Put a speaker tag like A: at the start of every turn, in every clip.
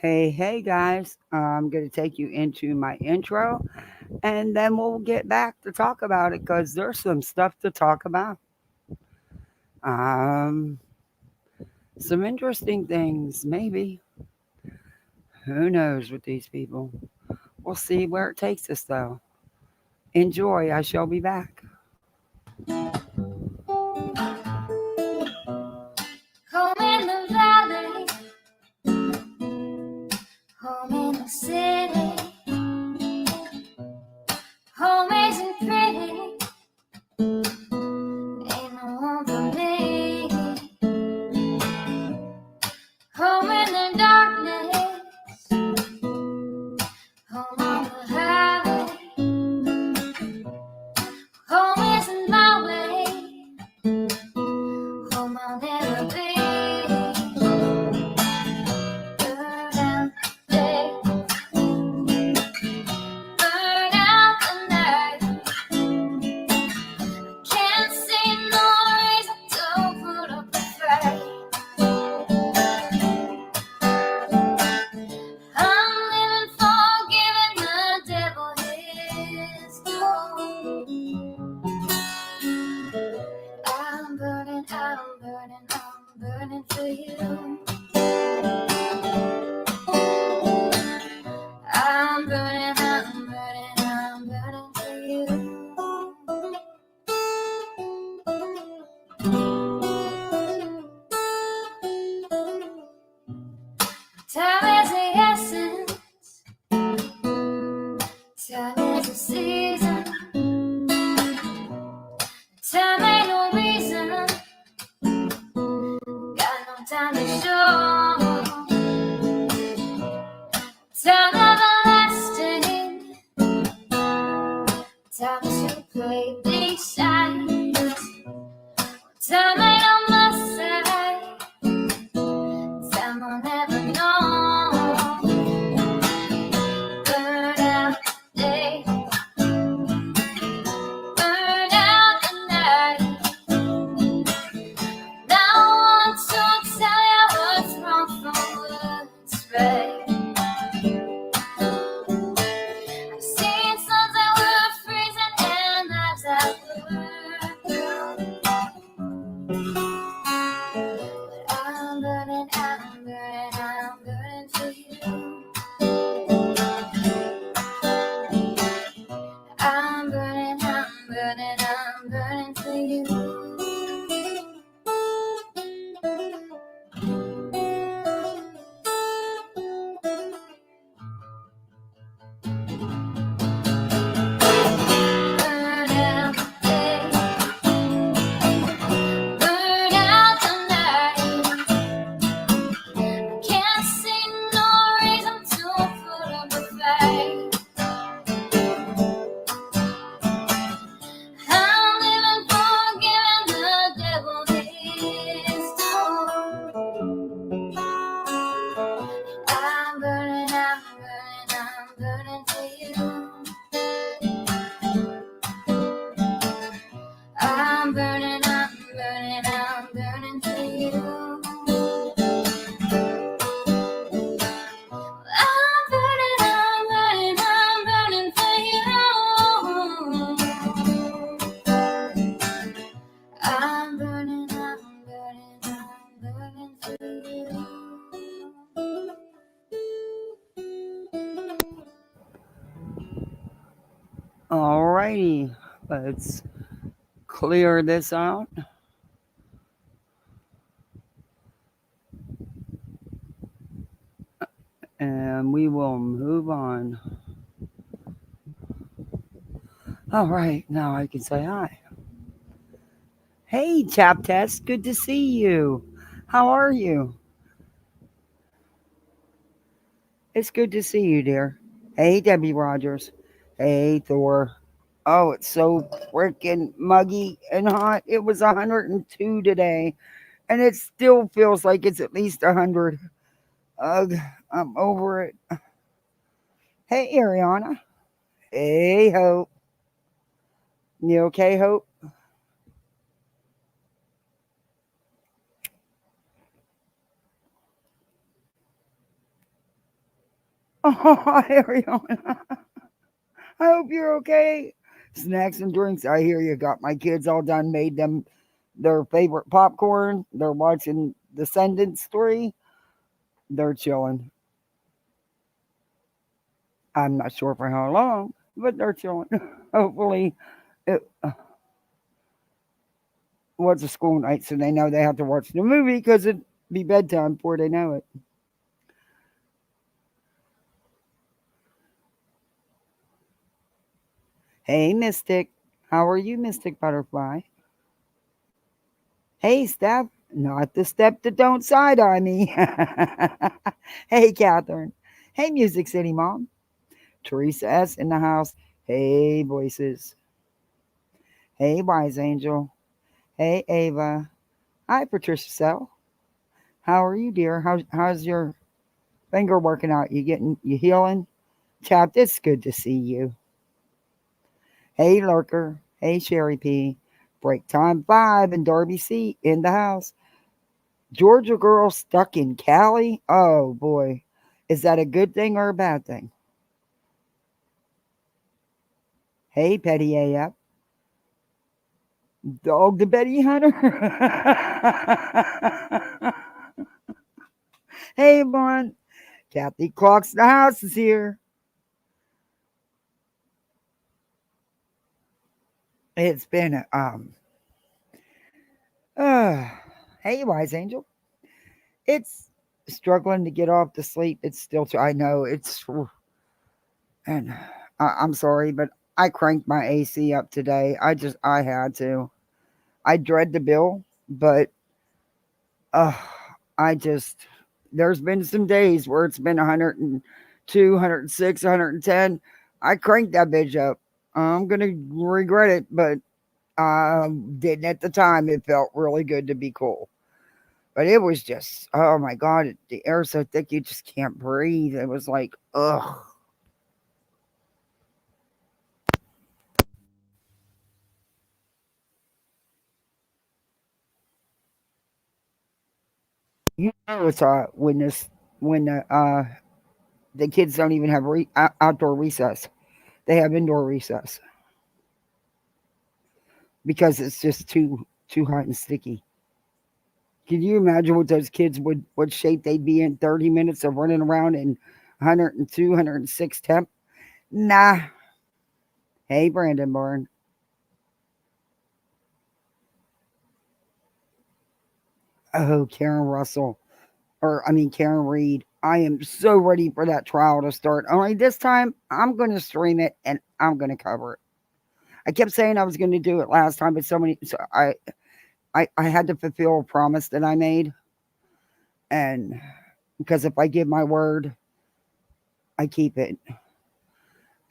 A: Hey guys, I'm going to take you into my intro and then we'll get back to talk about it because there's some stuff to talk about. Um, some interesting things, maybe. Who knows with these people? We'll see where it takes us though. Enjoy, I shall be back.
B: Home in the valley, home in the city, home isn't pretty, ain't no home for me. Home in the darkness, home on the highway, home isn't my way, home I'll never be. Burn out the day, burn out the night. Can't see no reason to put up a fight. I'm living for giving the devil his due. I'm burning, I'm burning, I'm burning for you. I'm burning, I'm burning, I'm burning for you. Time is the essence, time is the season. Time ain't no reason, got no time to show. Time everlasting, time to play these sides. Time ain't on my side, time I'll never know. Burn out the day, burn out the night. Now I want to tell you what's wrong from what's right. I've seen suns that were freezing and nights that were blue. But I'm burning, I'm burning, I'm burning for you. I'm burning, I'm burning, I'm burning for you. Burn out the day, burn out the night. Can't see no reason to put up a fight. I'm living for giving the devil his due. I'm burning, I'm burning, I'm burning for you. I'm burning, I'm burning, I'm burning for you. I'm burning, I'm burning, I'm burning for you. I'm burning, I'm burning, I'm burning for you.
A: Alrighty, let's clear this out and we will move on. All right, now I can say hi. Hey, Chap Test, good to see you. How are you? It's good to see you, dear. Hey, Debbie Rogers. Hey, Thor. Oh, it's so freaking muggy and hot. It was 102 today, and it still feels like it's at least 100. Ugh, I'm over it. Hey, Ariana. Hey, Hope. You okay, Hope? Oh, Ariel, I hope you're okay. Snacks and drinks. I hear you got my kids all done, made them their favorite popcorn. They're watching Descendants 3. They're chilling. I'm not sure for how long, but they're chilling. Hopefully, it was a school night, so they know they have to watch the movie because it'd be bedtime before they know it. Hey, Mystic. How are you, Mystic Butterfly? Hey, Steph. Not the step that don't side eye me. Hey, Catherine. Hey, Music City Mom. Teresa S. in the house. Hey, Voices. Hey, Wise Angel. Hey, Ava. Hi, Patricia Sell. How are you, dear? How's your finger working out? You healing? Chap, it's good to see you. Hey, Lurker. Hey, Sherry P. Break time 5 and Darby C in the house. Georgia girl stuck in Cali? Oh boy. Is that a good thing or a bad thing? Hey, Petty AF. Dog the Betty Hunter. Hey, Vaughn. Kathy Clocks the house is here. It's been uh hey, Wise Angel. It's struggling to get off to sleep. It's still I know it's and I'm sorry, but I cranked my AC up today. I had to. I dread the bill, but uh, I just there's been some days where it's been 102, 106, 110. I cranked that bitch up. I'm gonna regret it, but didn't at the time. It felt really good to be cool, but it was just oh my god, the air's so thick you just can't breathe. It was like ugh. You know it's when the kids don't even have outdoor recess. They have indoor recess because it's just too hot and sticky. Can you imagine what those kids would what shape they'd be in 30 minutes of running around in 102, 106 temp? Nah. Hey, Brandon Bourne. Oh, Karen Russell. Or, I mean, Karen Reed. I am so ready for that trial to start. Only this time, I'm going to stream it and I'm going to cover it. I kept saying I was going to do it last time, but so I had to fulfill a promise that I made. And because if I give my word, I keep it.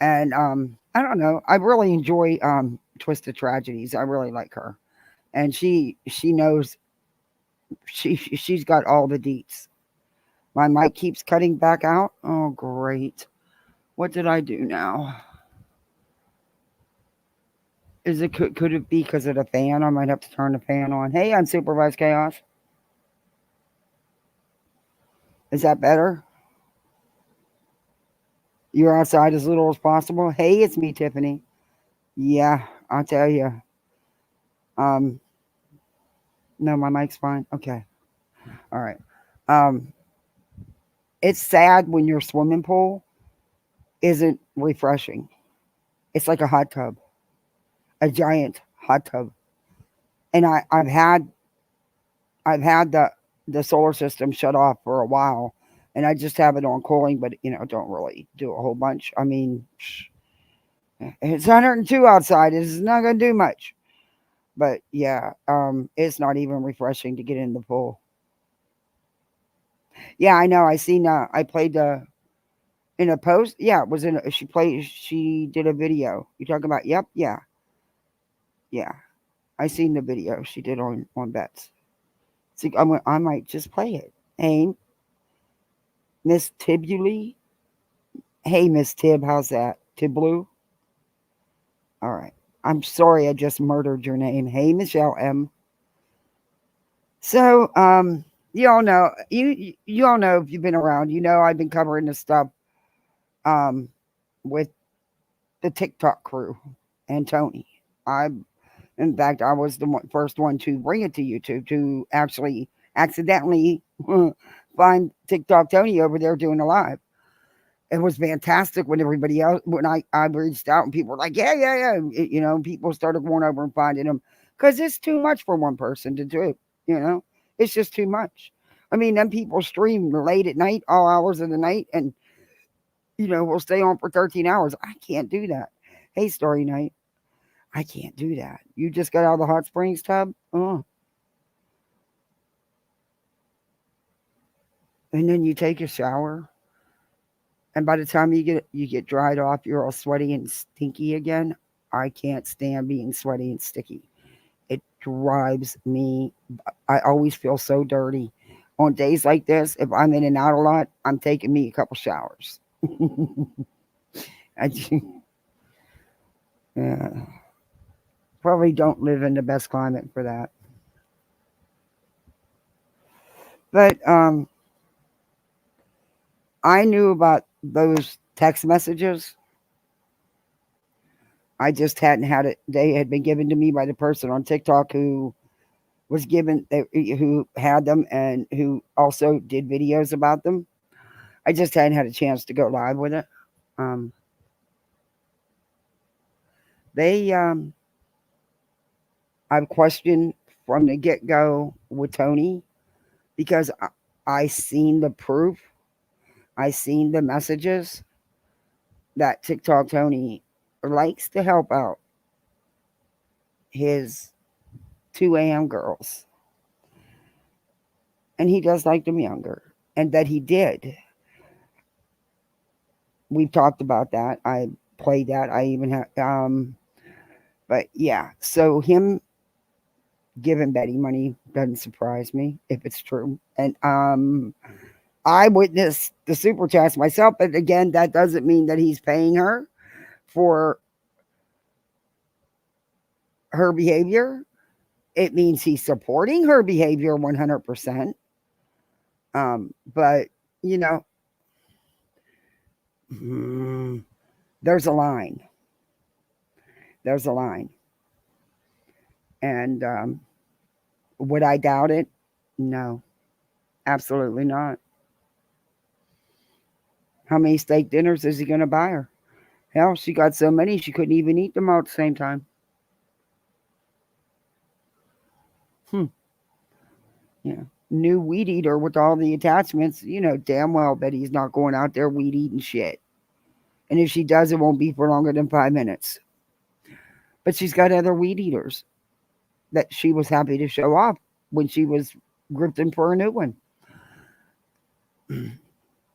A: And I don't know. I really enjoy Twisted Tragedies. I really like her, and she knows she's got all the deets. My mic keeps cutting back out. Oh great! What did I do now? Is it could it be because of the fan? I might have to turn the fan on. Hey, unsupervised chaos. Is that better? You're outside as little as possible. Hey, it's me, Tiffany. Yeah, I'll tell you. Um, no, my mic's fine. Okay, all right. Um, it's sad when your swimming pool isn't refreshing. It's like a hot tub, a giant hot tub. And I've had the solar system shut off for a while, and I just have it on cooling, but don't really do a whole bunch. I mean, it's 102 outside. It's not gonna do much. But yeah, it's not even refreshing to get in the pool. Yeah, I know. I seen. I played in a post. Yeah, it was in. She played. She did a video. You talking about? Yep. Yeah. Yeah. I seen the video she did on bets. See, I might just play it. Hey, Miss Tibuli. Hey, Miss Tib, how's that? Tib Blue. All right. I'm sorry I just murdered your name. Hey, Michelle M. So, you all know you all know if you've been around. You know I've been covering this stuff um, with the TikTok crew and Tony. I, in fact, I was the first one to bring it to YouTube to actually accidentally find TikTok Tony over there doing a live. It was fantastic when everybody else, when I reached out and people were like, yeah, yeah, yeah. People started going over and finding them because it's too much for one person to do. You know, it's just too much. I mean, them people stream late at night, all hours of the night, and we'll stay on for 13 hours. I can't do that. Hey, Story Night, I can't do that. You just got out of the hot springs tub, and then you take a shower, and by the time you get dried off, you're all sweaty and stinky again. I can't stand being sweaty and sticky. It drives me. I always feel so dirty. On days like this, if I'm in and out a lot, I'm taking me a couple showers. I yeah, probably don't live in the best climate for that. But I knew about those text messages. I just hadn't had it. They had been given to me by the person on TikTok who was given, who had them and who also did videos about them. I just hadn't had a chance to go live with it. Um, they, I've questioned from the get go with Tony because I seen the proof, I seen the messages that TikTok Tony likes to help out his 2 a.m. girls, and he does like them younger, and that he did. We've talked about that. I played that. I even have, but yeah. So him giving Betty money doesn't surprise me if it's true, and I witnessed the super chats myself, but again, that doesn't mean that he's paying her for her behavior. It means he's supporting her behavior 100%. But you know, mm, there's a line. There's a line, and would I doubt it? No, absolutely not. How many steak dinners is he going to buy her? Hell, she got so many she couldn't even eat them all at the same time. Hmm. Yeah. New weed eater with all the attachments. You know damn well Betty's not going out there weed eating shit. And if she does, it won't be for longer than 5 minutes. But she's got other weed eaters that she was happy to show off when she was grifting for a new one.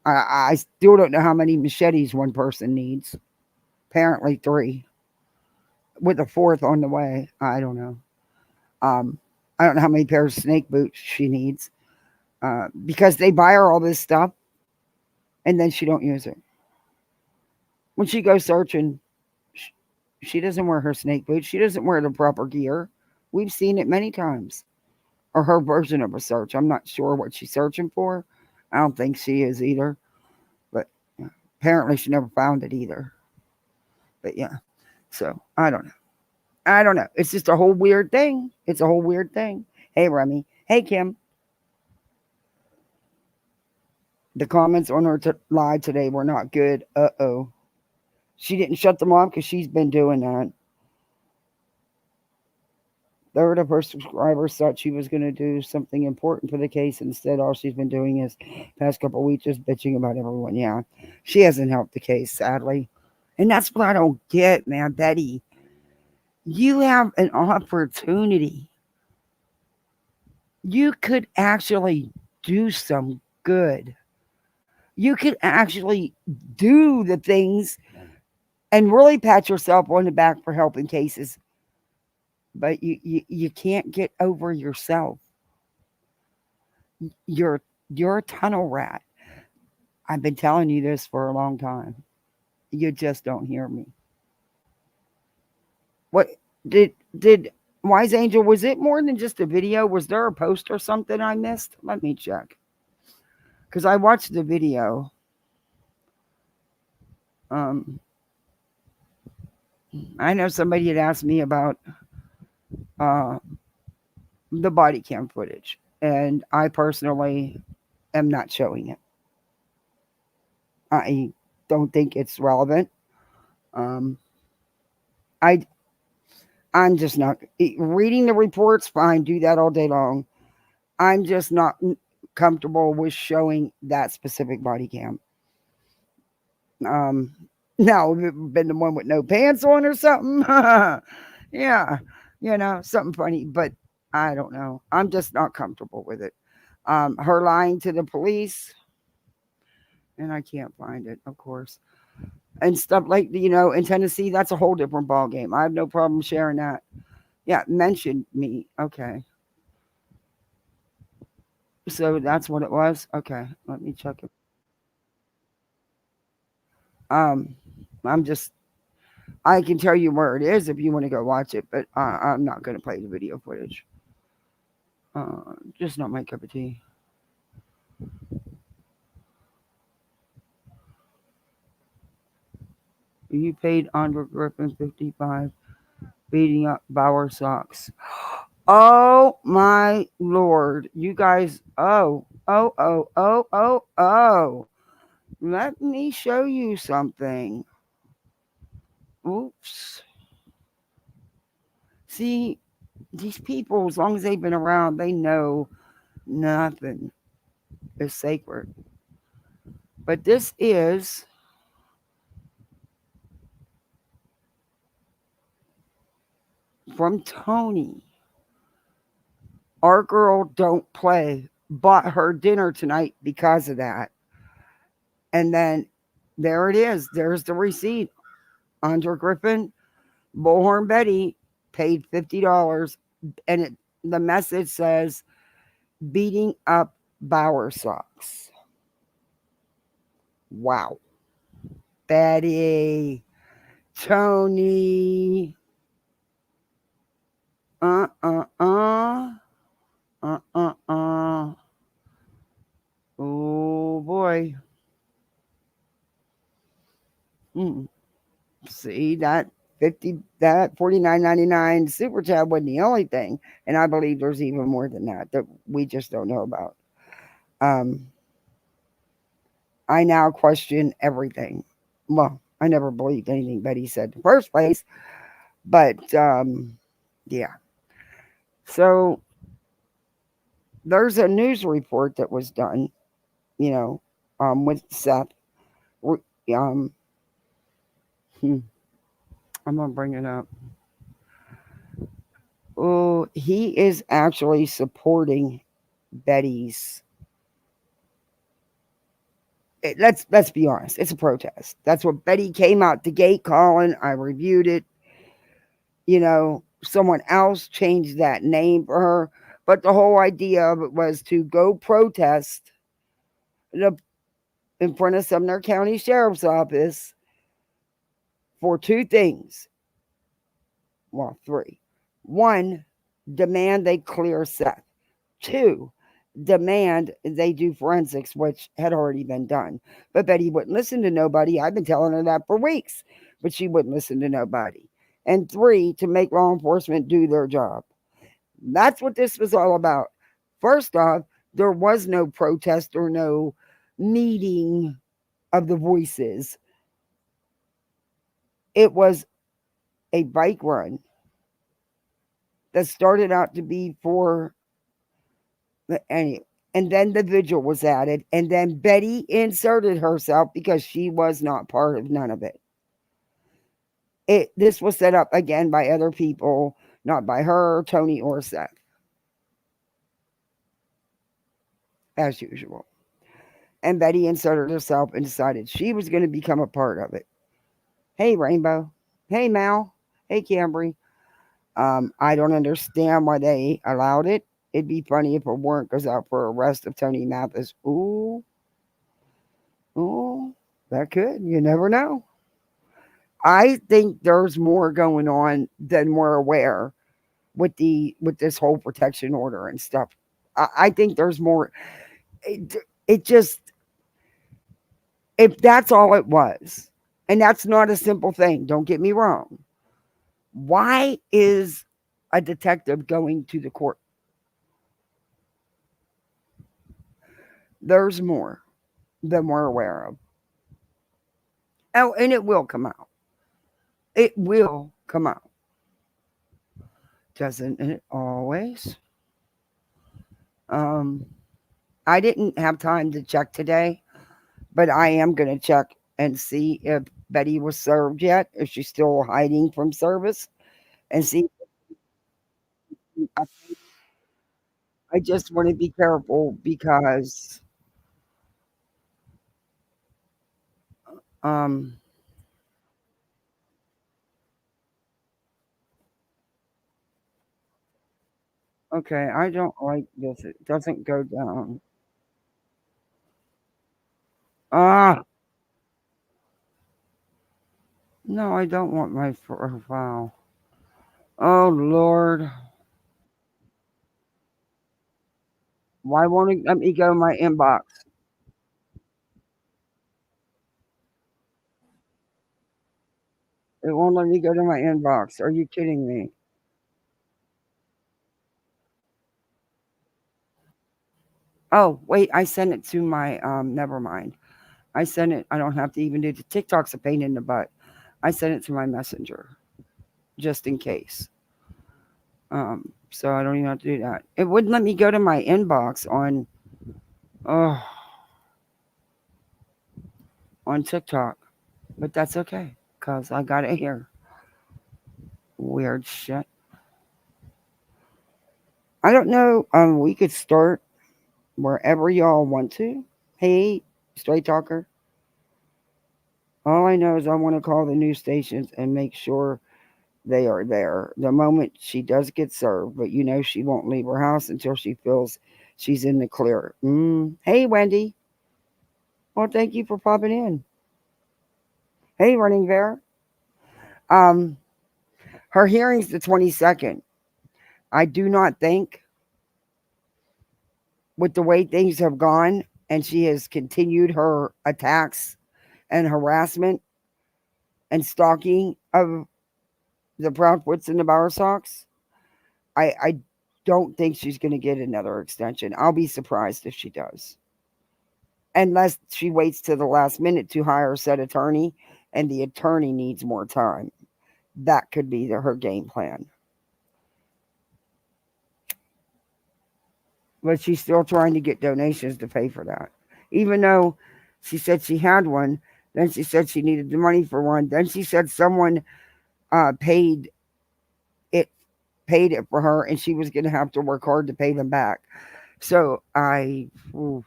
A: I still don't know how many machetes one person needs. Apparently three, with a fourth on the way. I don't know. Um, I don't know how many pairs of snake boots she needs because they buy her all this stuff and then she don't use it. When she goes searching, she doesn't wear her snake boots. She doesn't wear the proper gear. We've seen it many times. Or her version of a search. I'm not sure what she's searching for. I don't think she is either. But apparently she never found it either. But yeah. So I don't know. I don't know. It's just a whole weird thing. It's a whole weird thing. Hey, Remy. Hey, Kim. The comments on her live today were not good. Uh-oh. She didn't shut them off because she's been doing that. Third of her subscribers thought she was going to do something important for the case. Instead, all she's been doing is past couple of weeks just bitching about everyone. Yeah, she hasn't helped the case, sadly. And that's what I don't get, man, Betty. You have an opportunity. You could actually do some good. You could actually do the things and really pat yourself on the back for helping cases. But you can't get over yourself. You're you're a tunnel rat. I've been telling you this for a long time. You just don't hear me. What did Wise Angel, was it more than just a video? Was there a post or something I missed? Let me check. Cuz I watched the video. Um, I know somebody had asked me about uh, the body cam footage, and I personally am not showing it. I don't think it's relevant. Um, I I'm just not reading the reports. Fine, do that all day long. I'm just not comfortable with showing that specific body cam. Um, Now, been the one with no pants on or something. Yeah, something funny, but I don't know. I'm just not comfortable with it. Her lying to the police, and I can't find it, of course, and stuff like in Tennessee. That's a whole different ball game. I have no problem sharing that. Yeah, mention me. Okay, so that's what it was. Okay, let me check it. Um, I'm just. I can tell you where it is if you want to go watch it, but I'm not going to play the video footage. Just not my cup of tea. You paid Andre Griffin 55 beating up Bauer socks. Oh my lord. You guys, oh. Let me show you something. Oops. See, these people, as long as they've been around, they know nothing is sacred. But this is from Tony. Our girl don't play. Bought her dinner tonight because of that. And then there it is. There's the receipt. Andre Griffin, Bullhorn Betty paid $50, and the message says beating up Bauer socks. Wow. Betty, Tony, uh, uh, uh, uh. Oh boy. Mm. See that 50 that 49.99 super chat wasn't the only thing, and I believe there's even more than that we just don't know about. Um, I now question everything. Well, I never believed anything Betty said in the first place, but yeah. So there's a news report that was done, you know, with Seth. Um, hmm, I'm gonna bring it up. Oh, he is actually supporting Betty's. Let's be honest. It's a protest. That's what Betty came out the gate calling. I reviewed it. Someone else changed that name for her, but the whole idea of it was to go protest the, in front of Sumner County Sheriff's Office for two things. Well, three. One, demand they clear Seth. Two, demand they do forensics, which had already been done. But Betty wouldn't listen to nobody. I've been telling her that for weeks, but she wouldn't listen to nobody. And three, to make law enforcement do their job. That's what this was all about. First off, there was no protest or no meeting of the voices. It was a bike run that started out to be for any, and then the vigil was added, and then Betty inserted herself because she was not part of none of it. This was set up again by other people, not by her, Tony, or Seth, as usual. And Betty inserted herself and decided she was going to become a part of it. Hey, Rainbow. Hey, Mal. Hey, Cambry. I don't understand why they allowed it. It'd be funny if a warrant goes out for arrest of Tony Mathis. Ooh, that could. You never know. I think there's more going on than we're aware with this whole protection order and stuff. I think there's more. It just, if that's all it was, And that's not a simple thing. Don't get me wrong. Why is a detective going to the court? There's more than we're aware of. Oh, and it will come out. It will come out. Doesn't it always? Um, I didn't have time to check today, but I am going to check and see if Betty was served yet, if she's still hiding from service, and see. I just want to be careful because, um, okay, I don't like this. It doesn't go down. Ah, no, I don't want my profile. Oh, Lord. Why won't it let me go to my inbox? It won't let me go to my inbox. Are you kidding me? Oh, wait, I sent it to my, never mind. I sent it, I don't have to even do the TikTok's a pain in the butt. I sent it to my messenger just in case. So I don't even have to do that. It wouldn't let me go to my inbox oh, on TikTok, but that's okay because I got it here. Weird shit. I don't know. We could start wherever y'all want to. Hey, straight talker. All I know is I want to call the news stations and make sure they are there the moment she does get served. But you know she won't leave her house until she feels she's in the clear. Hey, Wendy. Well, thank you for popping in. Hey, Running Bear. Um, her hearing's the 22nd. I do not think, with the way things have gone, and she has continued her attacks and harassment and stalking of the Proudfoots and the Bowersox, I don't think she's going to get another extension. I'll be surprised if she does. Unless she waits to the last minute to hire a said attorney and the attorney needs more time. That could be her game plan. But she's still trying to get donations to pay for that. Even though she said she had one, then she said she needed the money for one. Then she said someone paid it paid it for her and she was going to have to work hard to pay them back. So ooh,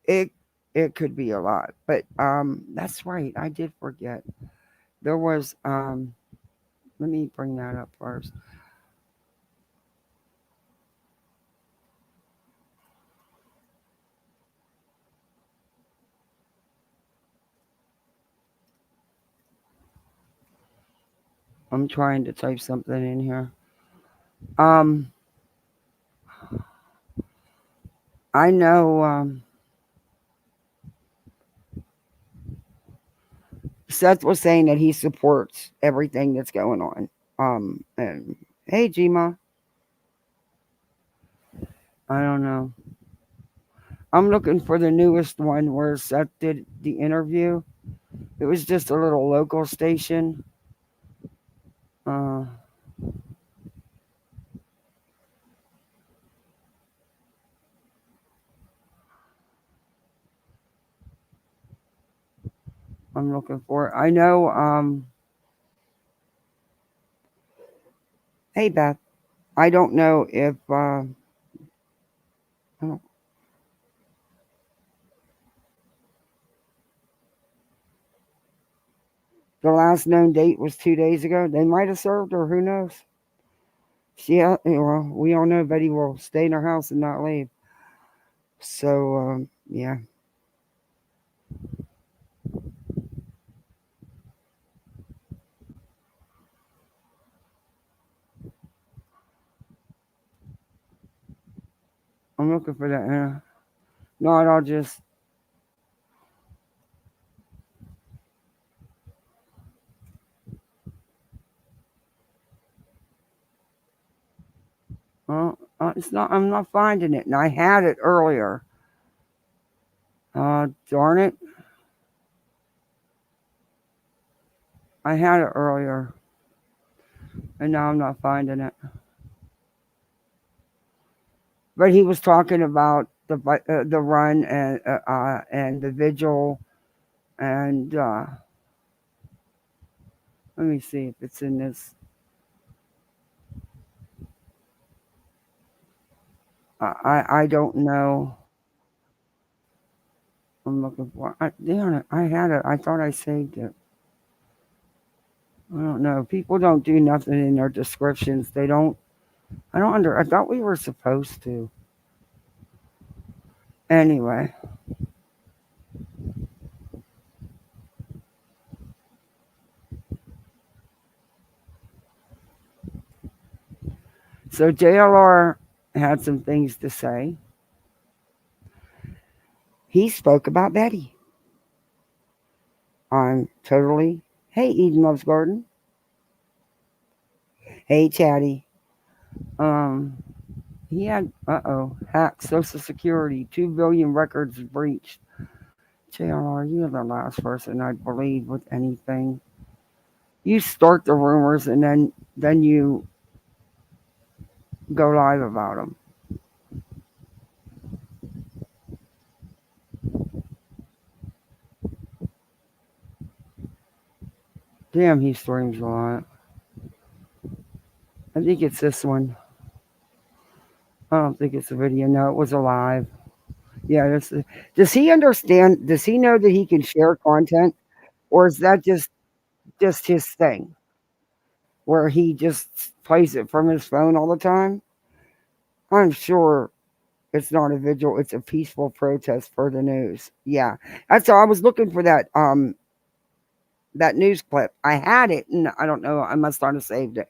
A: it it could be a lot. But that's right. I did forget. There was let me bring that up first. I'm trying to type something in here. Um I know Seth was saying that he supports everything that's going on. And hey, Gma, I don't know. I'm looking for the newest one where Seth did the interview. It was just a little local station. Uh, I'm looking for it. I know. Hey, Beth. I don't know if oh, the last known date was 2 days ago. They might have served her. Who knows? Yeah. Well, we all know Betty will stay in her house and not leave. So yeah, I'm looking for that. No, I'll just It's not. I'm not finding it, and I had it earlier. Darn it! I had it earlier, and now I'm not finding it. But he was talking about the run and the vigil, and let me see if it's in this. I don't know. I'm looking for. Damn it! I had it. I thought I saved it. I don't know. People don't do nothing in their descriptions. They don't. I don't under. I thought we were supposed to. Anyway, so JLR had some things to say. He spoke about Betty. I'm totally. Hey, Eden Loves Garden. Hey, Chatty. Um, he had hacked Social Security, 2 billion records breached. JLR, you're the last person I'd believe with anything. You start the rumors and then you go live about them. Damn, he streams a lot. I think it's this one. I don't think it's a video. No, it was a live. Yeah, does he understand? Does he know that he can share content, or is that just his thing, where he just plays it from his phone all the time? I'm sure it's not a vigil; it's a peaceful protest for the news. Yeah, that's all. I was looking for that news clip. I had it, and I don't know. I must not have saved it.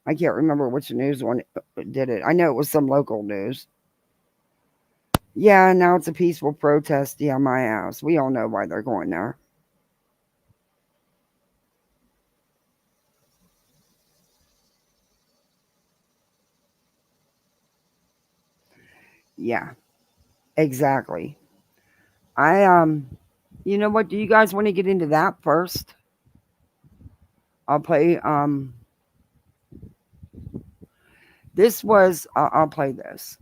A: I can't remember which news one did it. I know it was some local news. Yeah, now it's a peaceful protest. Yeah, my house. We all know why they're going there. Yeah, exactly. I you know what? Do you guys want to get into that first? I'll play this was I'll play this.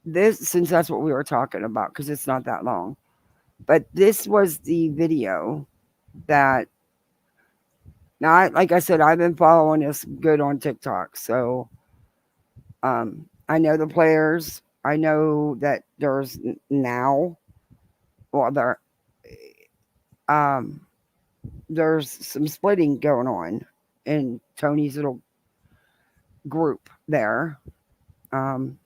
A: This since that's what we were talking about because it's not that long. But this was the video that now like I said I've been following this good on TikTok. So I know the players. I know that there's now well um there's some splitting going on in Tony's little group there. Um,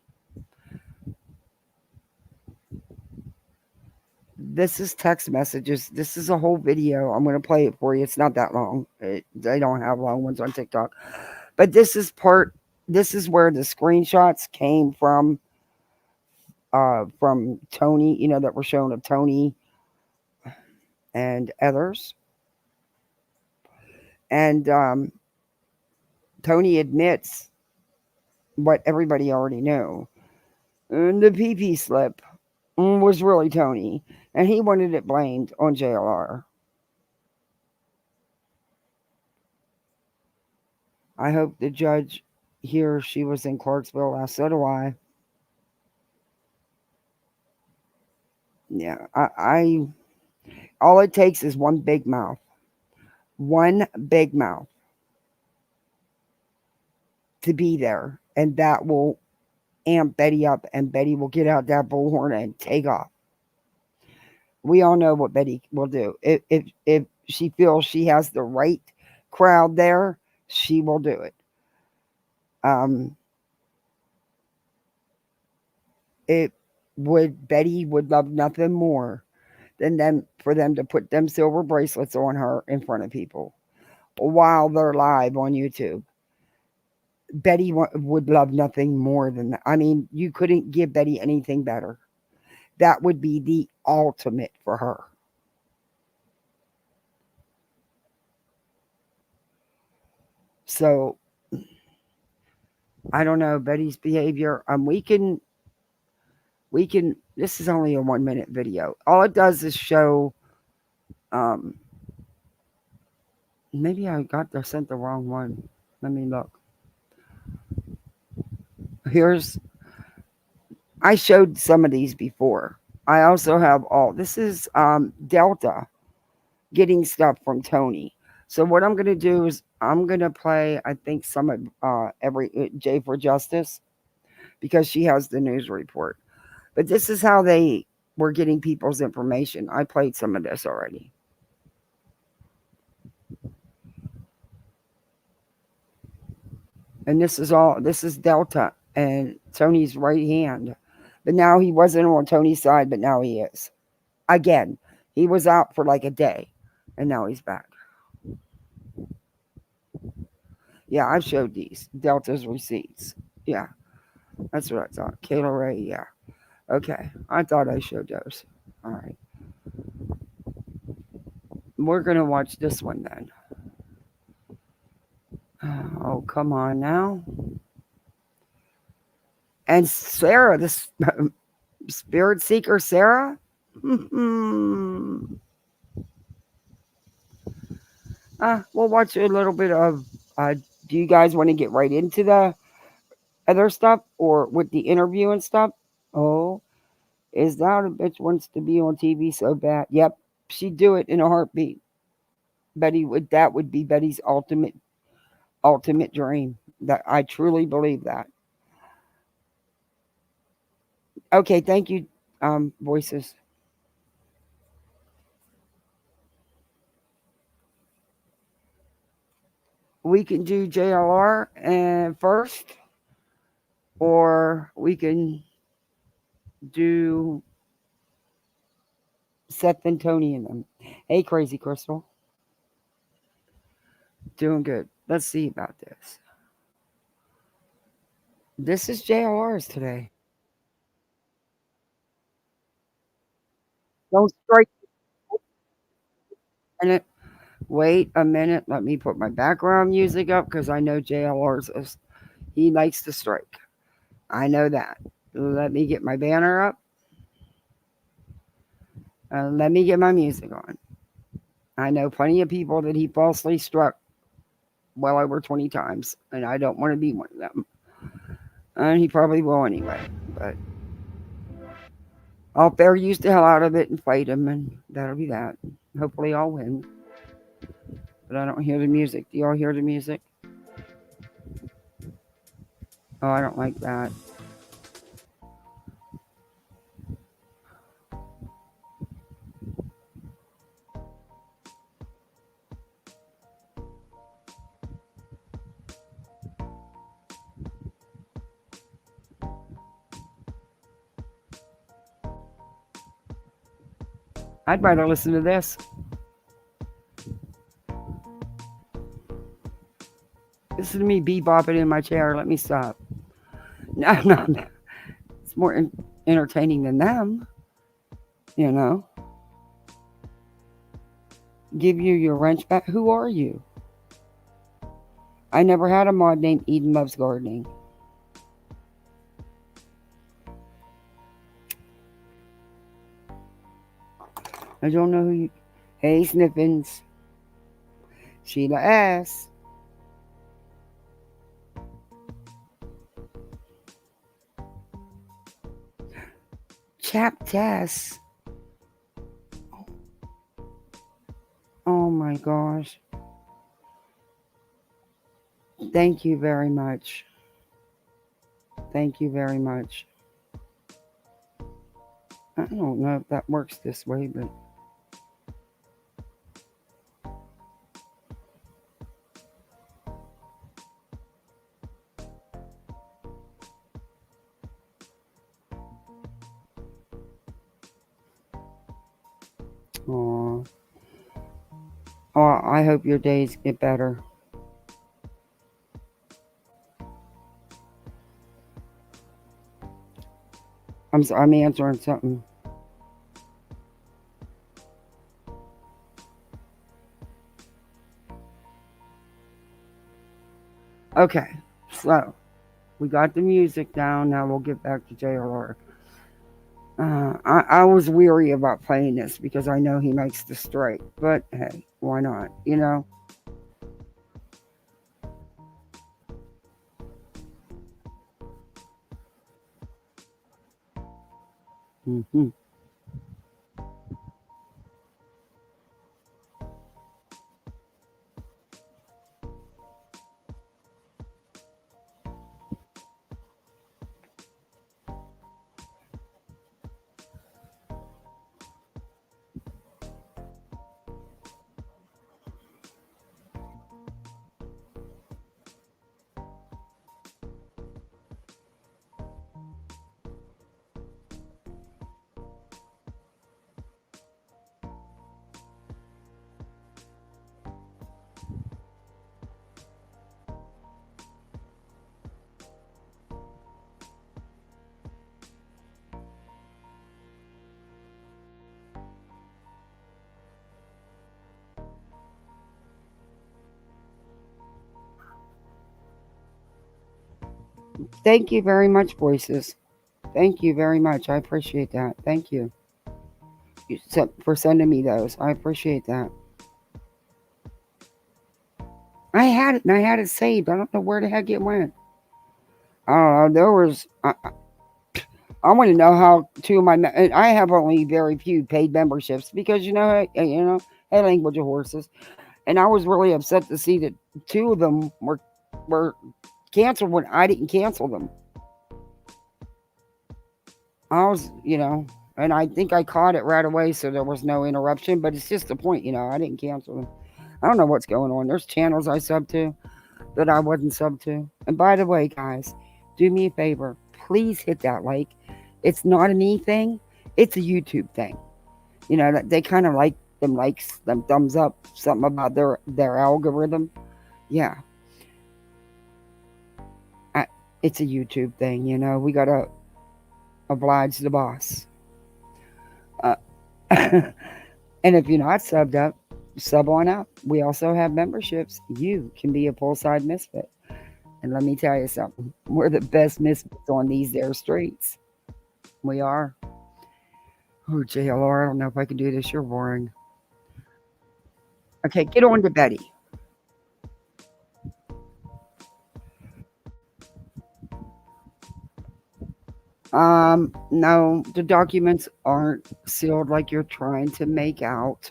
A: this is text messages. This is a whole video. I'm going to play it for you. It's not that long. They don't have long ones on TikTok. But this is part, this is where the screenshots came from Tony, you know, that were shown of Tony and others. And Tony admits what everybody already knew. And the PP slip was really Tony, and he wanted it blamed on JLR. I hope the judge hears she was in Clarksville last. So do I. Yeah, I all it takes is one big mouth to be there, and that will amp Betty up, and Betty will get out that bullhorn and take off. We all know what Betty will do. If she feels she has the right crowd there, she will do it. Um, it would Betty would love nothing more than them for them to put them silver bracelets on her in front of people while they're live on YouTube. Betty would love nothing more than that. I mean, you couldn't give Betty anything better. That would be the ultimate for her. So I don't know Betty's behavior. We can. This is only a 1 minute video. All it does is show. Um, maybe I sent the wrong one. Let me look. Here's. I showed some of these before. I also have all. This is Delta getting stuff from Tony. So what I'm gonna do is I'm gonna play. I think some of every J for Justice because she has the news report. But this is how they were getting people's information. I played some of this already. And this is Delta and Tony's right hand. But now he wasn't on Tony's side, but now he is. Again, he was out for like a day and now he's back. Yeah, I've showed these. Delta's receipts. Yeah, that's what I thought. Kayla Ray, yeah. Okay. I thought I showed those. All right. We're gonna watch this one then. Oh, come on now. And Sarah, this spirit seeker Sarah. We'll watch a little bit of. Do you guys want to get right into the other stuff or with the interview and stuff? Oh, is that a bitch wants to be on TV so bad? Yep, she'd do it in a heartbeat. Betty would. That would be Betty's ultimate dream. That I truly believe that. Okay, thank you, voices. We can do JLR and first, or we can do Seth and Tony and them. Hey, Crazy Crystal. Doing good. Let's see about this. This is JLR's today. Don't strike a minute. Wait a minute. Let me put my background music up because I know JLR's. He likes to strike. I know that. Let me get my banner up. Let me get my music on. I know plenty of people that he falsely struck well over 20 times, and I don't want to be one of them. And he probably will anyway. But I'll fair use the hell out of it and fight him, and that'll be that. Hopefully, I'll win. But I don't hear the music. Do y'all hear the music? Oh, I don't like that. I'd rather listen to this. Listen to me bebopping in my chair. Let me stop. No, no, no. It's more entertaining than them, you know. Give you your wrench back. Who are you? I never had a mod named Eden Loves Gardening. I don't know who you. Hey, Sniffins. Sheila S. Chap Tess. Oh my gosh. Thank you very much. Thank you very much. I don't know if that works this way, but. Aw. Oh, I hope your days get better. I'm answering something. Okay, so We got the music down. Now we'll get back to JLR. I was weary about playing this because I know he makes the strike, but hey, why not? You know? Hmm. Thank you very much, voices. Thank you very much. I appreciate that. Thank you for sending me those. I appreciate that. I had it and I had it saved. I don't know where the heck it went. There was. I want to know how two of my. And I have only very few paid memberships because hey, language of horses, and I was really upset to see that two of them were canceled when I didn't cancel them. I was, and I think I caught it right away, so there was no interruption. But it's just the point, I didn't cancel them. I don't know what's going on. There's channels I sub to that I wasn't sub to. And by the way, guys, do me a favor. Please hit that like. It's not a me thing. It's a YouTube thing. That they kind of like them likes, them thumbs up, something about their algorithm. Yeah, I, it's a YouTube thing. We gotta oblige the boss. Uh, and if you're not subbed up, sub on up. We also have memberships. You can be a poolside misfit. And let me tell you something. We're the best misfits on these there streets. We are. Oh, JLR, I don't know if I can do this. You're boring. Okay, get on to Betty. No, the documents aren't sealed like you're trying to make out.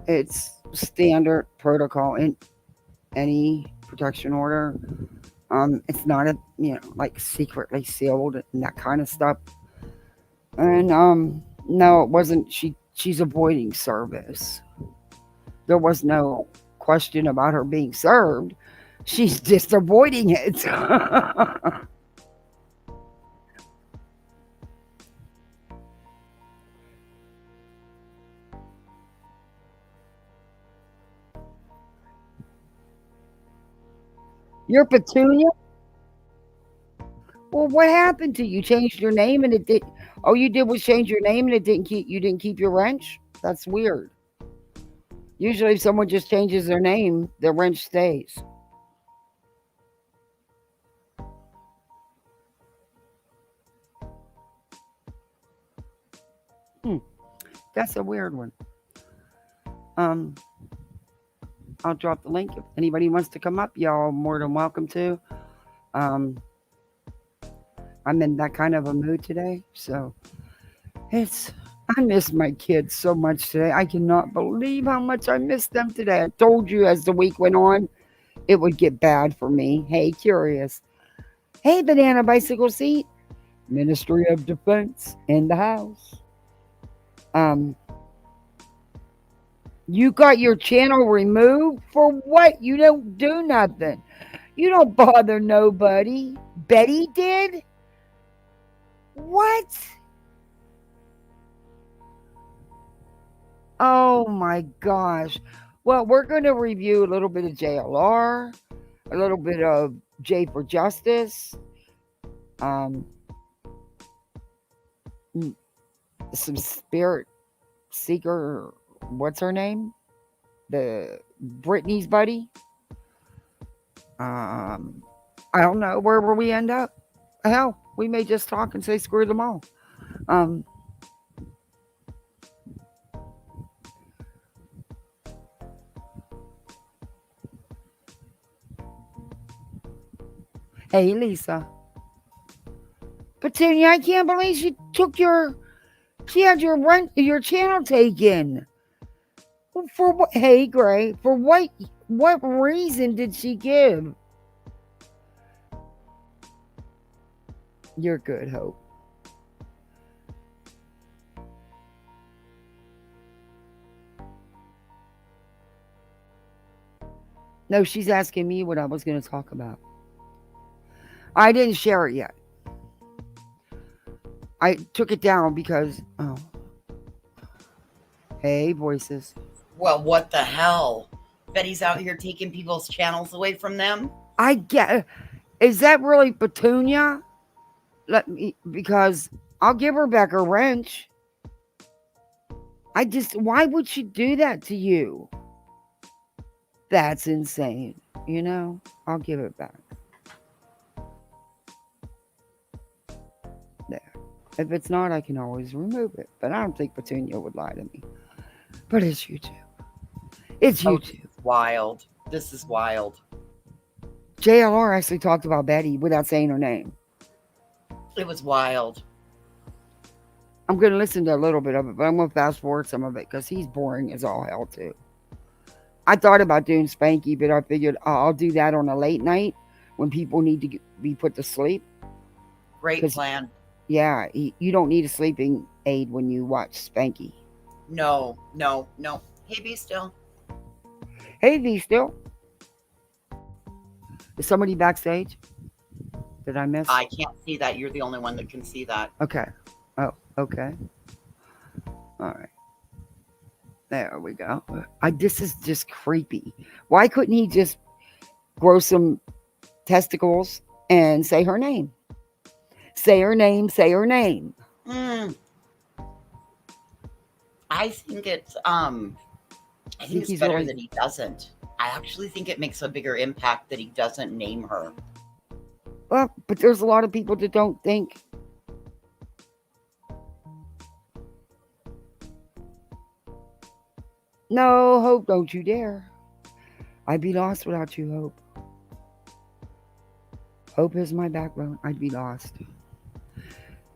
A: It's standard protocol in any protection order. It's not like secretly sealed and that kind of stuff. And no, it wasn't. She's avoiding service. There was no question about her being served. She's just avoiding it. You're Petunia. Well, what happened to you? Changed your name and it did. All you did was change your name and it didn't keep. You didn't keep your wrench. That's weird. Usually, if someone just changes their name, their wrench stays. Hmm, that's a weird one. Um, I'll drop the link if anybody wants to come up. Y'all more than welcome to. Um, I'm in that kind of a mood today, so it's. I miss my kids so much today. I cannot believe how much I miss them today. I told you as the week went on, it would get bad for me. Hey, curious. Hey, banana bicycle seat. Ministry of Defense in the house. Um, you got your channel removed for what? You don't do nothing. You don't bother nobody. Betty did? What? Oh my gosh. Well, we're going to review a little bit of JLR, a little bit of J for Justice, um, some Spirit Seeker. What's her name? The Britney's buddy. Um, I don't know where will we end up. Hell, we may just talk and say screw them all. Um, hey Lisa, Petunia, I can't believe she had your channel taken. For what? Hey Gray, for what reason did she give? You're good, Hope. No, she's asking me what I was going to talk about. I didn't share it yet. I took it down because, oh, hey, voices.
C: Well, what the hell? Betty's out here taking people's channels away from them.
A: I get. Is that really Petunia? Let me, because I'll give her back her wrench. Why would she do that to you? That's insane. You know, I'll give it back. There. If it's not, I can always remove it. But I don't think Petunia would lie to me. But it's YouTube. It's YouTube.
C: Wild. This is wild.
A: JLR actually talked about Betty without saying her name.
C: It was wild.
A: I'm going to listen to a little bit of it, but I'm going to fast forward some of it because he's boring as all hell, too. I thought about doing Spanky, but I figured I'll do that on a late night when people need to be put to sleep.
C: Great plan.
A: Yeah, you don't need a sleeping aid when you watch Spanky.
C: No. Hey, be still.
A: Hey, V, still. Is somebody backstage? Did I miss?
C: I can't see that. You're the only one that can see that.
A: Okay. Oh, okay. All right. There we go. This is just creepy. Why couldn't he just grow some testicles and say her name? Say her name, say her name.
C: I think it's it's better that he doesn't. I actually think it makes a bigger impact that he doesn't name her.
A: Well, but there's a lot of people that don't think. No, Hope, don't you dare. I'd be lost without you, Hope. Hope is my backbone. I'd be lost.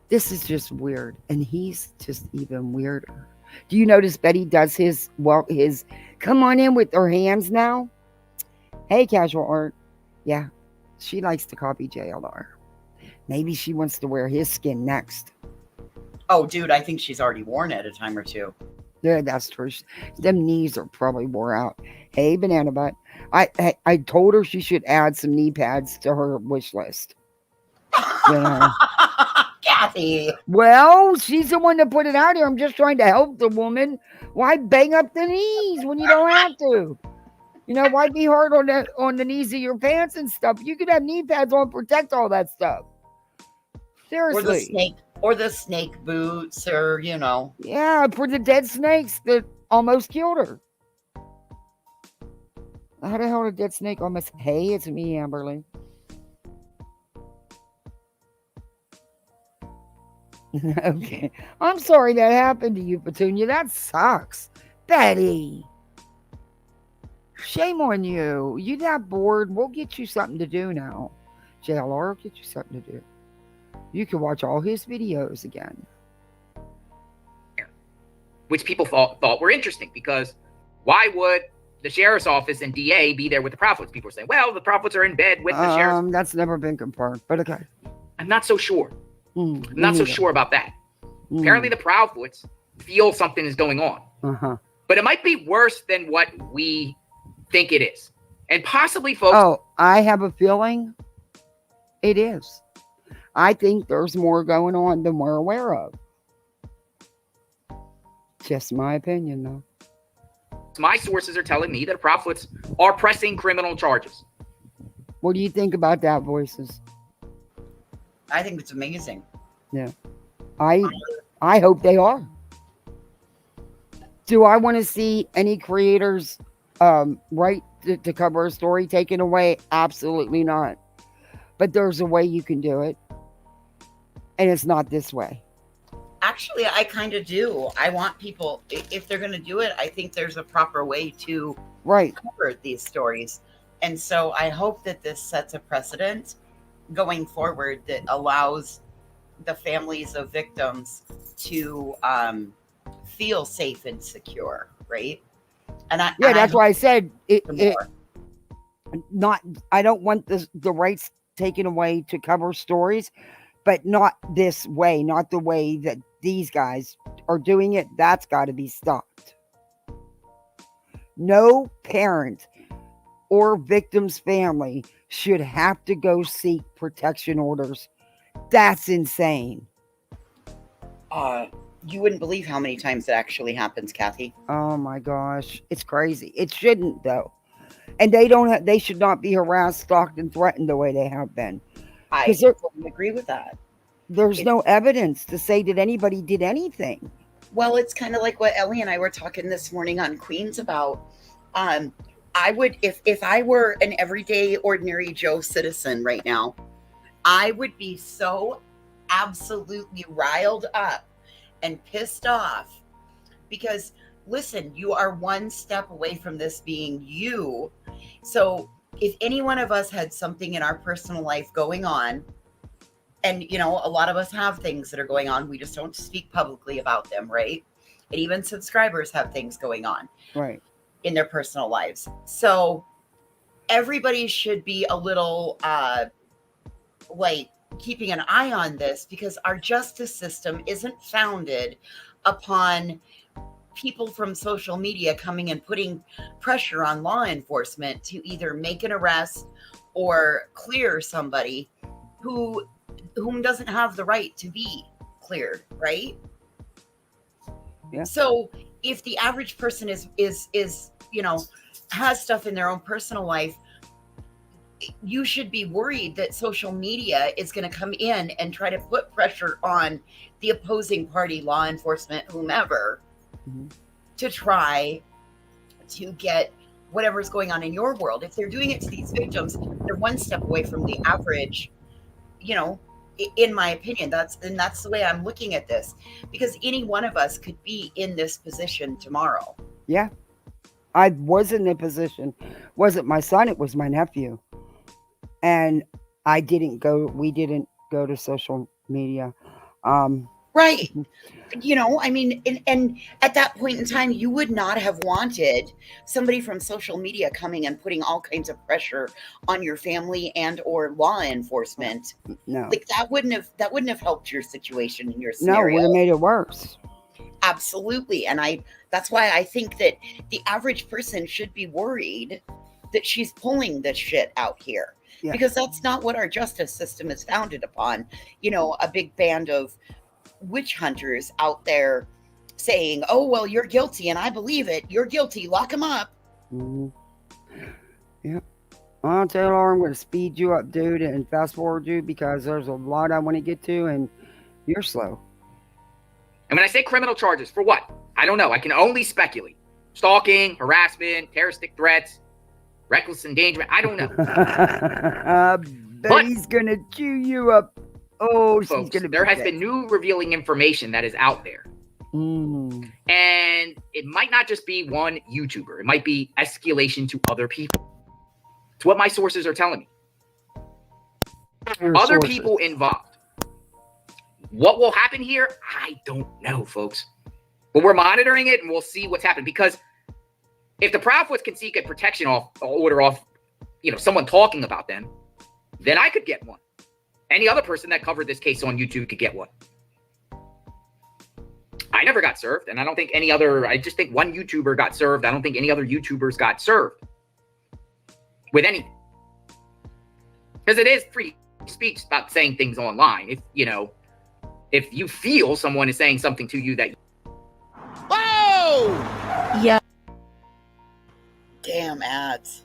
A: This is just weird. And he's just even weirder. Do you notice Betty does his come on in with her hands now? Hey, Casual Art. Yeah, she likes to copy JLR. Maybe she wants to wear his skin next.
C: Oh, dude, I think she's already worn it a time or two.
A: Yeah, that's true. Them knees are probably wore out. Hey, Banana Butt. I told her she should add some knee pads to her wish list. You know?
C: Kathy.
A: Well, she's the one that put it out here. I'm just trying to help the woman. Why bang up the knees when you don't have to? You know, why be hard on the knees of your pants and stuff? You could have knee pads on, protect all that stuff. Seriously.
C: Or the snake boots, or you know.
A: Yeah, for the dead snakes that almost killed her. How the hell did dead snake almost? Hey, it's me, Amberly. Okay. I'm sorry that happened to you, Petunia. That sucks. Betty. Shame on you. You that bored? We'll get you something to do now. JLR will get you something to do. You can watch all his videos again.
D: Which people thought were interesting, because why would the sheriff's office and DA be there with the Proudfoots? People are saying, well, the Proudfoots are in bed with the sheriff.
A: That's never been confirmed, but okay.
D: I'm not so sure. I'm not so sure about that. Apparently the Proudfoots feel something is going on. But it might be worse than what we think it is. And possibly, folks...
A: Oh, I have a feeling it is. I think there's more going on than we're aware of. Just my opinion, though.
D: My sources are telling me that Proudfoots are pressing criminal charges.
A: What do you think about that, Voices?
C: I think it's amazing.
A: Yeah. I hope they are. Do I want to see any creators right to cover a story taken away? Absolutely not. but there's a way you can do it, and it's not this way.
C: Actually, I kind of do. I want people, if they're going to do it, I think there's a proper way to cover these stories. And so I hope that this sets a precedent going forward that allows the families of victims to feel safe and secure, right? And
A: that's why I said I don't want the rights taken away to cover stories, but not this way, not the way that these guys are doing it. That's got to be stopped. No parent or victim's family should have to go seek protection orders. That's insane.
C: You wouldn't believe how many times it actually happens, Kathy.
A: Oh my gosh, it's crazy. It shouldn't though, and they should not be harassed, stalked, and threatened the way they have been.
C: I totally agree with that.
A: There's no evidence to say that anybody did anything.
C: Well, it's kind of like what Ellie and I were talking this morning on Queens about. I would, if I were an everyday, ordinary Joe citizen right now, I would be so absolutely riled up and pissed off because, listen, you are one step away from this being you. So if any one of us had something in our personal life going on, and, you know, a lot of us have things that are going on, we just don't speak publicly about them, right? And even subscribers have things going on.
A: Right.
C: In their personal lives. So everybody should be a little like keeping an eye on this, because our justice system isn't founded upon people from social media coming and putting pressure on law enforcement to either make an arrest or clear somebody whom doesn't have the right to be cleared, right?
A: Yeah.
C: So if the average person is you know, has stuff in their own personal life, you should be worried that social media is going to come in and try to put pressure on the opposing party, law enforcement, whomever, to try to get whatever's going on in your world. If they're doing it to these victims, they're one step away from the average, you know, in my opinion. That's the way I'm looking at this, because any one of us could be in this position tomorrow.
A: Yeah. I was in the position. Wasn't my son, it was my nephew. And we didn't go to social media.
C: Right. You know, I mean, and at that point in time, you would not have wanted somebody from social media coming and putting all kinds of pressure on your family and or law enforcement.
A: No.
C: Like that wouldn't have helped your situation in your scenario.
A: No, it would have made it worse.
C: Absolutely. And that's why I think that the average person should be worried that she's pulling this shit out here. Yeah. Because that's not what our justice system is founded upon. You know, a big band of witch hunters out there saying, oh, well, you're guilty and I believe it. You're guilty. Lock him up.
A: Mm-hmm. Yeah. Well, Taylor, I'm going to speed you up, dude, and fast forward you, because there's a lot I want to get to, and you're slow.
D: And when I say criminal charges, for what? I don't know. I can only speculate. Stalking, harassment, terroristic threats, reckless endangerment. I don't know.
A: But he's going to chew you up. Oh,
D: folks, there has been new revealing information that is out there. And it might not just be one YouTuber. It might be escalation to other people. It's what my sources are telling me. Other people involved. What will happen here? I don't know, folks. But we're monitoring it and we'll see what's happening. Because if the Proudfoots can seek a protection order off, you know, someone talking about them, then I could get one. Any other person that covered this case on YouTube could get one. I never got served, and I don't think any other, I just think one YouTuber got served. I don't think any other YouTubers got served with anything. Because it is free speech about saying things online. If, you know, if you feel someone is saying something to you that...
C: Whoa! Yeah. Damn ads.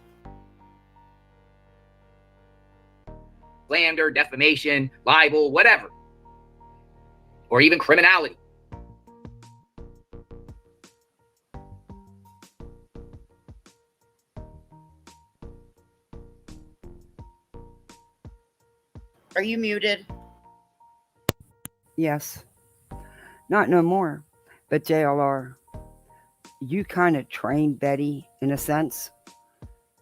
D: Slander, defamation, libel, whatever. Or even criminality.
C: Are you muted?
A: Yes. Not no more. But JLR, you kind of trained Betty in a sense.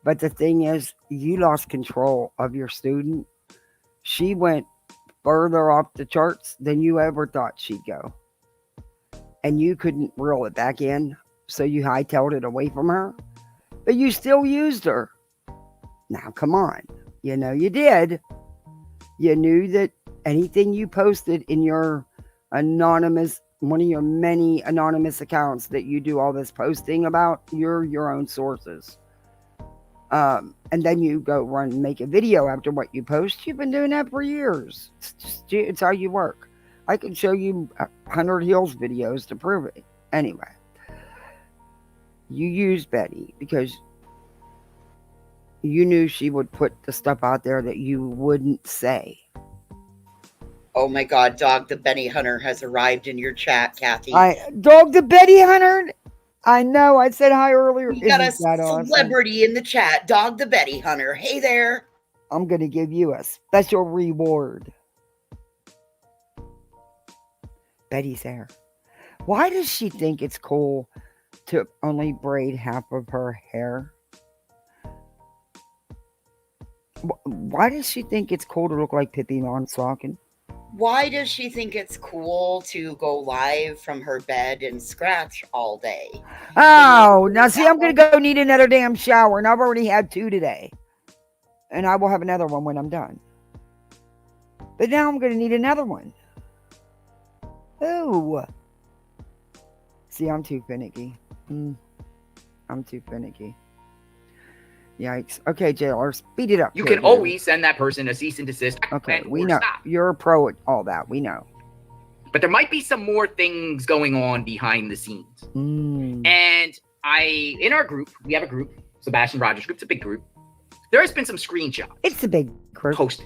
A: But the thing is, you lost control of your student. She went further off the charts than you ever thought she'd go. And you couldn't reel it back in, so you hightailed it away from her. But you still used her. Now, come on. You know you did. You knew that anything you posted in your anonymous, one of your many anonymous accounts that you do all this posting about, you're your own sources. And then you go run and make a video after what you post. You've been doing that for years. It's how you work. I can show you 100 Hills videos to prove it. Anyway, you used Betty because you knew she would put the stuff out there that you wouldn't say.
C: Oh my God, Dog the Betty Hunter has arrived in your chat, Kathy.
A: Dog the Betty Hunter? I know, I said hi earlier.
C: You got a
A: Isn't
C: celebrity in the chat, Dog the Betty Hunter. Hey there.
A: I'm going to give you a special reward. Betty's hair. Why does she think it's cool to only braid half of her hair? Why does she think it's cool to look like Pippi Longstocking?
C: Why does she think it's cool to go live from her bed and scratch all day?
A: Oh, now see, I'm going to go need another damn shower, and I've already had 2 today. And I will have another one when I'm done. But now I'm going to need another one. Oh. See, I'm too finicky. I'm too finicky. Yikes. Okay, JLR, speed it up.
D: You can always send that person a cease and desist.
A: Okay, we know. Stop. You're a pro at all that. We know.
D: But there might be some more things going on behind the scenes. And in our group, we have a group, Sebastian Rogers group. It's a big group. There has been some screenshots.
A: It's a big group.
D: Posted.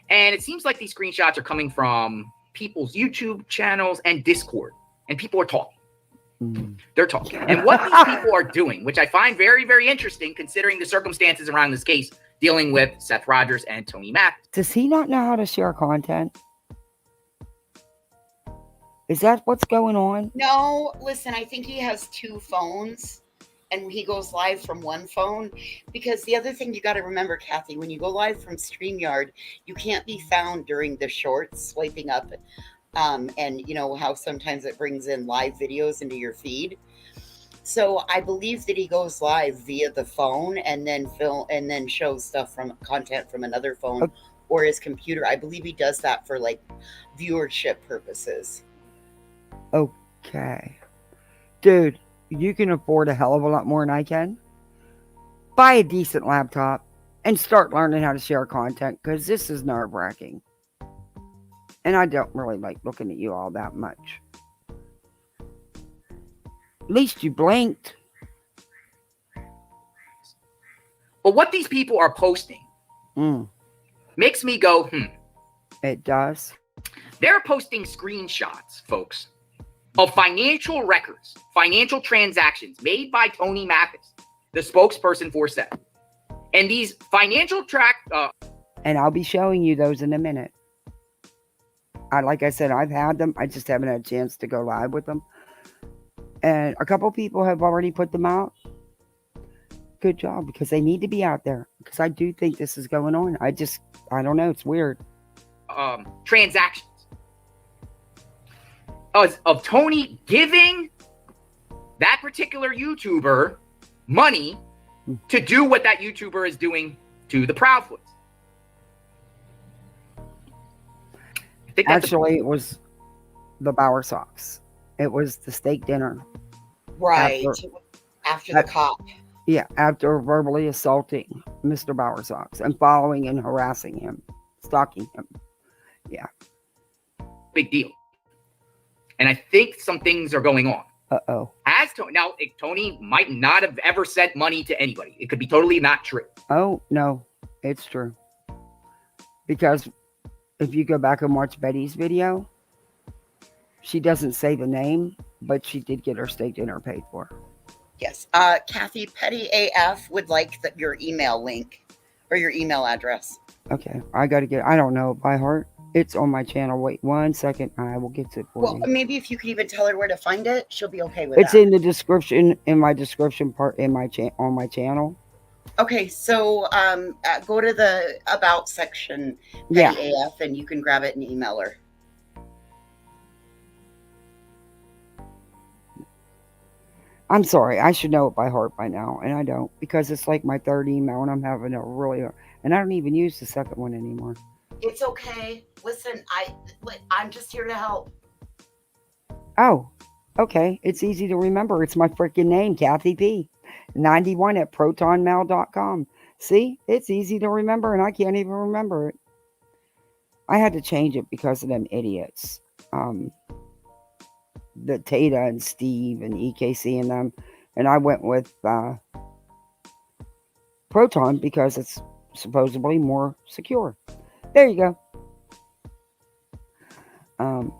D: And it seems like these screenshots are coming from people's YouTube channels and Discord. And people are talking. They're talking. And what these people are doing, which I find very, very interesting, considering the circumstances around this case, dealing with Seth Rogers and Tony Mathis.
A: Does he not know how to share content? Is that what's going on?
C: No, listen, I think he has 2 phones and he goes live from one phone. Because the other thing you got to remember, Kathy, when you go live from StreamYard, you can't be found during the shorts swiping up. And you know how sometimes it brings in live videos into your feed. So I believe that he goes live via the phone and then shows stuff from content from another phone or his computer. I believe he does that for like viewership purposes.
A: Okay. Dude, you can afford a hell of a lot more than I can. Buy a decent laptop and start learning how to share content, because this is nerve-wracking. And I don't really like looking at you all that much. At least you blinked.
D: But what these people are posting makes me go,
A: It does.
D: They're posting screenshots, folks, of financial records, financial transactions made by Tony Mathis, the spokesperson for Seth. And these financial
A: and I'll be showing you those in a minute. Like I said, I've had them. I just haven't had a chance to go live with them. And a couple people have already put them out. Good job, because they need to be out there. Because I do think this is going on. I don't know. It's weird.
D: Transactions of Tony giving that particular YouTuber money to do what that YouTuber is doing to the Proudfoots.
A: Actually, it was the Bauer Sox. It was the steak dinner.
C: Right. After the cop.
A: Yeah, after verbally assaulting Mr. Bauer Sox and following and harassing him, stalking him. Yeah.
D: Big deal. And I think some things are going on.
A: Uh-oh.
D: Now, Tony might not have ever sent money to anybody. It could be totally not true.
A: Oh, no. It's true. Because if you go back and watch Betty's video, she doesn't say the name, but she did get her steak dinner paid for.
C: Yes. Kathy, Petty AF would like your email link or your email address.
A: Okay, I don't know it by heart. It's on my channel. Wait 1 second. I will get to it for
C: Well,
A: you.
C: maybe if you could even tell her where to find it, she'll be okay with
A: It's
C: that.
A: in the description, in my description part, on my channel.
C: Okay, so go to the About section,
A: Yeah.
C: Petty AF, and you can grab it and email her.
A: I'm sorry. I should know it by heart by now, and I don't, because it's like my third email, and I'm having a really, and I don't even use the second one anymore.
C: It's okay. Listen, I'm just here to help.
A: Oh, okay. It's easy to remember. It's my freaking name, Kathy P. 91 at protonmail.com. See, it's easy to remember, and I can't even remember it. I had to change it because of them idiots. The Tata and Steve and EKC and them. And I went with Proton because it's supposedly more secure. There you go.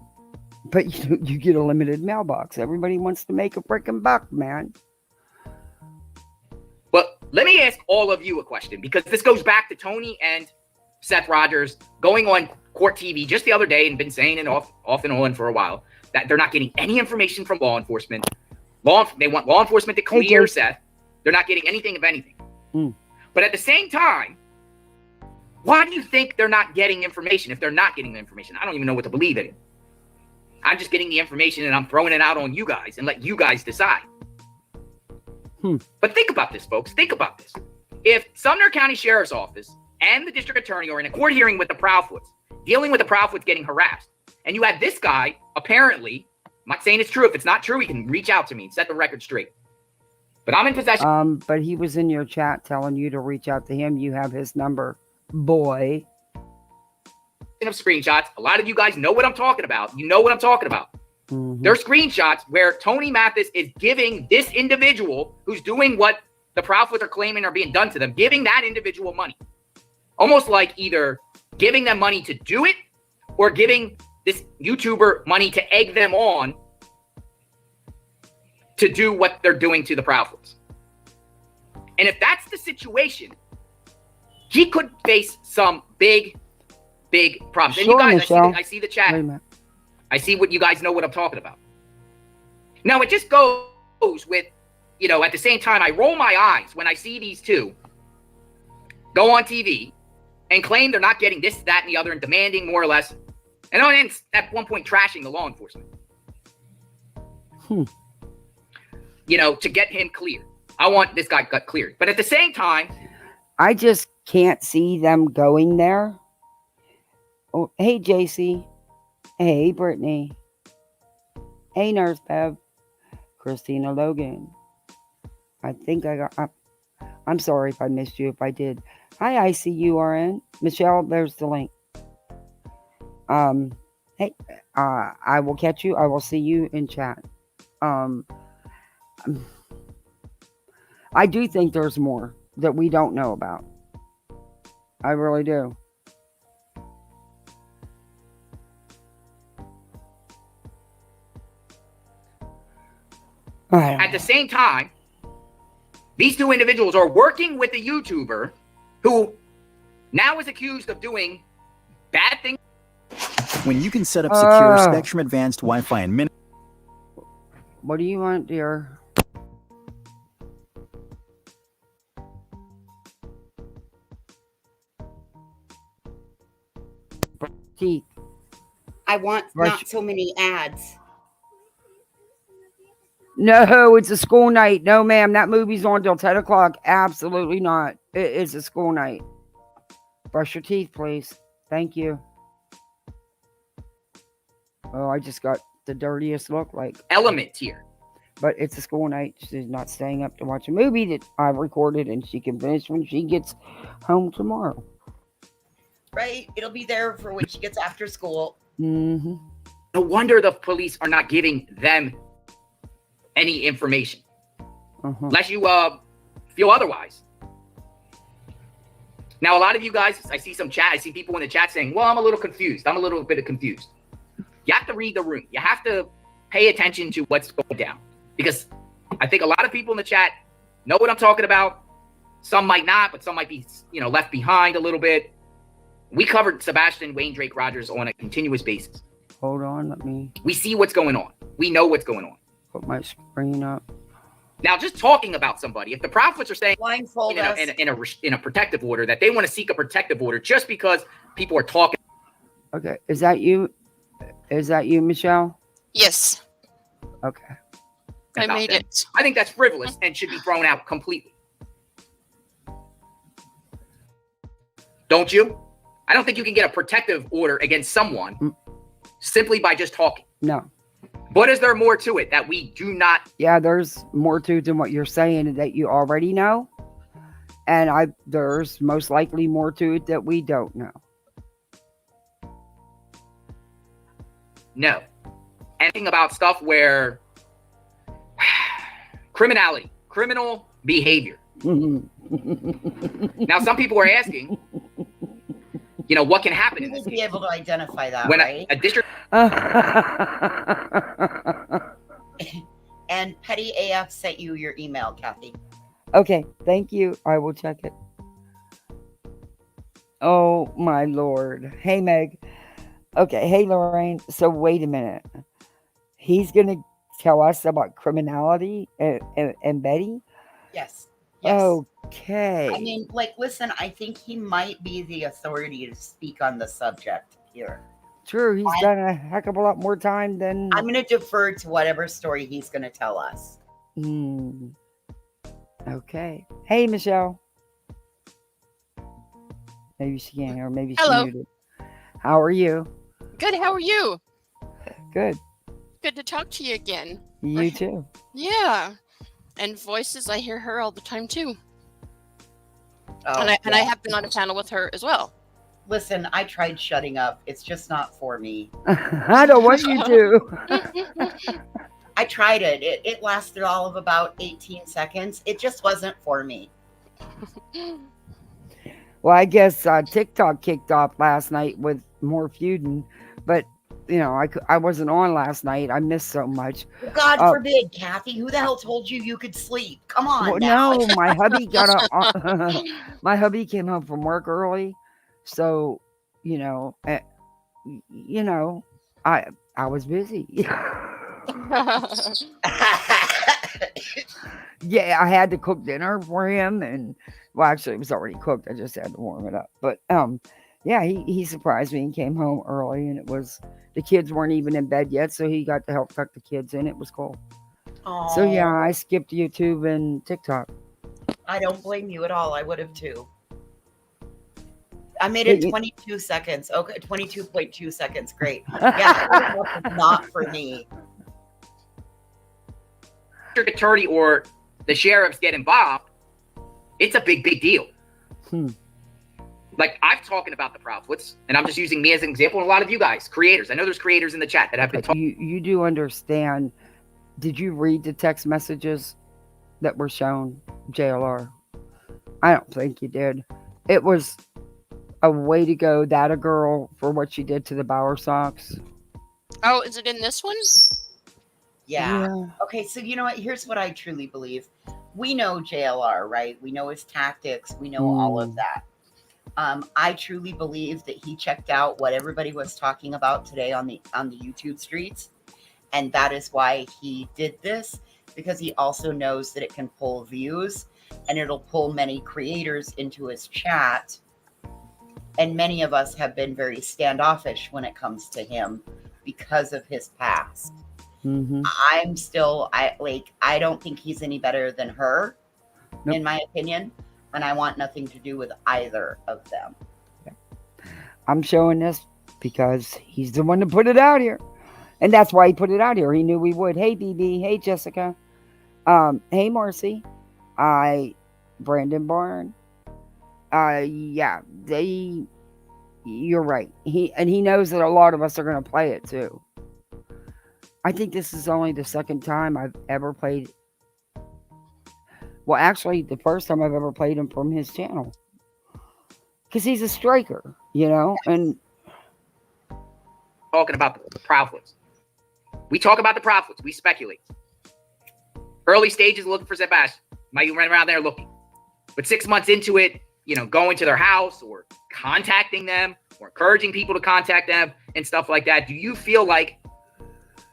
A: But you get a limited mailbox. Everybody wants to make a freaking buck, man.
D: Well, let me ask all of you a question, because this goes back to Tony and Seth Rogers going on court TV just the other day and been saying it off and on for a while that they're not getting any information from law enforcement. They want law enforcement to clear Seth. They're not getting anything of anything. But at the same time, why do you think they're not getting information? If they're not getting the information, I don't even know what to believe in. I'm just getting the information and I'm throwing it out on you guys and let you guys decide. But think about this, folks. Think about this. If Sumner County Sheriff's Office and the district attorney are in a court hearing with the Proudfoots, dealing with the Proudfoots getting harassed, and you have this guy, apparently, I'm not saying it's true. If it's not true, he can reach out to me and set the record straight. But I'm in possession.
A: But he was in your chat telling you to reach out to him. You have his number, boy.
D: Of screenshots. A lot of you guys know what I'm talking about. You know what I'm talking about. There are screenshots where Tony Mathis is giving this individual who's doing what the Proudfoots are claiming are being done to them, giving that individual money. Almost like either giving them money to do it or giving this YouTuber money to egg them on to do what they're doing to the Proudfoots. And if that's the situation, he could face some big problems. And you guys, I see the chat. I see what you guys know what I'm talking about. Now, it just goes with, at the same time, I roll my eyes when I see these two go on TV and claim they're not getting this, that, and the other and demanding more or less. And at one point trashing the law enforcement. To get him cleared. I want this guy got cleared. But at the same time,
A: I just can't see them going there. Oh, hey, JC. Hey, Brittany. Hey, Nurse Bev. Christina Logan. I think I got... I'm sorry if I missed you. If I did. Hi, ICURN. Michelle, there's the link. Hey, I will catch you. I will see you in chat. I do think there's more that we don't know about. I really do.
D: At the same time, these two individuals are working with a YouTuber who now is accused of doing bad things.
E: When you can set up secure Spectrum Advanced Wi-Fi in minutes.
A: What do you want, dear? Teeth.
C: I want not so many ads.
A: No, it's a school night. No, ma'am. That movie's on till 10 o'clock. Absolutely not. It is a school night. Brush your teeth, please. Thank you. Oh, I just got the dirtiest look
D: element here.
A: But it's a school night. She's not staying up to watch a movie that I've recorded and she can finish when she gets home tomorrow.
C: Right? It'll be there for when she gets after school.
A: No
D: wonder the police are not giving them any information. Unless you feel otherwise. Now, a lot of you guys, I see people in the chat saying, well, I'm a little confused. I'm a little bit confused. You have to read the room. You have to pay attention to what's going down. Because I think a lot of people in the chat know what I'm talking about. Some might not, but some might be, left behind a little bit. We covered Sebastian, Wayne, Drake, Rogers on a continuous basis.
A: Hold on, let me
D: We see what's going on. We know what's going on.
A: put my screen up.
D: Now, just talking about somebody, if the prophets are saying
C: Blindfold us.
D: in a protective order, that they want to seek a protective order just because people are talking.
A: Okay, is that you? Is that you, Michelle?
F: Yes,
A: Okay.
F: I
D: about
F: made
D: them,
F: it.
D: I think that's frivolous and should be thrown out completely. Don't you? I don't think you can get a protective order against someone simply by just talking.
A: No.
D: But is there more to it that we do not?
A: Yeah, there's more to it than what you're saying that you already know. And there's most likely more to it that we don't know.
D: No. Anything about stuff where criminality, criminal behavior. Now, some people are asking, what can happen in
C: You
D: this
C: would be
D: case?
C: able to identify that,
D: When
C: right?
D: a district
C: And Petty AF sent you your email, Kathy.
A: Okay, thank you. I will check it. Oh, my Lord. Hey, Meg. Okay, hey, Lorraine. So, wait a minute. He's going to tell us about criminality and Betty?
C: Yes. Yes.
A: Okay.
C: I mean, listen, I think he might be the authority to speak on the subject here.
A: True, he's done a heck of a lot more time than...
C: I'm going to defer to whatever story he's going to tell us.
A: Okay. Hey, Michelle. Maybe she can't hear. Maybe she's
F: Hello.
A: muted. How are you?
F: Good. How are you?
A: Good.
F: Good to talk to you again.
A: You too.
F: Yeah. And voices, I hear her all the time too.
C: Oh,
F: And I have been on a panel with her as well.
C: Listen, I tried shutting up. It's just not for me.
A: I don't want you to.
C: I tried it. It lasted all of about 18 seconds. It just wasn't for me.
A: Well, I guess TikTok kicked off last night with more feuding, but I wasn't on last night. I missed so much.
C: God forbid, Kathy. Who the hell told you could sleep? Come on
A: Well,
C: now.
A: no, my hubby my hubby came home from work early, so I was busy. Yeah, I had to cook dinner for him, and actually, it was already cooked. I just had to warm it up. But yeah, he surprised me and came home early, and the kids weren't even in bed yet, so he got to help tuck the kids in. It was cool.
C: Aww.
A: So yeah, I skipped YouTube and TikTok.
C: I don't blame you at all. I would have too. I made it 22 seconds. Okay, 22.2 seconds. Great. Yeah, it's not for me.
D: district attorney or the sheriffs get involved, it's a big deal. Like, I'm talking about the Proudfoots, and I'm just using me as an example, and a lot of you guys, creators. I know there's creators in the chat that have been talking.
A: You do understand. Did you read the text messages that were shown, JLR? I don't think you did. It was a way to go, that a girl, for what she did to the Bauer socks.
F: Oh, is it in this one?
C: Yeah. Okay, so you know what? Here's what I truly believe. We know JLR, right? We know his tactics. We know all of that. I truly believe that he checked out what everybody was talking about today on the YouTube streets. And that is why he did this, because he also knows that it can pull views and it'll pull many creators into his chat. And many of us have been very standoffish when it comes to him because of his past. I'm still, I don't think he's any better than her, in my opinion. And I want nothing to do with either of them.
A: I'm showing this because he's the one that put it out here. And that's why he put it out here. He knew we would. Hey, BB. Hey, Jessica. Hey, Marcy. Brandon Barn. Yeah, you're right. He knows that a lot of us are going to play it too. I think this is only the second time I've ever played. Well, actually, the first time I've ever played him from his channel. Because he's a striker, and
D: Talking about the Proudfoots. We talk about the Proudfoots. We speculate. Early stages looking for Sebastian. Might you run around there looking. But 6 months into it, going to their house or contacting them or encouraging people to contact them and stuff like that, do you feel like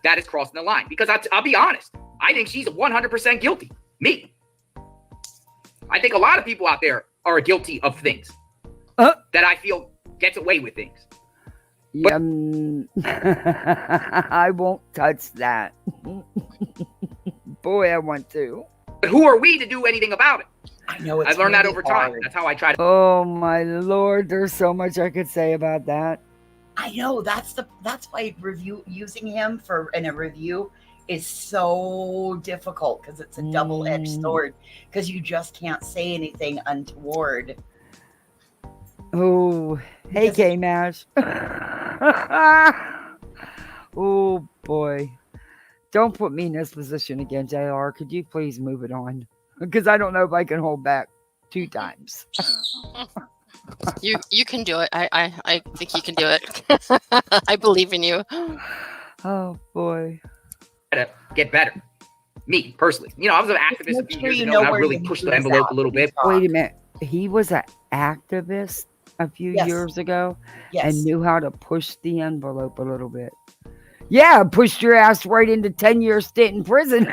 D: that is crossing the line? Because I'll be honest, I think she's 100% guilty. Me. I think a lot of people out there are guilty of things that I feel gets away with things.
A: Yeah, I won't touch that. Boy, I want to.
D: But who are we to do anything about it?
C: I know it's
D: I've learned that
C: really
D: over time.
C: hard.
D: That's how I try to.
A: Oh my Lord, there's so much I could say about that.
C: I know that's why using him in a review is so difficult, because it's a double-edged sword, because you just can't say anything untoward.
A: Oh, hey, K-Mash. Oh boy. Don't put me in this position again, JR. Could you please move it on? Because I don't know if I can hold back 2 times.
F: You can do it. I think you can do it. I believe in you.
A: Oh boy.
D: To get better. Me personally, I was an activist a few years ago, and I really pushed the envelope a little bit.
A: Wait a minute. He was an activist a few years ago and knew how to push the envelope a little bit. Yeah, pushed your ass right into 10-year stint in prison.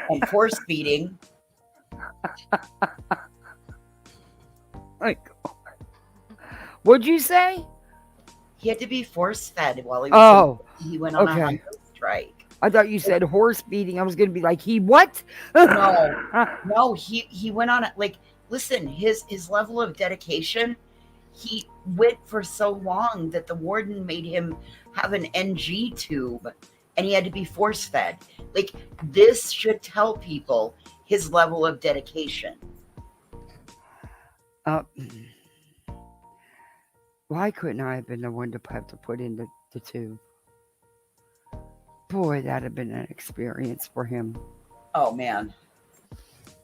C: And force feeding.
A: My God. What'd you say?
C: He had to be force fed while he was he went on a hunger strike.
A: I thought you said horse feeding. I was going to be like, he what?
C: No, he went on it. Like, listen, his level of dedication, he went for so long that the warden made him have an NG tube, and he had to be force fed. Like, this should tell people his level of dedication.
A: Why couldn't I have been the one to have to put in the tube? Boy, that'd have been an experience for him.
C: Oh, man.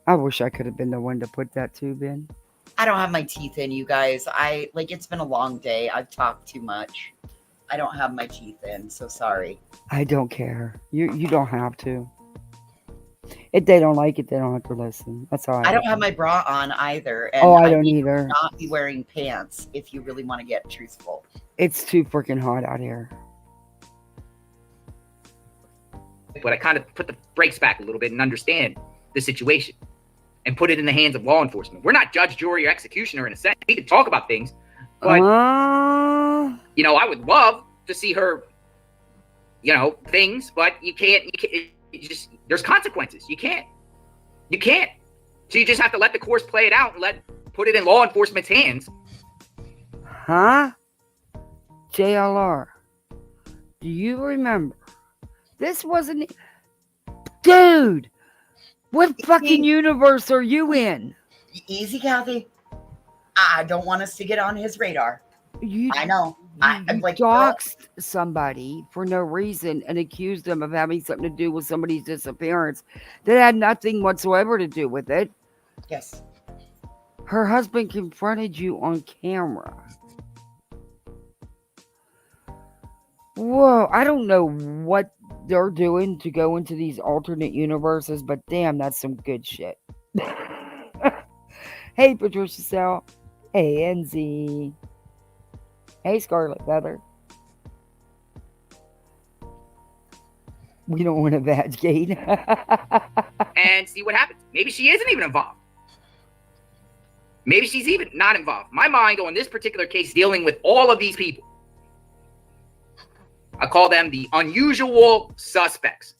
A: I wish I could have been the one to put that tube in.
C: I don't have my teeth in, you guys. It's been a long day. I've talked too much. I don't have my teeth in, so sorry.
A: I don't care. You don't have to. If they don't like it, they don't have to listen. That's all.
C: I don't have my bra on either. And
A: I don't either.
C: Not be wearing pants if you really want to get truthful.
A: It's too freaking hot out here.
D: But I kind of put the brakes back a little bit and understand the situation and put it in the hands of law enforcement. We're not judge, jury, or executioner in a sense. We can talk about things, but I would love to see her, things, but you can't there's consequences. You can't. So you just have to let the course play it out and put it in law enforcement's hands.
A: Huh? JLR, do you remember? This wasn't... Dude! What fucking universe are you in?
C: Easy, Kathy. I don't want us to get on his radar. I know. I'm like,
A: doxed somebody for no reason and accused them of having something to do with somebody's disappearance that had nothing whatsoever to do with it.
C: Yes.
A: Her husband confronted you on camera. Whoa, I don't know what they're doing to go into these alternate universes, but damn, that's some good shit. Hey, Patricia Sal. Hey, NZ. Hey, Scarlet Feather. We don't want to vagate.
D: And see what happens. Maybe she isn't even involved. Maybe she's even not involved. My mind on this particular case dealing with all of these people, I call them the unusual suspects.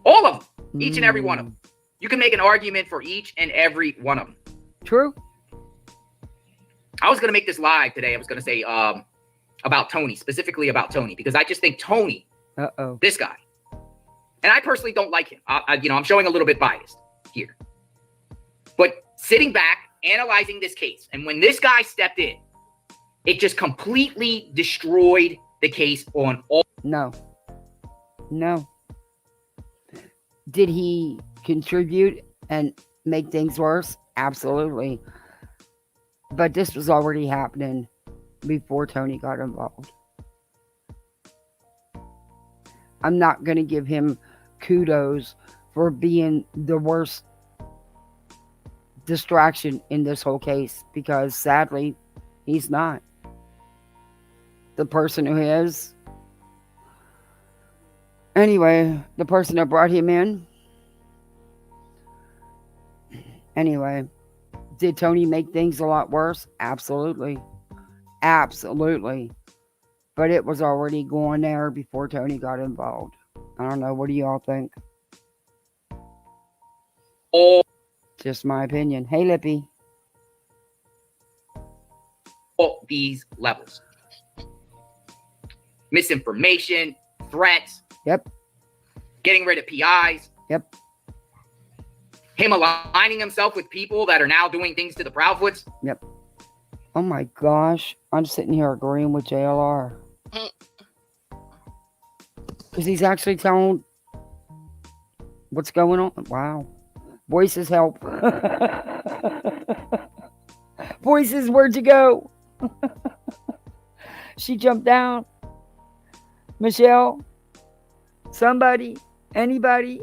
D: All of them. Each and every one of them. You can make an argument for each and every one of them.
A: True.
D: I was going to make this live today. I was going to say about Tony, specifically about Tony, because I just think Tony, this guy, and I personally don't like him. I'm showing a little bit biased here. But sitting back, analyzing this case, and when this guy stepped in, it just completely destroyed the case on all.
A: No. Did he contribute and make things worse? Absolutely. But this was already happening before Tony got involved. I'm not going to give him kudos for being the worst distraction in this whole case because sadly, he's not. The person who is. Anyway, the person that brought him in. Anyway, did Tony make things a lot worse? Absolutely. Absolutely. But it was already going there before Tony got involved. I don't know. What do y'all think?
D: All
A: Just my opinion. Hey, Lippy.
D: these levels. Misinformation, threats.
A: Yep.
D: Getting rid of PIs.
A: Yep.
D: Him aligning himself with people that are now doing things to the Proudfoots.
A: Yep. Oh my gosh. I'm sitting here agreeing with JLR. Because he's actually telling what's going on. Wow. Voices help. Voices, where'd you go? She jumped down. Michelle? Somebody? Anybody?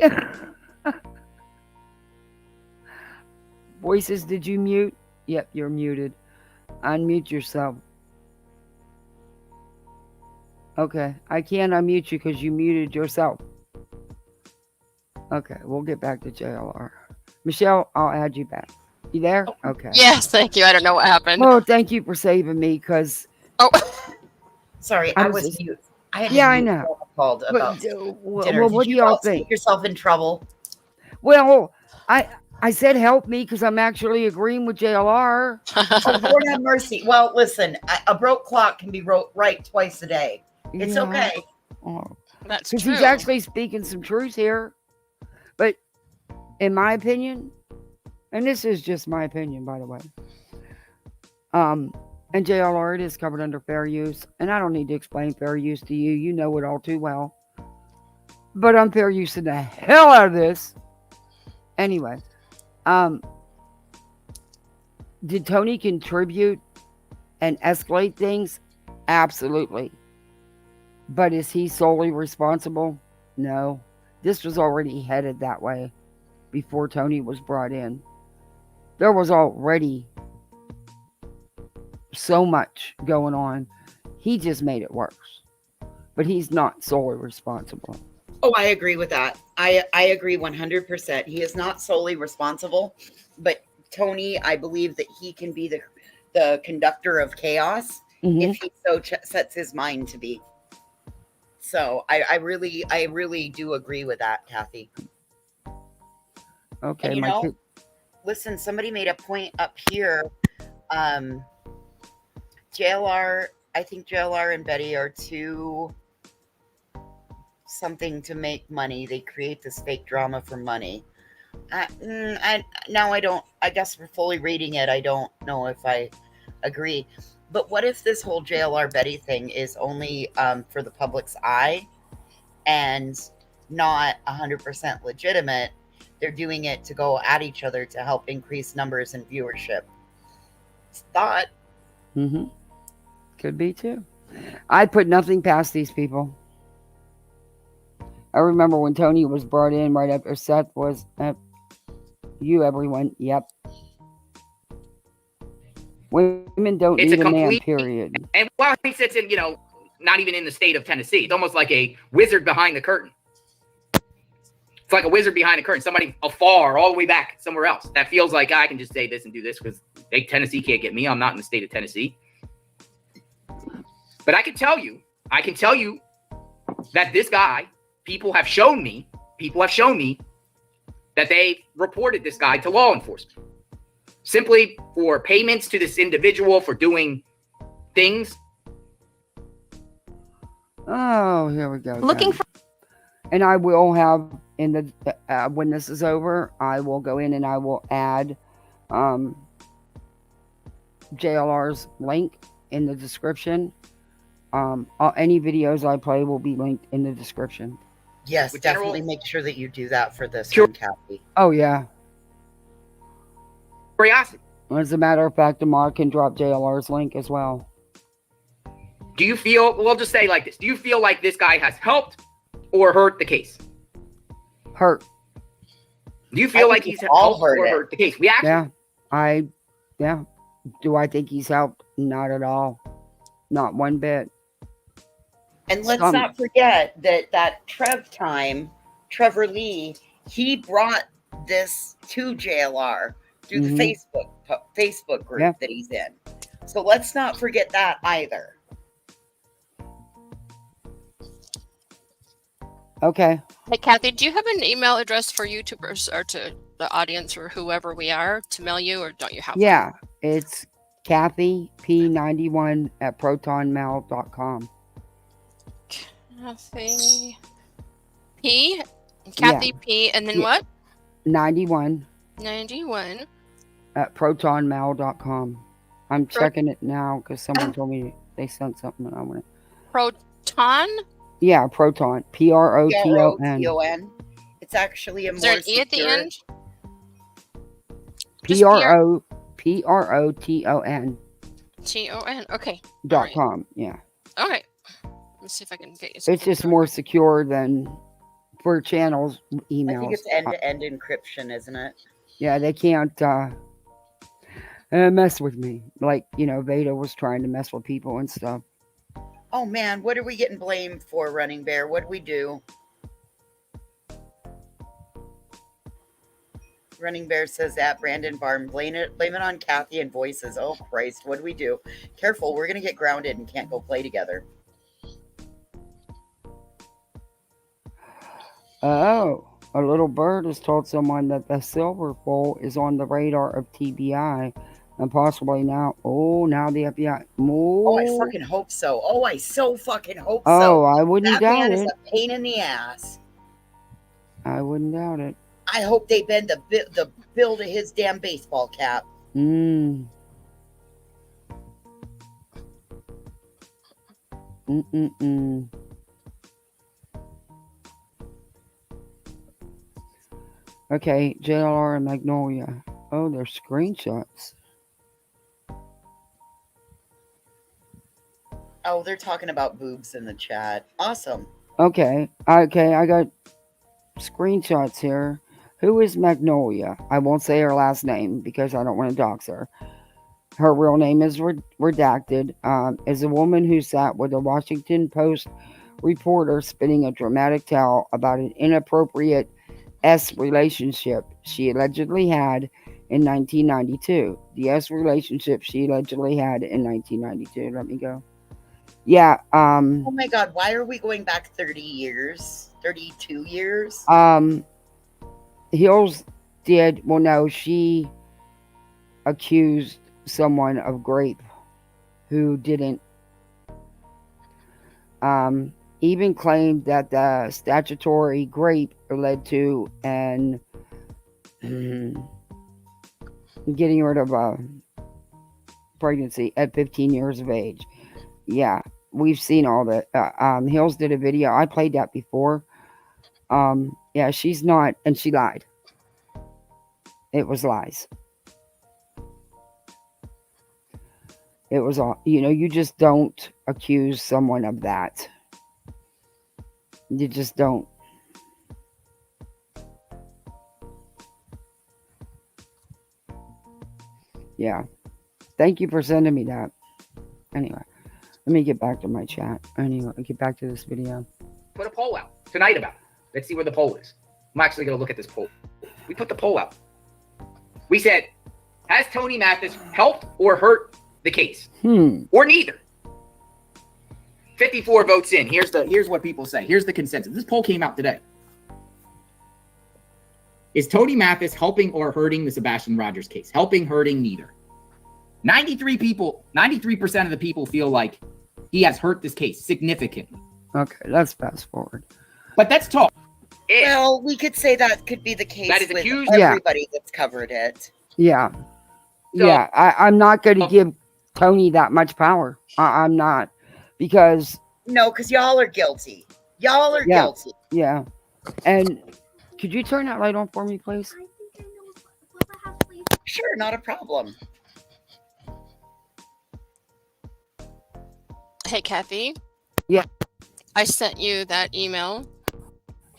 A: Voices, did you mute? Yep, you're muted. Unmute yourself. Okay, I can't unmute you because you muted yourself. Okay, we'll get back to JLR. Michelle, I'll add you back. You there? Okay.
F: Yes, thank you. I don't know what happened.
A: Oh, thank you for saving me because...
F: Oh,
C: Sorry,
A: I
C: I
A: was
C: was
A: just-
C: mute. I had
A: Yeah,
C: to
A: I
C: mute
A: know.
C: called about
A: Well,
C: dinner.
A: what
C: Did
A: do
C: you
A: y'all
C: get
A: think?
C: yourself in trouble?
A: Well, I said help me because I'm actually agreeing with JLR.
C: Oh, Lord have mercy. Well, listen, a broke clock can be right twice a day. It's
A: Yeah.
C: okay.
F: that's
A: Because
F: true.
A: he's actually speaking some truth here. But in my opinion, and this is just my opinion, by the way, and JLR, it is covered under fair use. And I don't need to explain fair use to you. You know it all too well. But I'm fair using the hell out of this. Anyway, did Tony contribute and escalate things? Absolutely. But is he solely responsible? No. This was already headed that way before Tony was brought in. There was already so much going on. He just made it worse. But he's not solely responsible.
C: Oh, I agree with that. I agree 100%. He is not solely responsible, but Tony, I believe that he can be the conductor of chaos if he so sets his mind to be. So I really do agree with that, Kathy.
A: Okay,
C: And you know, listen, somebody made a point up here. JLR, I think JLR and Betty are too something to make money. They create this fake drama for money. Now I don't, I guess for fully reading it, I don't know if I agree. But what if this whole JLR Betty thing is only for the public's eye and not 100% legitimate? They're doing it to go at each other to help increase numbers and viewership. It's thought.
A: Could be too. I put nothing past these people. I remember when Tony was brought in right after Seth was you, everyone. Yep. Women don't
D: It's
A: need
D: a
A: a man,
D: complete-
A: period.
D: And while he sits in, not even in the state of Tennessee, it's almost like a wizard behind the curtain. It's like a wizard behind the curtain, somebody afar, all the way back somewhere else that feels like I can just say this and do this because Tennessee can't get me. I'm not in the state of Tennessee. But I can tell you that this guy, people have shown me that they reported this guy to law enforcement simply for payments to this individual for doing things.
A: Oh, here we go. And I will have in the when this is over, I will go in and I will add JLR's link in the description. Any videos I play will be linked in the description.
C: Yes,
D: With
C: definitely
D: general-
C: make sure that you do that for this
D: Sure.
C: one, Kathy.
A: Oh yeah.
D: Curiosity.
A: As a matter of fact, tomorrow I can drop JLR's link as well.
D: Do you feel, we'll just say like this, do you feel like this guy has helped or hurt the case?
A: Hurt.
D: Do you feel
C: I
D: like
C: think
D: he's
C: we've all
D: helped
C: heard
D: or
C: it.
D: hurt the case? We actually,
A: Yeah. Yeah. Do I think he's helped? Not at all. Not one bit.
C: And let's not forget that Trevor Lee, he brought this to JLR through the Facebook group that he's in. So let's not forget that either.
A: Okay.
F: Hey, Kathy, do you have an email address for YouTubers or to the audience or whoever we are to mail you, or don't you have
A: Yeah, it's Kathy P91 at protonmail.com.
F: Kathy P? Kathy P, and then what?
A: 91
F: at
A: protonmail.com. I'm checking it now because someone told me they sent something and I want it.
F: Proton?
A: Yeah, Proton. Proton.
C: It's actually a
F: Is there
C: more
F: an E at the end?
A: Proton.
F: TON. Okay.
A: .com. Yeah.
F: All right. Let me see if I can get you.
A: It's just more secure than for channels emails.
C: I think it's end-to-end encryption, isn't it?
A: Yeah, they can't mess with me. Like, Veda was trying to mess with people and stuff.
C: Oh man, what are we getting blamed for, Running Bear? What do we do? Running Bear says that Brandon Barn, blame it on Kathy and Voices. Oh Christ, what do we do? Careful, we're gonna get grounded and can't go play together.
A: Oh, a little bird has told someone that the silver bowl is on the radar of TBI and possibly now. Oh, now the FBI.
C: Oh, I fucking hope so. Oh, I so fucking hope
A: so.
C: Oh,
A: I wouldn't doubt
C: it. That man
A: it.
C: is a pain in the ass.
A: I wouldn't doubt it.
C: I hope they bend the bill to his damn baseball cap.
A: Okay, JLR and Magnolia. Oh, they're screenshots.
C: Oh, they're talking about boobs in the chat. Awesome.
A: Okay, I got screenshots here. Who is Magnolia? I won't say her last name because I don't want to dox her. Her real name is redacted. Is a woman who sat with a Washington Post reporter spinning a dramatic tale about an inappropriate relationship she allegedly had in 1992. The relationship she allegedly had in 1992. Let me go. Yeah.
C: Oh my God, why are we going back 30 years? 32 years?
A: Hills did. Well, no, she accused someone of grape who didn't. Even claimed that the statutory grape led to an getting rid of a pregnancy at 15 years of age. Yeah, we've seen all that. Hills did a video. I played that before. Yeah, she's not, and she lied. It was lies. It was all, you just don't accuse someone of that. You just don't. Yeah. Thank you for sending me that. Anyway, let me get back to my chat. Anyway, get back to this video.
D: Put a poll out tonight about it. Let's see where the poll is. I'm actually going to look at this poll. We put the poll out. We said, has Tony Mathis helped or hurt the case? Or neither? 54 votes in. Here's what people say. Here's the consensus. This poll came out today. Is Tony Mathis helping or hurting the Sebastian Rogers case? Helping, hurting, neither. 93% of the people feel like he has hurt this case significantly.
A: Okay, let's fast forward.
D: But that's talk.
C: Well, we could say that could be the case
D: that is
C: with
D: accused.
C: Everybody that's covered it.
A: Yeah.
D: So,
A: yeah, I'm not going to give Tony that much power. I'm not. Because...
C: No, because y'all are guilty. Y'all are guilty.
A: Yeah. And could you turn that light on for me, please?
C: Sure, not a problem.
F: Hey, Kathy.
A: Yeah.
F: I sent you that email.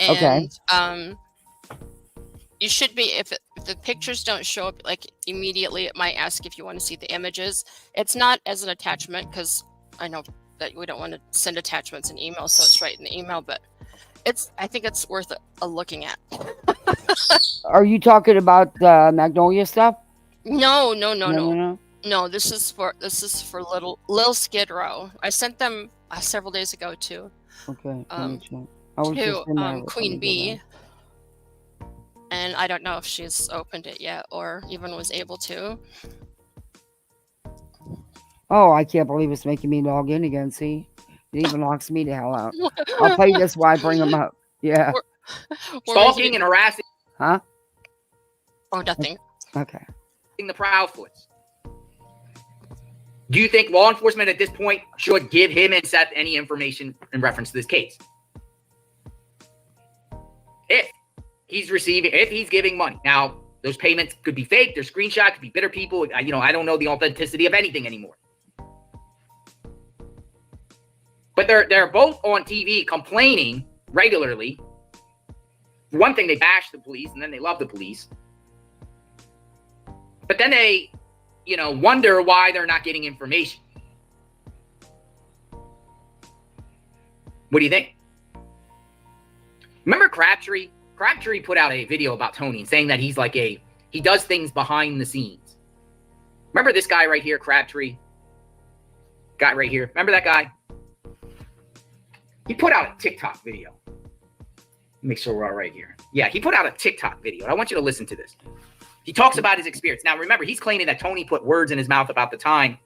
F: And,
A: okay.
F: You should be, if if the pictures don't show up like immediately, it might ask if you want to see the images. It's not as an attachment because I know that we don't want to send attachments in email, so it's right in the email. But I think it's worth a looking at.
A: Are you talking about the Magnolia stuff?
F: No.
A: No.
F: This is for Lil Skid Row. I sent them several days ago too.
A: Okay. I was just in there.
F: Queen Bee. And I don't know if she's opened it yet or even was able to.
A: Oh, I can't believe it's making me log in again. See, it even locks me the hell out. I'll play this while I bring them up. Yeah.
D: Stalking and harassing.
A: Huh?
F: Oh, nothing.
A: Okay.
D: The Proudfoots. Do you think law enforcement at this point should give him and Seth any information in reference to this case? If he's giving money. Now, those payments could be fake. They're screenshot, could be bitter people. I don't know the authenticity of anything anymore. But they're both on TV complaining regularly. For one thing, they bash the police, and then they love the police. But then they, wonder why they're not getting information. What do you think? Remember Crabtree? Crabtree put out a video about Tony saying that he's he does things behind the scenes. Remember this guy right here, Crabtree? Guy right here. Remember that guy? He put out a TikTok video. Make sure we're all right here. Yeah, he put out a TikTok video. I want you to listen to this. He talks about his experience. Now, remember, he's claiming that Tony put words in his mouth about the time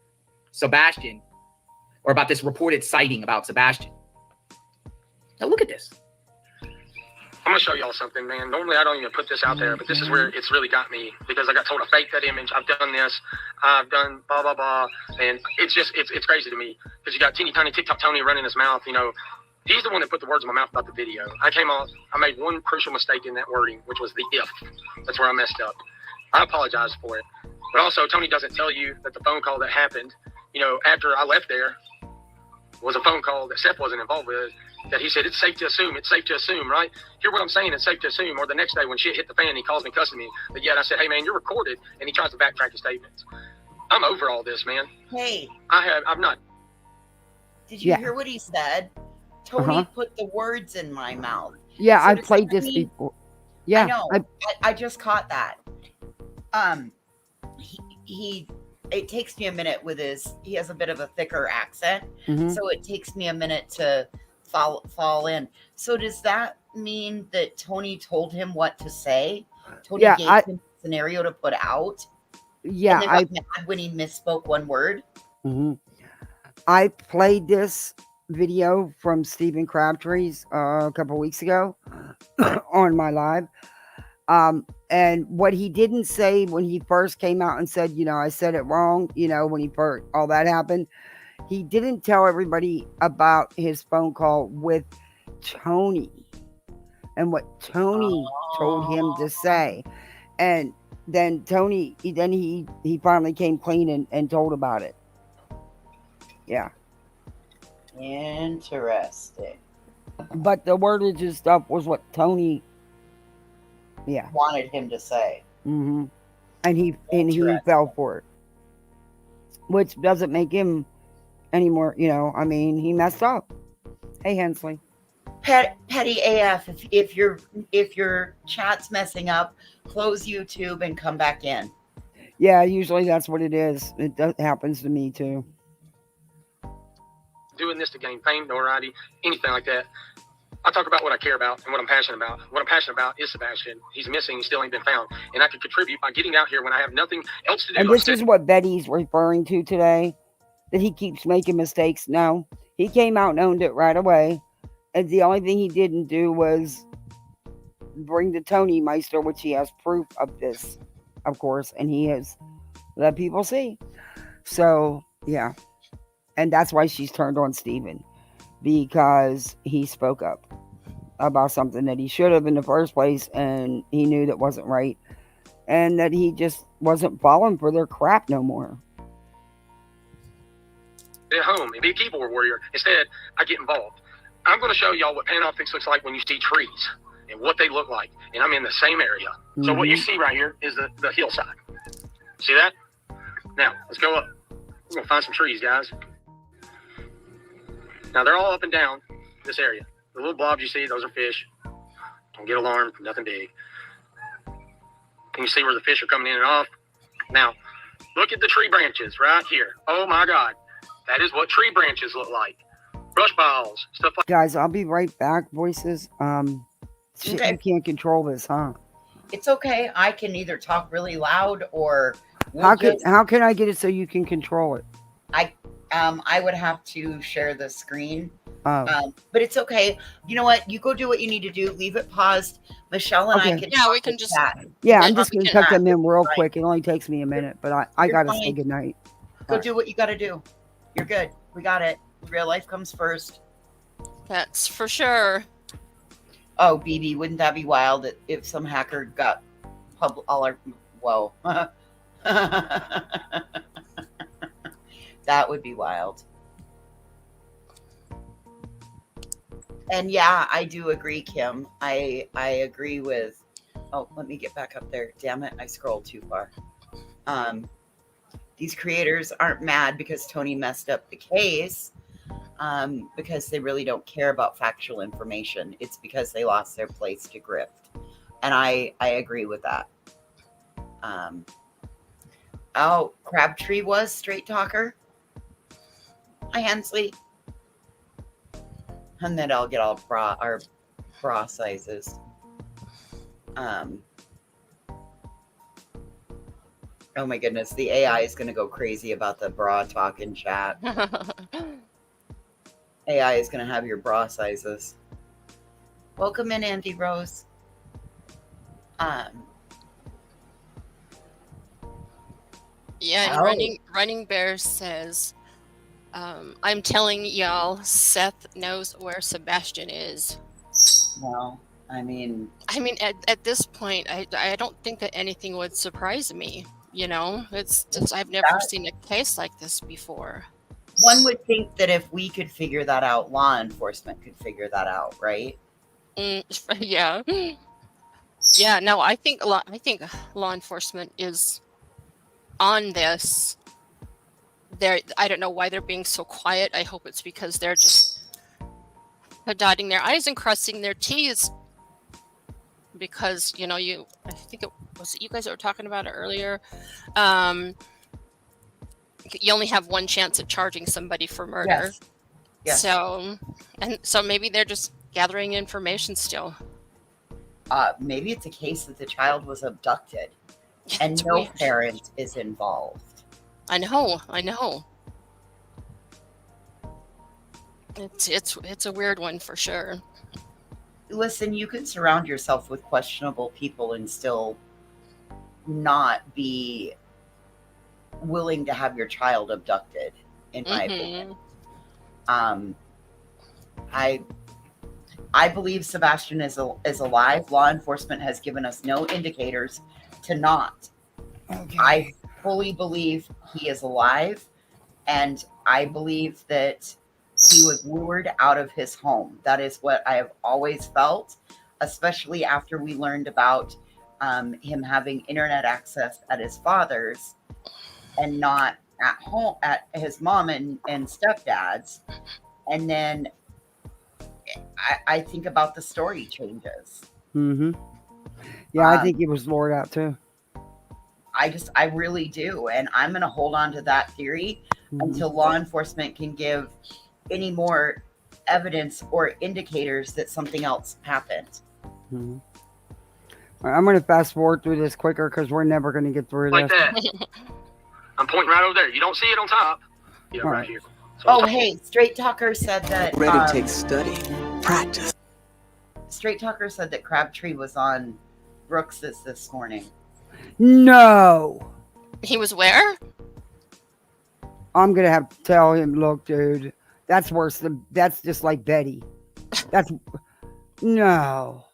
D: Sebastian, or about this reported sighting about Sebastian. Now, look at this.
G: I'm going to show y'all something, man. Normally, I don't even put this out there, but this is where it's really got me because I got told to fake that image. I've done this. I've done blah, blah, blah. And it's just, it's crazy to me because you got teeny tiny TikTok Tony running his mouth. He's the one that put the words in my mouth about the video. I made one crucial mistake in that wording, which was the if. That's where I messed up. I apologize for it. But also, Tony doesn't tell you that the phone call that happened, after I left there was a phone call that Seth wasn't involved with, that he said, it's safe to assume, right? Hear what I'm saying, it's safe to assume. Or the next day when shit hit the fan, he calls me cussing me. But yet I said, hey, man, you're recorded. And he tries to backtrack his statements. I'm over all this, man.
C: Hey.
G: I'm not.
C: Did you hear what he said? Tony put the words in my mouth.
A: Yeah, I played this before. Yeah.
C: I know. I just caught that. It takes me a minute he has a bit of a thicker accent.
A: Mm-hmm.
C: So it takes me a minute to fall in. So does that mean that Tony told him what to say? Tony gave him a scenario to put out?
A: Yeah.
C: And then got mad when he misspoke one word?
A: Mm-hmm. I played this video from Stephen Crabtree's a couple weeks ago on my live. And what he didn't say when he first came out and said, I said it wrong, when all that happened, he didn't tell everybody about his phone call with Tony and what Tony told him to say. And then Tony, he finally came clean and told about it. Yeah.
C: Interesting.
A: But the wordage and stuff was what Tony
C: wanted him to say.
A: Mm-hmm. And he fell for it, which doesn't make him any more, he messed up. Hey, Hensley.
C: Petty AF, if your chat's messing up, close YouTube and come back in.
A: Yeah, usually that's what it is. It happens to me too.
G: Doing this to gain fame, notoriety, anything like that. I talk about what I care about and what I'm passionate about. What I'm passionate about is Sebastian. He's missing. He still ain't been found. And I could contribute by getting out here when I have nothing else to do.
A: And this is what Betty's referring to today, that he keeps making mistakes. No, he came out and owned it right away. And the only thing he didn't do was bring the Tony Meister, which he has proof of this, of course. And he has let people see. So, yeah. And that's why she's turned on Steven. Because he spoke up about something that he should have in the first place, and he knew that wasn't right, and that he just wasn't falling for their crap no more.
G: At home and be a keyboard warrior. Instead, I get involved. I'm going to show y'all what panoptics looks like when you see trees. and what they look like. And I'm in the same area. So what you see right here is the hillside. See that? Now, let's go up. We're going to find some trees, guys. Now, they're all up and down this area. The little blobs you see, those are fish. Don't get alarmed, nothing big. Can you see where the fish are coming in and off? Now, look at the tree branches right here. Oh, my God. That is what tree branches look like. Brush piles, stuff like that.
A: Guys, I'll be right back, voices. Shit,
C: Okay.
A: you can't control this, huh?
C: It's okay. I can either talk really loud or
A: How can I get it so you can control it?
C: I would have to share the screen.
A: Oh,
C: But it's okay. You know what? You go do what you need to do. Leave it paused. Michelle and I
A: Okay.
C: can
F: Yeah,
C: talk
F: we can
C: with
F: just-
C: that.
A: yeah,
F: Yeah,
A: I'm just
F: we
A: gonna
F: can-
A: tuck them in real
C: Fine.
A: quick. It only takes me a minute, but I
C: You're
A: gotta
C: fine.
A: say goodnight.
C: Go do what you got to do. You're good. We got it. Real life comes first.
F: That's for sure.
C: Oh, BB, wouldn't that be wild if some hacker got all our whoa. That would be wild. And yeah, I do agree, Kim. I agree with let me get back up there. Damn it, I scrolled too far. These creators aren't mad because Tony messed up the case. Because they really don't care about factual information. It's because they lost their place to grift. And I agree with that. Crabtree was straight talker. Hi, Hensley. And then I'll get all our bra sizes. Oh my goodness, the AI is going to go crazy about the bra talk in chat. AI is going to have your bra sizes. Welcome in, Andy Rose.
F: Yeah,
C: Oh.
F: Running Bear says, I'm telling y'all, Seth knows where Sebastian is.
C: Well, I mean,
F: at this point, I don't think that anything would surprise me. You know, it's just I've never seen a case like this before.
C: one would think that if we could figure that out, law enforcement could figure that out, right?
F: Yeah, yeah. No, I think law enforcement is on this. I don't know why they're being so quiet. I hope it's because they're just dotting their I's and crossing their T's. Because I think it was you guys that were talking about it earlier. You only have one chance at charging somebody for murder.
C: Yes.
F: So maybe they're just gathering information still.
C: Maybe it's a case that the child was abducted and
F: It's
C: no
F: weird.
C: parent is involved.
F: I know. It's a weird one for sure.
C: Listen, you can surround yourself with questionable people and still not be willing to have your child abducted, in my opinion. I believe Sebastian is alive. Law enforcement has given us no indicators to not.
A: Okay.
C: I fully believe he is alive, and I believe that he was lured out of his home. That is what I have always felt, especially after we learned about him having internet access at his father's and not at home at his mom and stepdad's. And then I think about the story changes.
A: Mm-hmm. Yeah, I think he was lured out too.
C: I really do. And I'm going to hold on to that theory until law enforcement can give any more evidence or indicators that something else happened.
A: Mm-hmm. All right, I'm going to fast forward through this quicker because we're never going to get through
G: Like
A: this.
G: that. I'm pointing right over there. You don't see it on top. Yeah,
A: All
G: right
A: right.
G: here. So
C: Oh, hey, Straight Talker said that.
E: Ready takes study, practice.
C: Straight Talker said that Crabtree was on Brooks's this morning.
A: No.
F: He was where?
A: I'm going to have to tell him, look, dude, that's worse than, that's just like Betty. That's, no.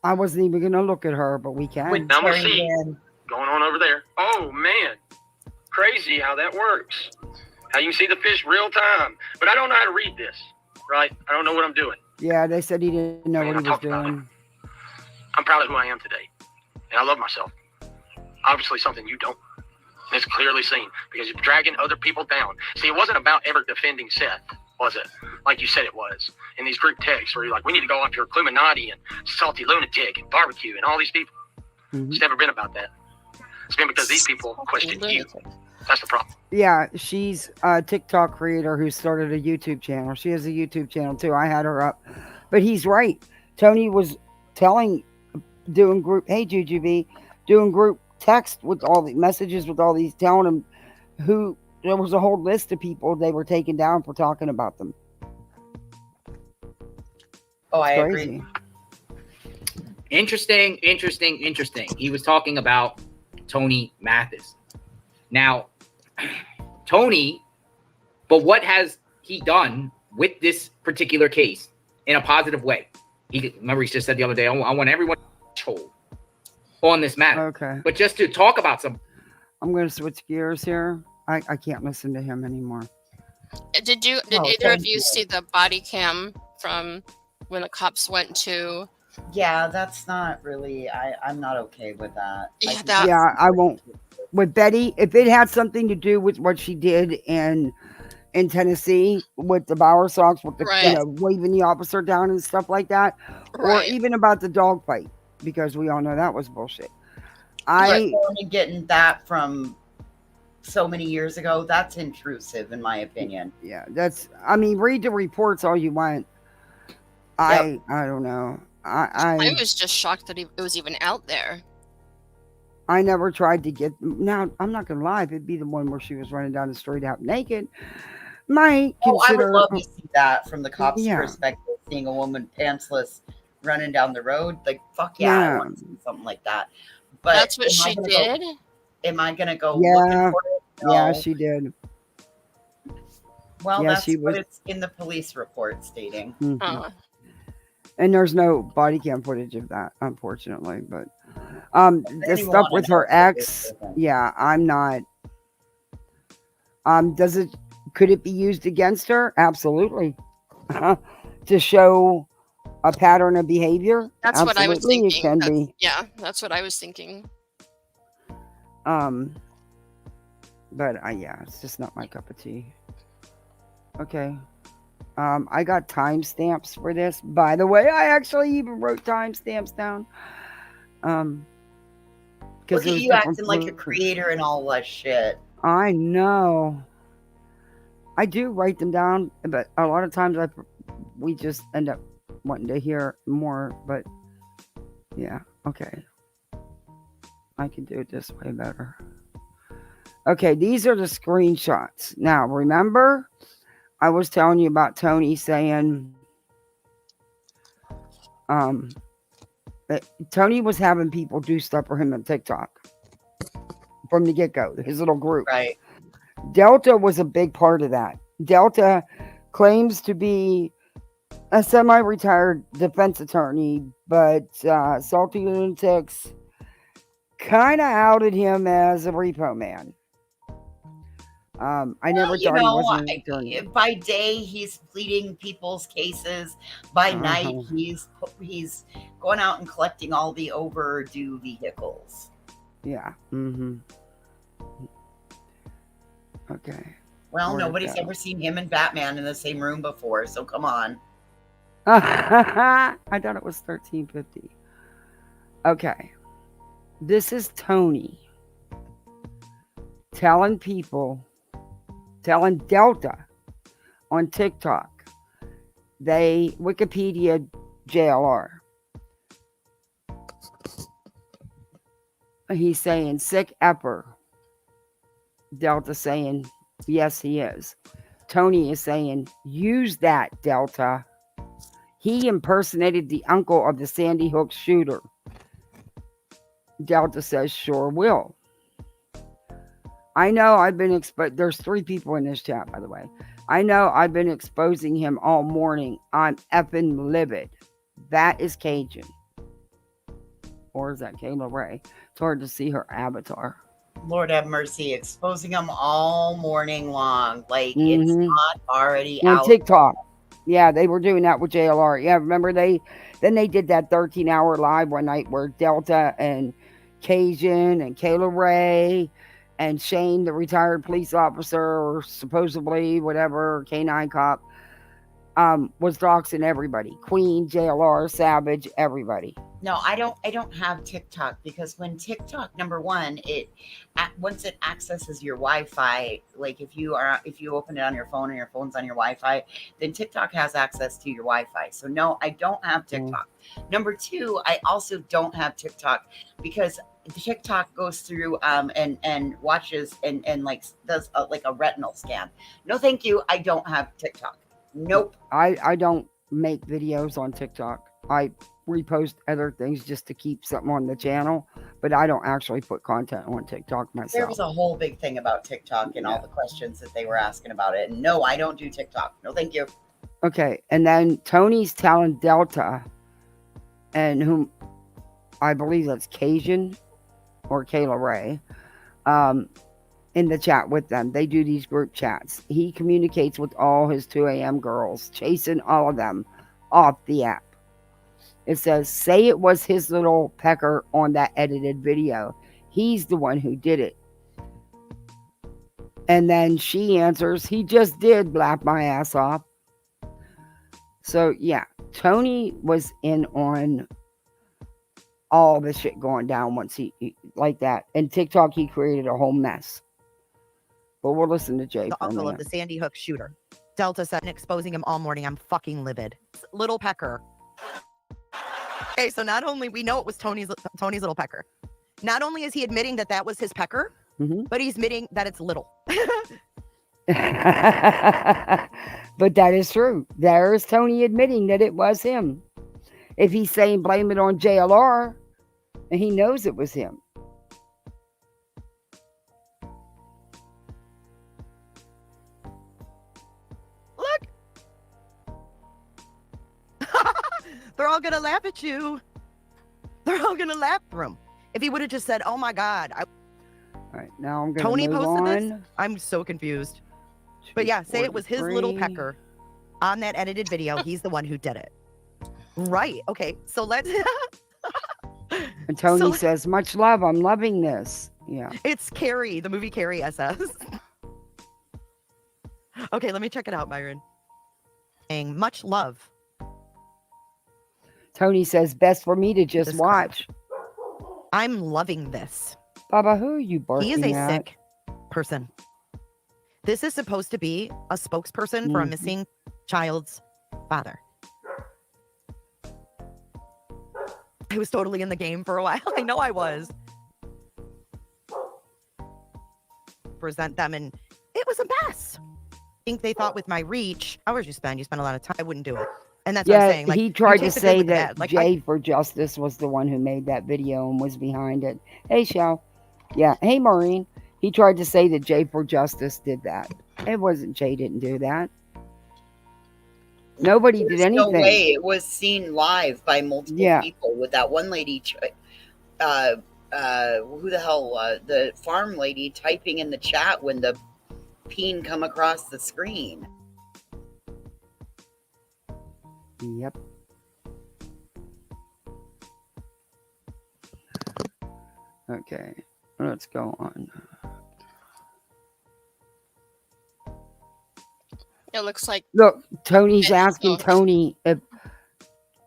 A: I wasn't even going to look at her, but we can.
C: With
G: Now we'll
C: Terry
G: see.
C: Lynn.
G: going on over there. Oh, man. Crazy how that works. How you can see the fish real time. But I don't know how to read this, right? I don't know what I'm doing.
A: Yeah, they said he didn't know
G: Man,
A: what
G: I
A: he was
G: talked about it.
A: doing.
G: I'm proud of who I am today, and I love myself. Obviously, something you don't. And it's clearly seen because you're dragging other people down. See, it wasn't about ever defending Seth, was it? Like you said it was. In these group texts where you're like, we need to go after Illuminati and Salty Lunatic and Barbecue and all these people. It's never been about that. It's been because these people questioned you. That's the problem.
A: Yeah, she's a TikTok creator who started a YouTube channel. She has a YouTube channel too. I had her up. But he's right. Tony was doing group, hey Jujubee, doing group text with all the messages with all these, telling them who, there was a whole list of people they were taking down for talking about them.
C: Oh, I
A: It's
C: agree.
D: Interesting. He was talking about Tony Mathis. Now, Tony, but what has he done with this particular case in a positive way? Remember, he just said the other day, I want everyone to on this matter.
A: Okay.
D: But just to talk about some.
A: I'm going to switch gears here. I can't listen to him anymore.
F: Did either of you see the body cam from when the cops went to?
C: Yeah, that's not really. I'm not okay with that.
A: Yeah, I won't. With Betty, if it had something to do with what she did in Tennessee with the Bower Sox, with the waving the officer down and stuff like that, or even about the dog fight, because we all know that was bullshit.
C: Getting that from so many years ago, that's intrusive in my opinion.
A: Yeah, read the reports all you want. I don't know.
F: I was just shocked that it was even out there.
A: I never tried to get. Now, I'm not going to lie. If it'd be the one where she was running down the street out naked, I would
C: love to see that from the cops' perspective, seeing a woman pantsless running down the road. Like, fuck yeah, I want to see something like that. But
F: that's what she did?
C: Am I going to go looking for it? No.
A: Yeah, she did.
C: Well, that's what it's in the police report stating.
A: Mm-hmm. And there's no body cam footage of that, unfortunately. But the stuff with her ex, I'm not. Could it be used against her? Absolutely. To show a pattern of behavior?
F: That's
A: absolutely,
F: what I was thinking.
A: It can be.
F: Yeah, that's what I was thinking.
A: But it's just not my cup of tea. Okay. I got timestamps for this. By the way, I actually even wrote timestamps down.
C: Look at you acting like a creator and all that shit.
A: I know. I do write them down, but a lot of times we just end up wanting to hear more. But yeah, okay. I can do it this way better. Okay, these are the screenshots. Now, remember, I was telling you about Tony saying that Tony was having people do stuff for him on TikTok from the get-go, his little group.
C: Right.
A: Delta was a big part of that. Delta claims to be a semi-retired defense attorney, but Salty Lunatics kind of outed him as a repo man. I never thought he was an attorney.
C: By day, he's pleading people's cases. By night, he's going out and collecting all the overdue vehicles.
A: Yeah. Mm-hmm. Okay.
C: Well, nobody's ever seen him and Batman in the same room before, so come on.
A: I thought it was 1350. Okay. This is Tony telling Delta on TikTok, Wikipedia JLR. He's saying sick Epper. Delta saying, yes, he is. Tony is saying, use that, Delta. He impersonated the uncle of the Sandy Hook shooter. Delta says, sure will. I know I've been there's 3 people in this chat, by the way. I know I've been exposing him all morning. I'm effing livid. That is Cajun. Or is that Kayla Ray? It's hard to see her avatar.
C: Lord have mercy, exposing him all morning long. Like, it's not already
A: on
C: out.
A: TikTok. Yeah, they were doing that with JLR. Yeah, remember they did that 13-hour live one night where Delta and Cajun and Kayla Ray and Shane, the retired police officer, or supposedly whatever canine cop, was doxing everybody. Queen, JLR, Savage, everybody.
C: No, I don't have TikTok because when TikTok, number one, once it accesses your Wi-Fi, like if you open it on your phone and your phone's on your Wi-Fi, then TikTok has access to your Wi-Fi. So no, I don't have TikTok. Number two, I also don't have TikTok because the TikTok goes through and watches and like does like a retinal scan. No, thank you. I don't have TikTok. Nope.
A: I don't make videos on TikTok. I repost other things just to keep something on the channel, but I don't actually put content on TikTok myself.
C: There was a whole big thing about TikTok and all the questions that they were asking about it. And no, I don't do TikTok. No, thank you.
A: Okay, and then Tony's telling Delta, and whom I believe that's Cajun or Kayla Ray, in the chat with them. They do these group chats. He communicates with all his 2 a.m. girls, chasing all of them off the app. It says, say it was his little pecker on that edited video. He's the one who did it. And then she answers, he just did laugh my ass off. So, yeah, Tony was in on all the shit going down once he like that. And TikTok, he created a whole mess. But we'll listen to Jay.
H: The uncle of the Sandy Hook shooter. Delta said, exposing him all morning. I'm fucking livid. Little pecker. Okay, so not only we know it was Tony's little pecker. Not only is he admitting that that was his pecker, but he's admitting that it's little.
A: But that is true. There's Tony admitting that it was him. If he's saying blame it on JLR, and he knows it was him.
H: Look. They're all going to laugh at you. They're all going to laugh for him. If he would have just said, oh my God.
A: All right, now I'm going to
H: Tony
A: move
H: posted
A: on.
H: this. I'm so confused. But yeah, say it was his little pecker on that edited video. He's the one who did it. Right. Okay. So let's.
A: And Tony says, much love. I'm loving this. Yeah.
H: It's Carrie, the movie Carrie SS. Okay, let me check it out, Byron. Saying much love.
A: Tony says, best for me to just watch.
H: I'm loving this.
A: Baba, who are you barking at?
H: He is a sick person. This is supposed to be a spokesperson for a missing child's father. I was totally in the game for a while. I know I was. Present them, and it was a mess. I think they thought with my reach, hours you spend a lot of time. I wouldn't do it. And that's what I'm saying. Like,
A: he tried to say that Jay for Justice was the one who made that video and was behind it. Hey, Shell. Yeah. Hey, Maureen. He tried to say that Jay for Justice did that. It wasn't. Jay didn't do that. Nobody did anything.
C: No way. It was seen live by multiple people with that one lady. Who the hell? The farm lady typing in the chat when the peen come across the screen.
A: Yep. Okay, let's go on.
F: It looks like.
A: Look, Tony's asking Tony if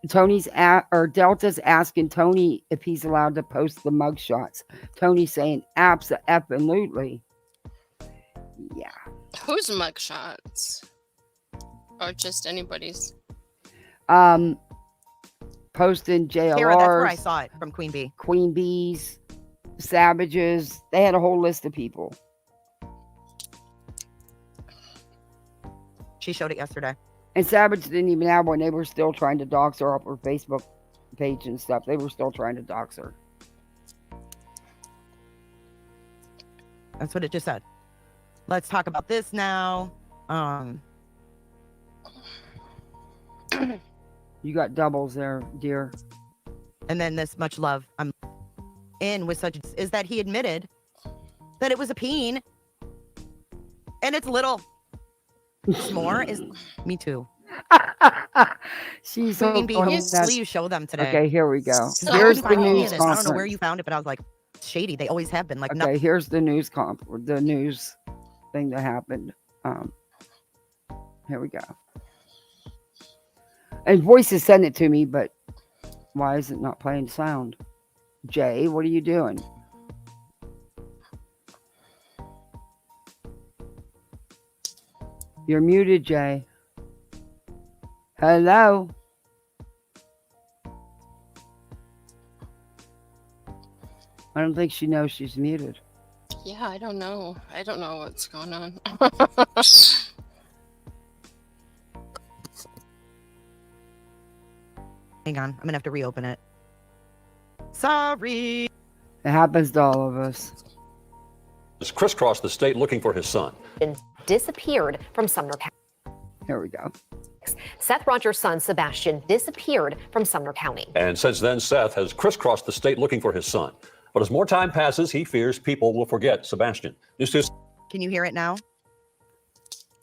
A: Delta's asking Tony if he's allowed to post the mugshots. Tony's saying absolutely. Yeah.
F: Whose mugshots? Or just anybody's?
A: Posting JLR's.
H: Kara, that's where I saw it from Queen Bee.
A: Queen Bees, Savages. They had a whole list of people.
H: She showed it yesterday.
A: And Savage didn't even have one. They were still trying to dox her off her Facebook page and stuff. They were still trying to dox her.
H: That's what it just said. Let's talk about this now.
A: You got doubles there, dear.
H: And then this much love I'm in with such is that he admitted that it was a peen and it's little. S'more is me too.
A: She's so
H: Queen Bee,
A: funny.
H: hopefully you show them today.
A: Okay, here we go.
F: So
A: Here's the
H: Find any
A: news
H: of this. I don't know where
A: conference.
H: you found it, but I was like, shady. They always have been. Like,
A: Okay, here's the news the news thing that happened. Here we go. And Voices sent it to me, but why is it not playing sound? Jay, what are you doing? You're muted, Jay. Hello? I don't think she knows she's muted.
F: Yeah, I don't know. I don't know what's going on.
H: hang on. I'm going to have to reopen it. Sorry.
A: It happens to all of us.
I: Has crisscrossed the state looking for his son.
J: Disappeared from Sumner County.
A: Here we go.
J: Seth Rogers' son, Sebastian, disappeared from Sumner County.
I: And since then, Seth has crisscrossed the state looking for his son. But as more time passes, he fears people will forget Sebastian.
H: Can you hear it now?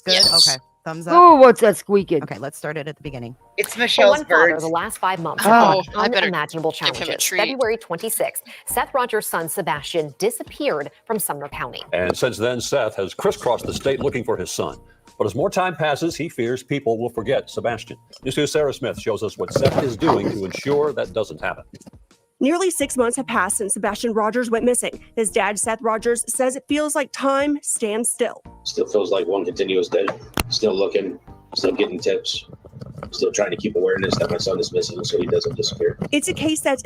H: Good.
F: Yes.
H: Okay. Thumbs up.
A: Oh, what's that squeaking?
H: Okay, let's start it at the beginning.
C: It's
J: For
C: Michelle's
J: one father,
C: birds.
J: the last 5 months
A: Oh,
J: have brought
F: I better
J: unimaginable
F: give him a
J: challenges.
F: treat.
J: February 26th, Seth Rogers' son, Sebastian, disappeared from Sumner County.
I: And since then, Seth has crisscrossed the state looking for his son. But as more time passes, he fears people will forget Sebastian. News 2's Sarah Smith shows us what Seth is doing to ensure that doesn't happen.
K: Nearly 6 months have passed since Sebastian Rogers went missing. His dad, Seth Rogers, says it feels like time stands still.
L: Still feels like one continuous day. Still looking, still getting tips, still trying to keep awareness that my son is missing so he doesn't disappear.
K: It's a case that's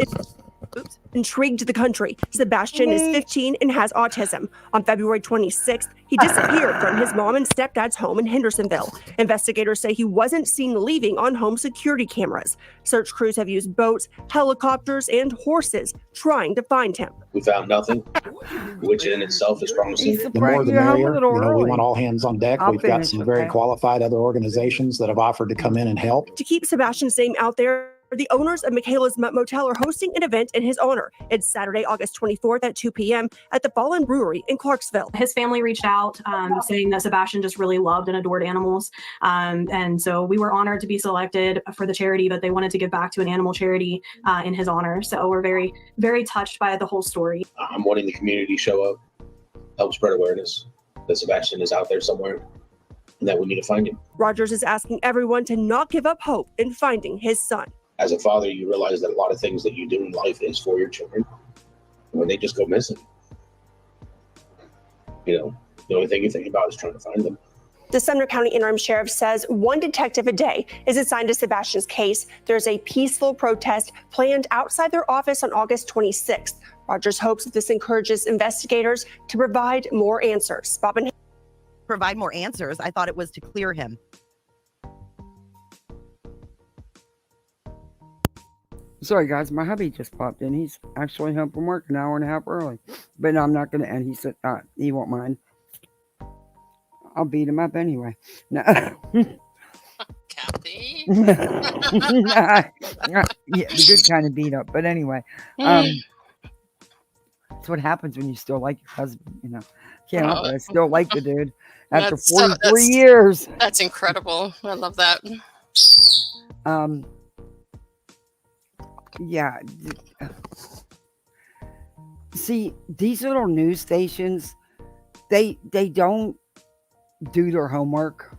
K: intrigued the country. Sebastian is 15 and has autism. On February 26th, he disappeared from his mom and stepdad's home in Hendersonville. Investigators say he wasn't seen leaving on home security cameras. Search crews have used boats, helicopters, and horses trying to find him.
L: We found nothing, which in itself is promising.
A: He's
M: The more the
A: surprised you're home a
M: merrier.
A: little
M: We
A: early.
M: want all hands on deck.
A: I'll
M: We've got
A: finish,
M: some very
A: okay?
M: qualified other organizations that have offered to come in and help.
K: To keep Sebastian's name out there, the owners of Michaela's Mutt Motel are hosting an event in his honor. It's Saturday, August 24th at 2 p.m. at the Fallen Brewery in Clarksville.
N: His family reached out saying that Sebastian just really loved and adored animals. And so we were honored to be selected for the charity that they wanted to give back to an animal charity in his honor. So we're very, very touched by the whole story.
L: I'm wanting the community to show up, help spread awareness that Sebastian is out there somewhere and that we need to find him.
K: Rogers is asking everyone to not give up hope in finding his son.
L: As a father, you realize that a lot of things that you do in life is for your children. When they just go missing, the only thing you think about is trying to find them.
K: The Sumner County Interim Sheriff says one detective a day is assigned to Sebastian's case. There's a peaceful protest planned outside their office on August 26th. Rogers hopes that this encourages investigators to provide more answers. Bob and
H: Provide more answers. I thought it was to clear him.
A: Sorry, guys, my hubby just popped in. He's actually home from work an hour and a half early. But I'm not going to, and he said he won't mind. I'll beat him up anyway. No.
F: Kathy.
A: Yeah, the good kind of beat up. But anyway, that's what happens when you still like your husband, Can't help it. I still like the dude after 43 years.
F: That's incredible. I love that.
A: Yeah. See, these little news stations, they don't do their homework,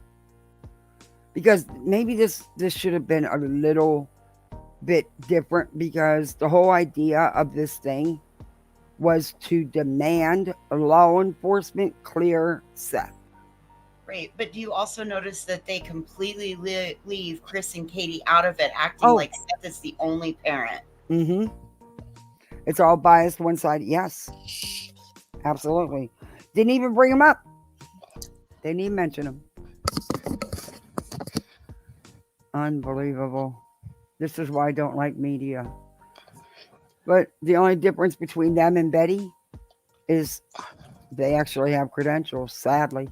A: because maybe this should have been a little bit different, because the whole idea of this thing was to demand law enforcement clear Seth.
C: Right, but do you also notice that they completely leave Chris and Katie out of it, acting like Seth is the only parent?
A: Mm-hmm. It's all biased one side. Yes, absolutely. Didn't even bring him up. Didn't even mention him. Unbelievable. This is why I don't like media. But the only difference between them and Betty is they actually have credentials, sadly.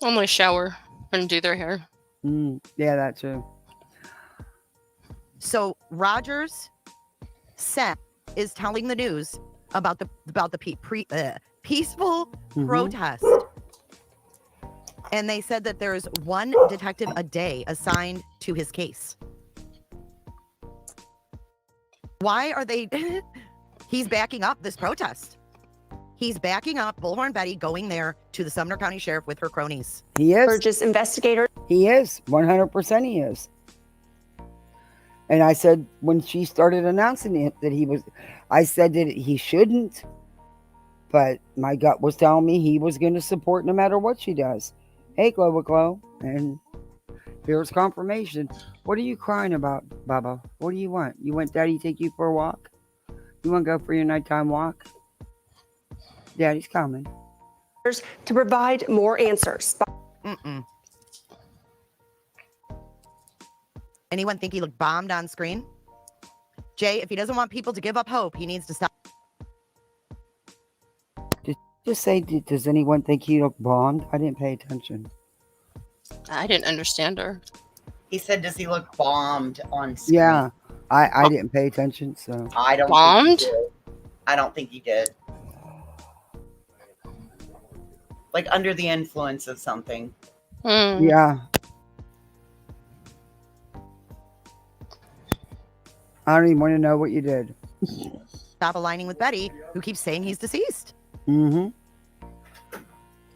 F: Only shower and do their hair.
A: Yeah, that too.
H: So Rogers, Seth is telling the news about the peaceful protest. And they said that there's one detective a day assigned to his case. Why are they... He's backing up this protest. He's backing up Bullhorn Betty going there to the Sumner County Sheriff with her cronies.
A: He is.
K: Urges investigators.
A: He is. 100% he is. And I said, when she started announcing it, that he was... I said that he shouldn't. But my gut was telling me he was going to support no matter what she does. Hey, Glow. And here's confirmation. What are you crying about, Bubba? What do you want? You want Daddy to take you for a walk? You want to go for your nighttime walk? Daddy's coming.
K: To provide more answers.
H: Anyone think he looked bombed on screen? Jay, if he doesn't want people to give up hope, he needs to stop.
A: Just say, does anyone think he looked bombed? I didn't pay attention.
F: I didn't understand her.
C: He said, does he look bombed on screen?
A: Yeah, I didn't pay attention, so.
C: I don't
F: Bombed?
C: think he did. I don't think he did. Like under the influence of something.
A: Yeah. I don't even want to know what you did.
H: Stop aligning with Betty, who keeps saying he's deceased.
A: Mm-hmm.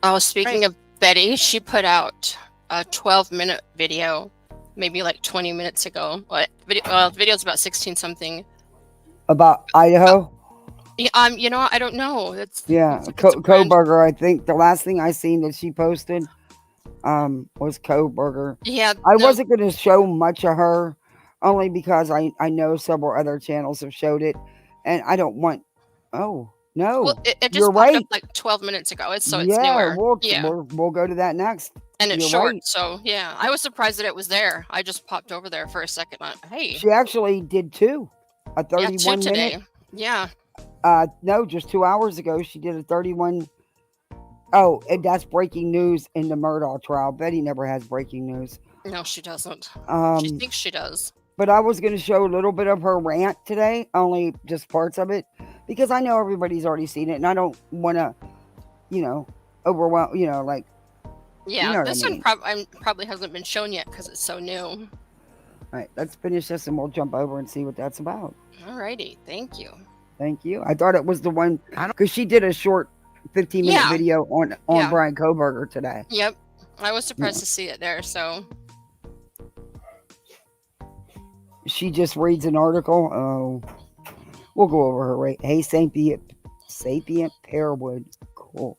F: Oh, speaking of Betty, she put out a 12-minute video, maybe like 20 minutes ago. What video? The video's about 16 something.
A: About Idaho?
F: Yeah, you know, I don't know. It's
A: Koberger. I think the last thing I seen that she posted was Koberger.
F: Yeah,
A: I wasn't going to show much of her, only because I know several other channels have showed it, and I don't want. Oh no,
F: well, it just
A: you're
F: popped
A: right.
F: up like 12 minutes ago. It's
A: Yeah,
F: newer.
A: we'll go to that next.
F: And it's
A: You're
F: short,
A: right.
F: so yeah. I was surprised that it was there. I just popped over there for a second. Hey,
A: She actually did two, a 31
F: 2 today.
A: minute.
F: Yeah.
A: No, just 2 hours ago she did a 31. Oh, and that's breaking news in the Murdaugh trial. Betty never has breaking news.
F: No, she doesn't. She thinks she does.
A: But I was going to show a little bit of her rant today, only just parts of it, because I know everybody's already seen it, and I don't want to, overwhelm. Like.
F: Yeah,
A: You know what
F: this
A: I
F: one probably hasn't been shown yet because it's so new.
A: All right, let's finish this and we'll jump over and see what that's about.
F: Alrighty, thank you.
A: Thank you. I thought it was the one because she did a short 15-minute video on Brian Koberger today.
F: Yep, I was surprised to see it there. So
A: she just reads an article. Oh, we'll go over her right. Hey, Sapient Pearwood. Cool.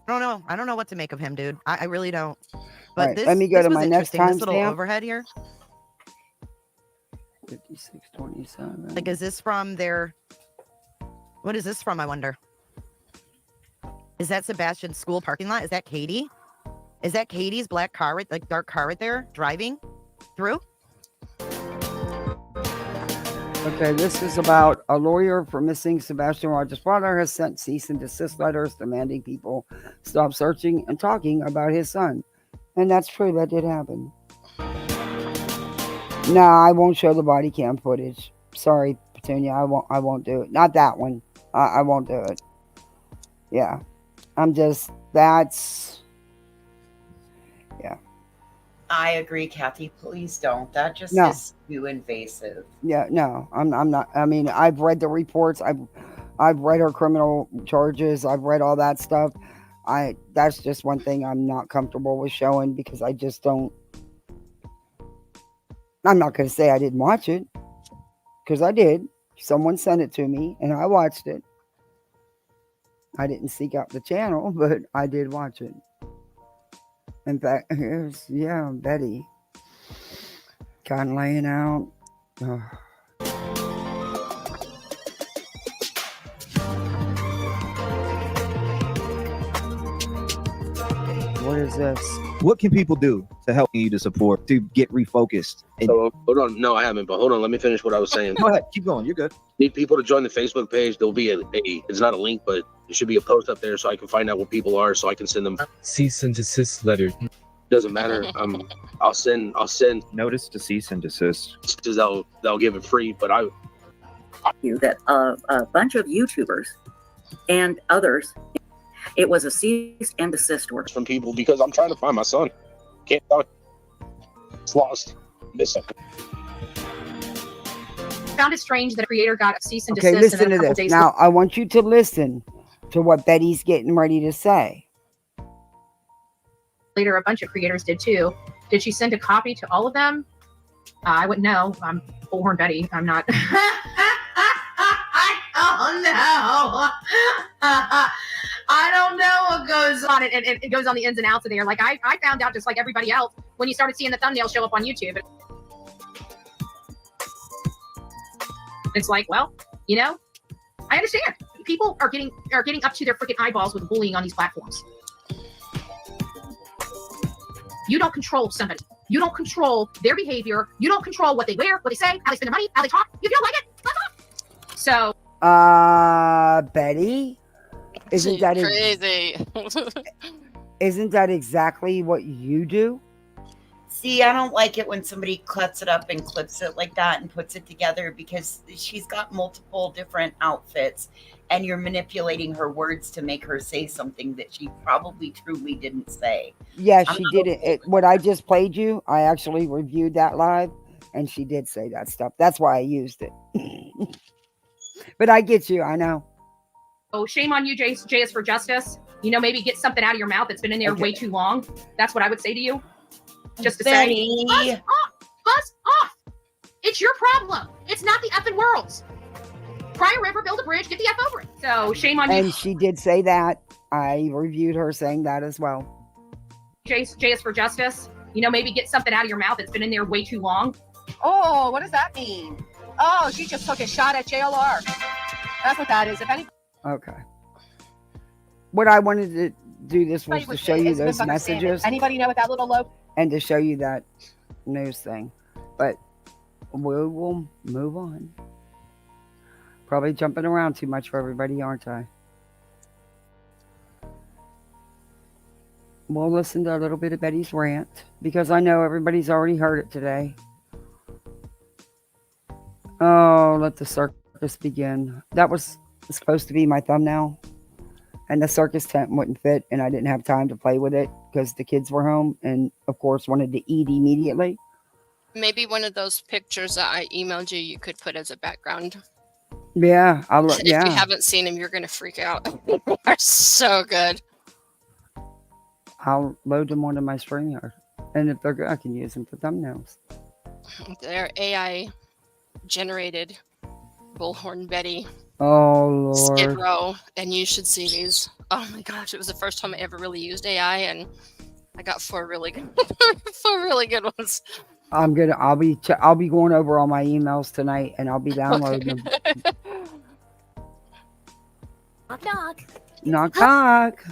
H: I don't know what to make of him, dude. I really don't. But
A: right, let me go to my next
H: time. This little
A: timestamp.
H: overhead here.
A: 5627.
H: Like, is this from their? What is this from? I wonder. Is that Sebastian's school parking lot? Is that Katie? Is that Katie's black car, like dark car right there, driving through?
A: Okay, this is about a lawyer for missing Sebastian Rogers' father has sent cease and desist letters demanding people stop searching and talking about his son. And that's true, that did happen. No, I won't show the body cam footage. Sorry, Petunia, I won't do it. Not that one. I won't do it. Yeah. Yeah.
C: I agree, Kathy. Please don't. That just
A: No.
C: is too invasive.
A: Yeah, no, I'm not. I mean, I've read the reports. I've read her criminal charges. I've read all that stuff. That's just one thing I'm not comfortable with showing because I just don't. I'm not going to say I didn't watch it because I did. Someone sent it to me and I watched it. I didn't seek out the channel, but I did watch it. In fact, here's, Betty. Kind of laying out. What is this?
O: What can people do to help you to get refocused?
L: So, hold on. No, I haven't, but hold on. Let me finish what I was saying.
O: Go ahead. Keep going. You're good.
L: Need people to join the Facebook page. There'll be it's not a link, but there should be a post up there so I can find out what people are so I can send them
P: cease and desist letter.
L: Doesn't matter. I'll send
O: notice to cease and desist.
L: They'll give it free, but
Q: that a bunch of YouTubers and others It was a cease and desist order
G: from people because I'm trying to find my son. Can't find it. It's lost. Missing.
R: Found it strange that a creator got a cease and
A: Okay,
R: desist.
A: listen to this. Now, I want you to listen to what Betty's getting ready to say.
R: Later, a bunch of creators did too. Did she send a copy to all of them? I wouldn't know. I'm Bullhorn Betty. I'm not.
S: Oh no! I don't know what goes on.
R: And it goes on the ins and outs of there. Like I found out just like everybody else when you started seeing the thumbnail show up on YouTube. It's like, well, you know, I understand. People are getting up to their freaking eyeballs with bullying on these platforms. You don't control somebody. You don't control their behavior. You don't control what they wear, what they say, how they spend their money, how they talk. If you don't like it, fuck off. So,
A: Betty, isn't that
F: crazy?
A: Isn't that exactly what you do?
C: See, I don't like it when somebody cuts it up and clips it like that and puts it together because she's got multiple different outfits and you're manipulating her words to make her say something that she probably truly didn't say.
A: Yeah, she did it. What I just played you, I actually reviewed that live and she did say that stuff. That's why I used it. But I get you. I know.
R: oh, shame on you, JS for Justice. You know, maybe get something out of your mouth that's been in there way too long. That's what I would say to you. Just to
C: Betty.
R: say, buzz off. It's your problem. It's not the effing world's. Cry a river, build a bridge, get the F over it. So shame on you.
A: And she did say that. I reviewed her saying that as well.
R: JS for Justice. You know, maybe get something out of your mouth that's been in there way too long.
H: Oh, what does that mean? Oh, she just took a shot at JLR. That's what that is. If any.
A: Okay. What I wanted to do this was to show you those messages.
H: Anybody know what that little logo?
A: And to show you that news thing. But we will move on. Probably jumping around too much for everybody, aren't I? We'll listen to a little bit of Betty's rant because I know everybody's already heard it today. Oh, let the circus begin. That was supposed to be my thumbnail. And the circus tent wouldn't fit, and I didn't have time to play with it because the kids were home and, of course, wanted to eat immediately.
F: Maybe one of those pictures that I emailed you could put as a background.
A: Yeah,
F: If you haven't seen them, you're going to freak out. They're so good.
A: I'll load them onto my StreamYard. And if they're good, I can use them for thumbnails.
F: They're AI generated Bullhorn Betty.
A: Oh, Lord.
F: Skid Row, and you should see these. Oh my gosh, it was the first time I ever really used AI, and I got four really good ones.
A: I'll be going over all my emails tonight, and I'll be downloading them.
B: Knock knock.
A: Knock knock.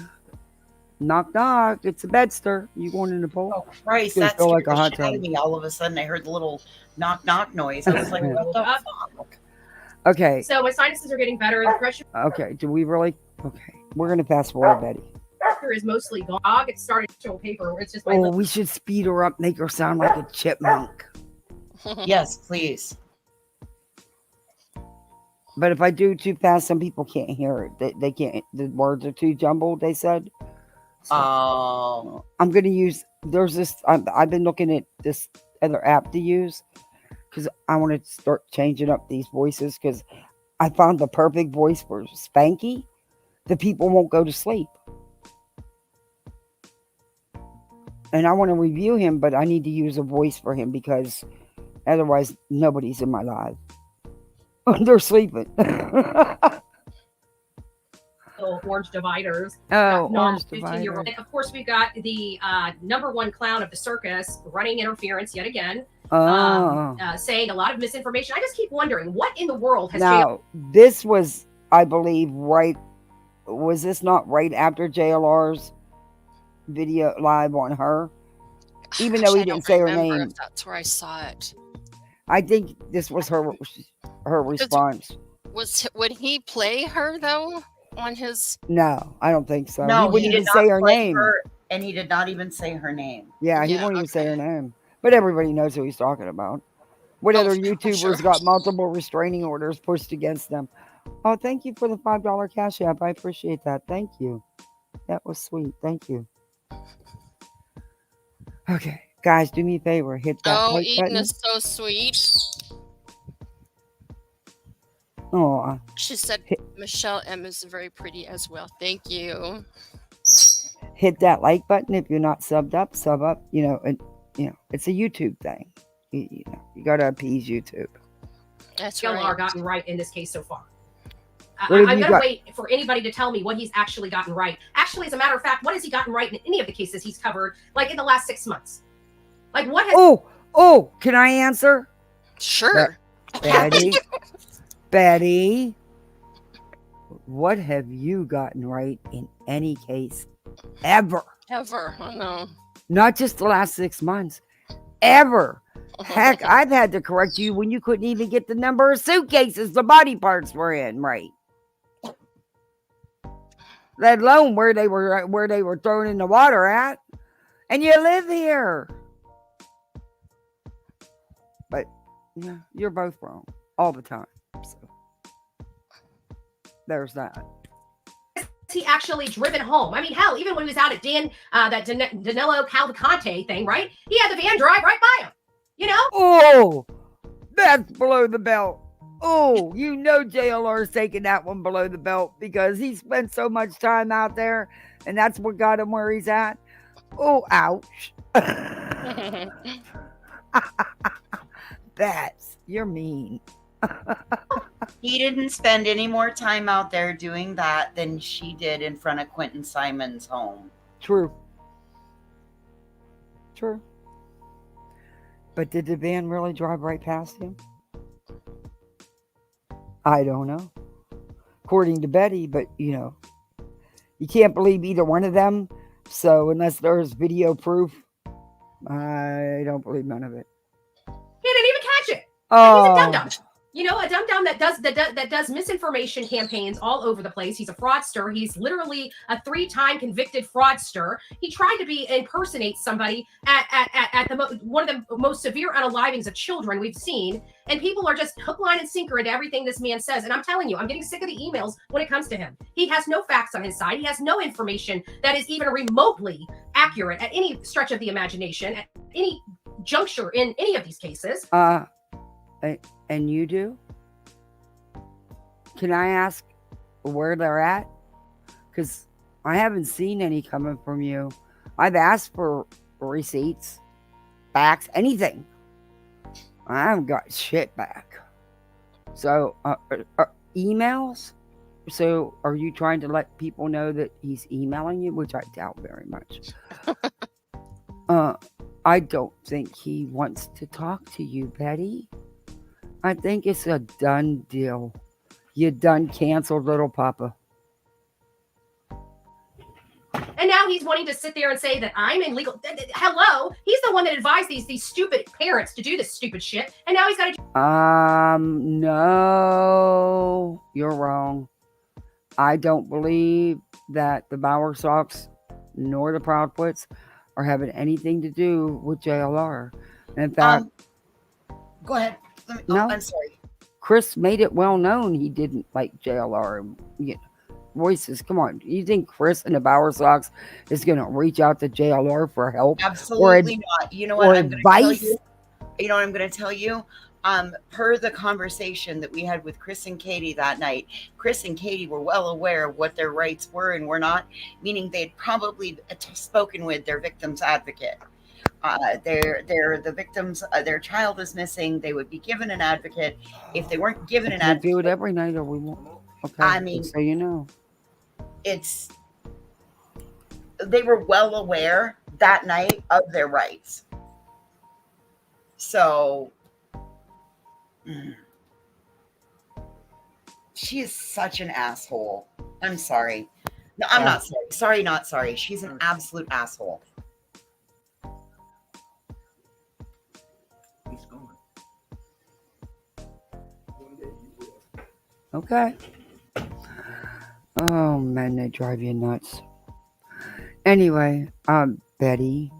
A: Knock knock. It's a bedster. You going in the pool?
C: Oh Christ,
A: It's gonna
C: that
A: feel
C: scared
A: like a hot
C: the shit out
A: tub.
C: of me. All of a sudden, I heard the little knock knock noise. I was like, what the fuck?
A: Okay.
R: So my sinuses are getting better. The pressure
A: Okay. Do we really? Okay. We're gonna fast forward, Betty.
R: is mostly gone. It's starting to show paper where it's just my
A: Oh, we should speed her up, make her sound like a chipmunk.
C: Yes, please.
A: But if I do too fast, some people can't hear it. They can't. The words are too jumbled. They said. So, I'm gonna use. There's this. I've been looking at this other app to use because I want to start changing up these voices because I found the perfect voice for Spanky. The people won't go to sleep. And I want to review him, but I need to use a voice for him because otherwise nobody's in my live. They're sleeping.
R: little orange dividers.
A: Oh, orange
R: 15-year-old.
A: divider.
R: Of course, we've got the number one clown of the circus running interference yet again.
A: Oh.
R: Saying a lot of misinformation. I just keep wondering what in the world has
A: Now, this was, I believe, was this not right after JLR's video live on her? Even though he
F: I
A: didn't
F: don't
A: say her
F: remember
A: name.
F: if that's where I saw it.
A: I think this was her response.
F: Would he play her though on his?
A: No, I don't think so.
C: No,
A: he wouldn't
C: he
A: even
C: did
A: say
C: not
A: her
C: play
A: name.
C: her, and he did not even say her name.
A: Yeah, he won't even say her name. But everybody knows who he's talking about. What other YouTubers got multiple restraining orders pushed against them? Oh, thank you for the $5 Cash App. I appreciate that. Thank you. That was sweet. Thank you. Okay, guys, do me a favor. Hit that
F: Oh,
A: like
F: Eden
A: button.
F: is so sweet.
A: Oh,
F: She said Michelle M is very pretty as well. Thank you.
A: hit that like button if you're not subbed up. Sub up. It's a YouTube thing. You gotta appease YouTube.
F: That's
T: JLR
F: right.
T: gotten right in this case so far.
A: What have
T: I'm
A: you
T: going to
A: got?
T: wait for anybody to tell me what he's actually gotten right. Actually, as a matter of fact, what has he gotten right in any of the cases he's covered, like in the last 6 months? Like what has?
A: Oh, can I answer?
F: Sure.
A: Betty, what have you gotten right in any case ever?
F: Ever. I know.
A: Not just the last 6 months. Ever. Heck, I've had to correct you when you couldn't even get the number of suitcases the body parts were in right. Let alone where they were thrown in the water at. And you live here. But yeah, you're both wrong all the time. So there's that.
T: He actually driven home? I mean, hell, even when he was out at that Danilo Cavalcante thing, right? He had the van drive right by him. You know?
A: Oh, that's below the belt. Oh, JLR's taking that one below the belt because he spent so much time out there and that's what got him where he's at. Oh, ouch. You're mean.
C: He didn't spend any more time out there doing that than she did in front of Quentin Simon's home.
A: True. But did the van really drive right past him? I don't know. According to Betty, but you can't believe either one of them. So unless there's video proof, I don't believe none of it.
T: He didn't even catch it.
A: Oh.
T: He's a dum-dum. A dum-dum that does misinformation campaigns all over the place. He's a fraudster. He's literally a 3-time convicted fraudster. He tried to impersonate somebody at one of the most severe unalivings of children we've seen. And people are just hook, line, and sinker into everything this man says. And I'm telling you, I'm getting sick of the emails when it comes to him. He has no facts on his side. He has no information that is even remotely accurate at any stretch of the imagination, at any juncture in any of these cases.
A: And you do? Can I ask where they're at? Because I haven't seen any coming from you. I've asked for receipts, facts, anything. I haven't got shit back. So, emails? So, are you trying to let people know that he's emailing you? Which I doubt very much. I don't think he wants to talk to you, Betty. I think it's a done deal. You done canceled little papa.
T: And now he's wanting to sit there and say that I'm in legal. Hello, he's the one that advised these stupid parents to do this stupid shit, and now he's got to.
A: No, you're wrong. I don't believe that the Bower Sox nor the Proudfoots are having anything to do with JLR. In fact,
C: go ahead.
A: No,
C: I'm sorry.
A: Chris made it well known he didn't like JLR. Voices, come on. You think Chris and the Bower Sox is going to reach out to JLR for help?
C: Absolutely not. You know what? I'm going to tell
A: advice?
C: you. You know what I'm going to tell you? Per the conversation that we had with Chris and Katie that night, Chris and Katie were well aware of what their rights were and were not, meaning they'd probably spoken with their victim's advocate. They're the victims. Their child is missing. They would be given an advocate. If they weren't given an advocate,
A: do it every night, or we won't. Okay,
C: I mean,
A: so you know,
C: they were well aware that night of their rights. So she is such an asshole. I'm sorry. No, I'm not sorry. Sorry, not sorry. She's an absolute asshole.
A: okay. Oh man, they drive you nuts. Anyway, Betty,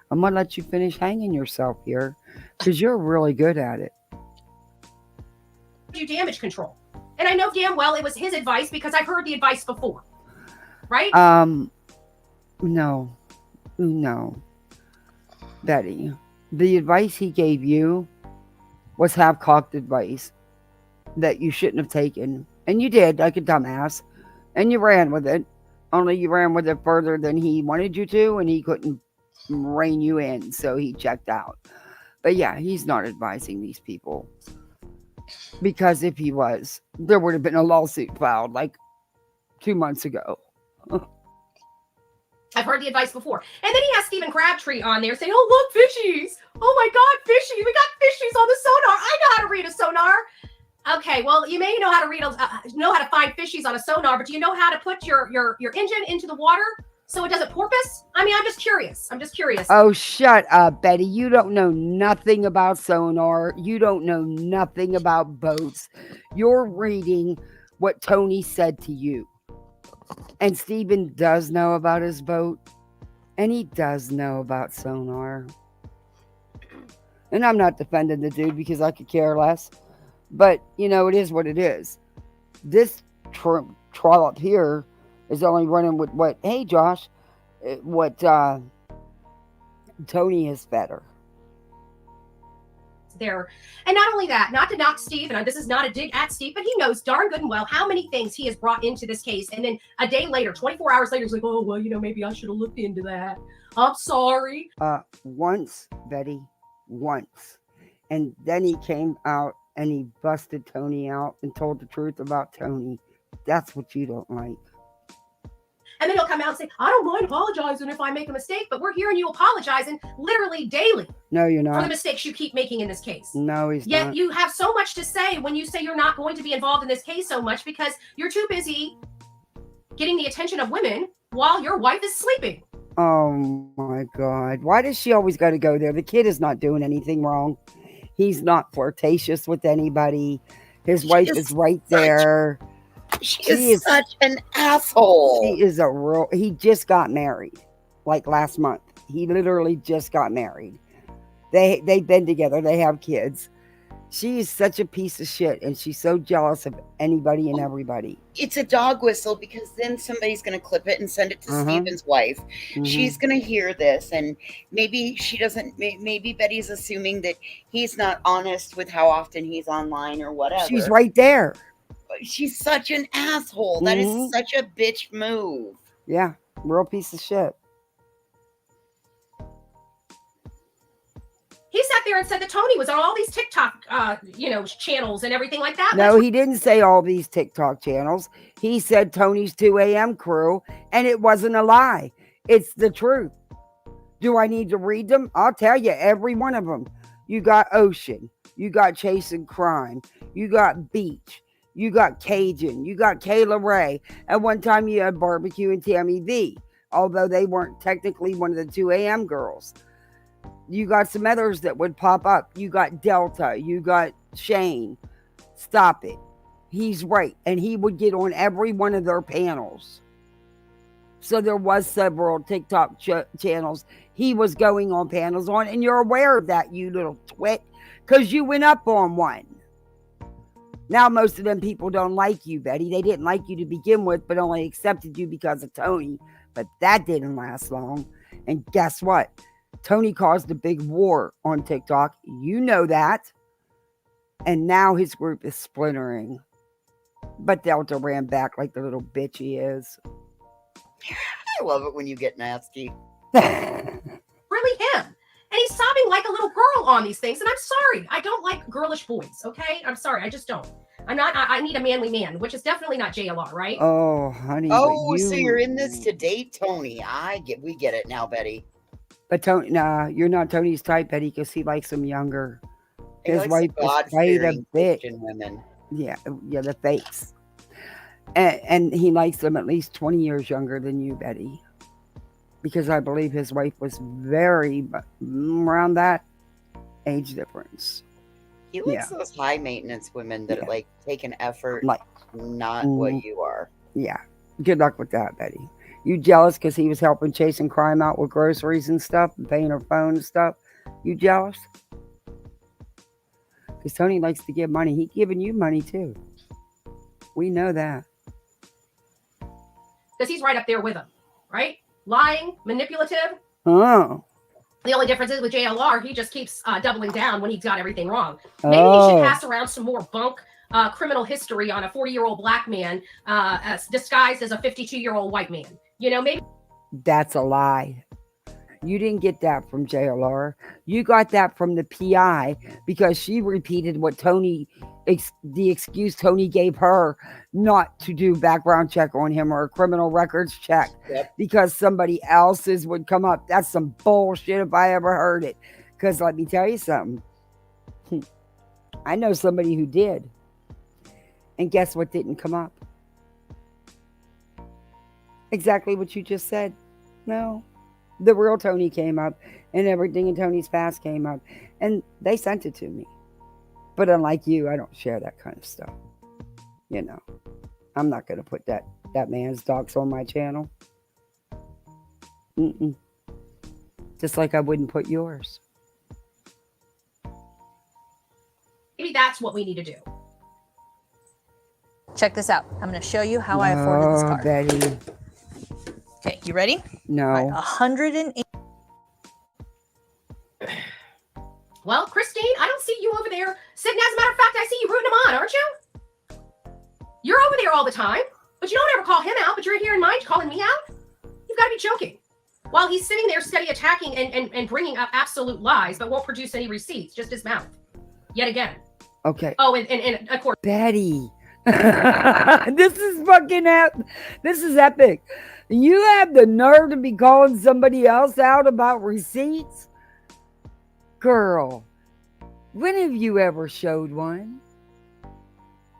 A: I'm gonna let you finish hanging yourself here because you're really good at it.
T: Do damage control. And I know damn well it was his advice because I've heard the advice before. right?
A: No, Betty. The advice he gave you was half-cocked advice that you shouldn't have taken, and you did, like a dumbass, and you ran with it. Only you ran with it further than he wanted you to, and he couldn't rein you in, so he checked out. But yeah, he's not advising these people. Because if he was, there would have been a lawsuit filed like 2 months ago.
T: I've heard the advice before. And then he has Stephen Crabtree on there saying, oh, look, fishies. Oh my God, fishies. We got fishies on the sonar. I know how to read a sonar. Okay, well, you may know how to know how to find fishies on a sonar, but do you know how to put your engine into the water so it doesn't porpoise? I mean, I'm just curious.
A: Oh, shut up, Betty. You don't know nothing about sonar. You don't know nothing about boats. You're reading what Tony said to you. And Stephen does know about his boat. And he does know about sonar. And I'm not defending the dude because I could care less. But, it is what it is. This trollop here is only running with what, hey, Josh, what Tony is better.
T: There. And not only that, not to knock Steve, and this is not a dig at Steve, but he knows darn good and well how many things he has brought into this case. And then a day later, 24 hours later, he's like, oh, well, maybe I should have looked into that. I'm sorry.
A: Once, Betty, once. And then he came out and he busted Tony out and told the truth about Tony. That's what you don't like.
T: And then he'll come out and say, I don't mind apologizing if I make a mistake, but we're hearing you apologizing literally daily.
A: No, you're not.
T: For the mistakes you keep making in this case.
A: No, he's
T: Yet
A: not.
T: you have so much to say when you say you're not going to be involved in this case so much because you're too busy getting the attention of women while your wife is sleeping.
A: Oh, my God. Why does she always got to go there? The kid is not doing anything wrong. He's not flirtatious with anybody. His wife is right there.
C: She is such an asshole.
A: He is he just got married, like last month. He literally just got married. They've been together. They have kids. She is such a piece of shit, and she's so jealous of anybody and everybody.
C: It's a dog whistle because then somebody's going to clip it and send it to Steven's wife. She's going to hear this, and maybe she doesn't. Maybe Betty's assuming that he's not honest with how often he's online or whatever.
A: She's right there.
C: She's such an asshole. That is such a bitch move.
A: Yeah, real piece of shit.
T: He sat there and said that Tony was on all these TikTok, channels and everything like that.
A: No, he didn't say all these TikTok channels. He said Tony's 2 a.m. crew, and it wasn't a lie. It's the truth. Do I need to read them? I'll tell you, every one of them. You got Ocean. You got Chasing Crime. You got Beach. You got Cajun. You got Kayla Ray. At one time, you had Barbecue and Tammy V, although they weren't technically one of the 2 a.m. girls. You got some others that would pop up. You got Delta. You got Shane. Stop it. He's right. And he would get on every one of their panels. So there was several TikTok channels he was going on panels on. And you're aware of that, you little twit, because you went up on one. Now most of them people don't like you, Betty. They didn't like you to begin with, but only accepted you because of Tony. But that didn't last long. And guess what? Tony caused a big war on TikTok. You know that. And now his group is splintering. But Delta ran back like the little bitch he is.
C: I love it when you get nasty.
T: Really him. And he's sobbing like a little girl on these things. And I'm sorry. I don't like girlish boys, okay? I'm sorry. I just don't. I need a manly man, which is definitely not JLR, right?
A: Oh, honey.
C: Oh, so you're in this to date Tony. We get it now, Betty.
A: But Tony, nah, you're not Tony's type, Betty, because he likes them younger. His wife is quite a bit.
C: Women.
A: Yeah, the fakes. And he likes them at least 20 years younger than you, Betty. Because I believe his wife was very around that age difference.
C: He likes those high maintenance women that like take an effort, not what you are.
A: Yeah. Good luck with that, Betty. You jealous because he was helping Chasing Crime out with groceries and stuff and paying her phone and stuff? You jealous? Because Tony likes to give money. He's giving you money too. We know that.
T: because he's right up there with him, right? Lying, manipulative.
A: Oh.
T: The only difference is with JLR, he just keeps doubling down when he's got everything wrong. Maybe he should pass around some more bunk criminal history on a 40-year-old black man disguised as a 52-year-old white man. You know, maybe.
A: That's a lie. You didn't get that from JLR. You got that from the PI because she repeated what the excuse Tony gave her not to do background check on him or a criminal records check because somebody else's would come up. That's some bullshit if I ever heard it. Because let me tell you something. I know somebody who did. And guess what didn't come up? Exactly what you just said. No. The real Tony came up and everything in Tony's past came up and they sent it to me. But unlike you, I don't share that kind of stuff. You know, I'm not going to put that man's docs on my channel. Just like I wouldn't put yours.
T: Maybe that's what we need to do.
U: Check this out. I'm going to show you how I afforded this car.
A: Betty.
U: Okay, you ready?
A: No.
U: All right, 108.
T: Well, Christine, I don't see you over there sitting. As a matter of fact, I see you rooting him on, aren't you? You're over there all the time, but you don't ever call him out, but you're here in mind calling me out? You've got to be joking. While he's sitting there steady attacking and bringing up absolute lies, but won't produce any receipts, just his mouth. Yet again.
A: Okay.
T: Oh, and of course.
A: Betty. This is epic. You have the nerve to be calling somebody else out about receipts? Girl, when have you ever showed one?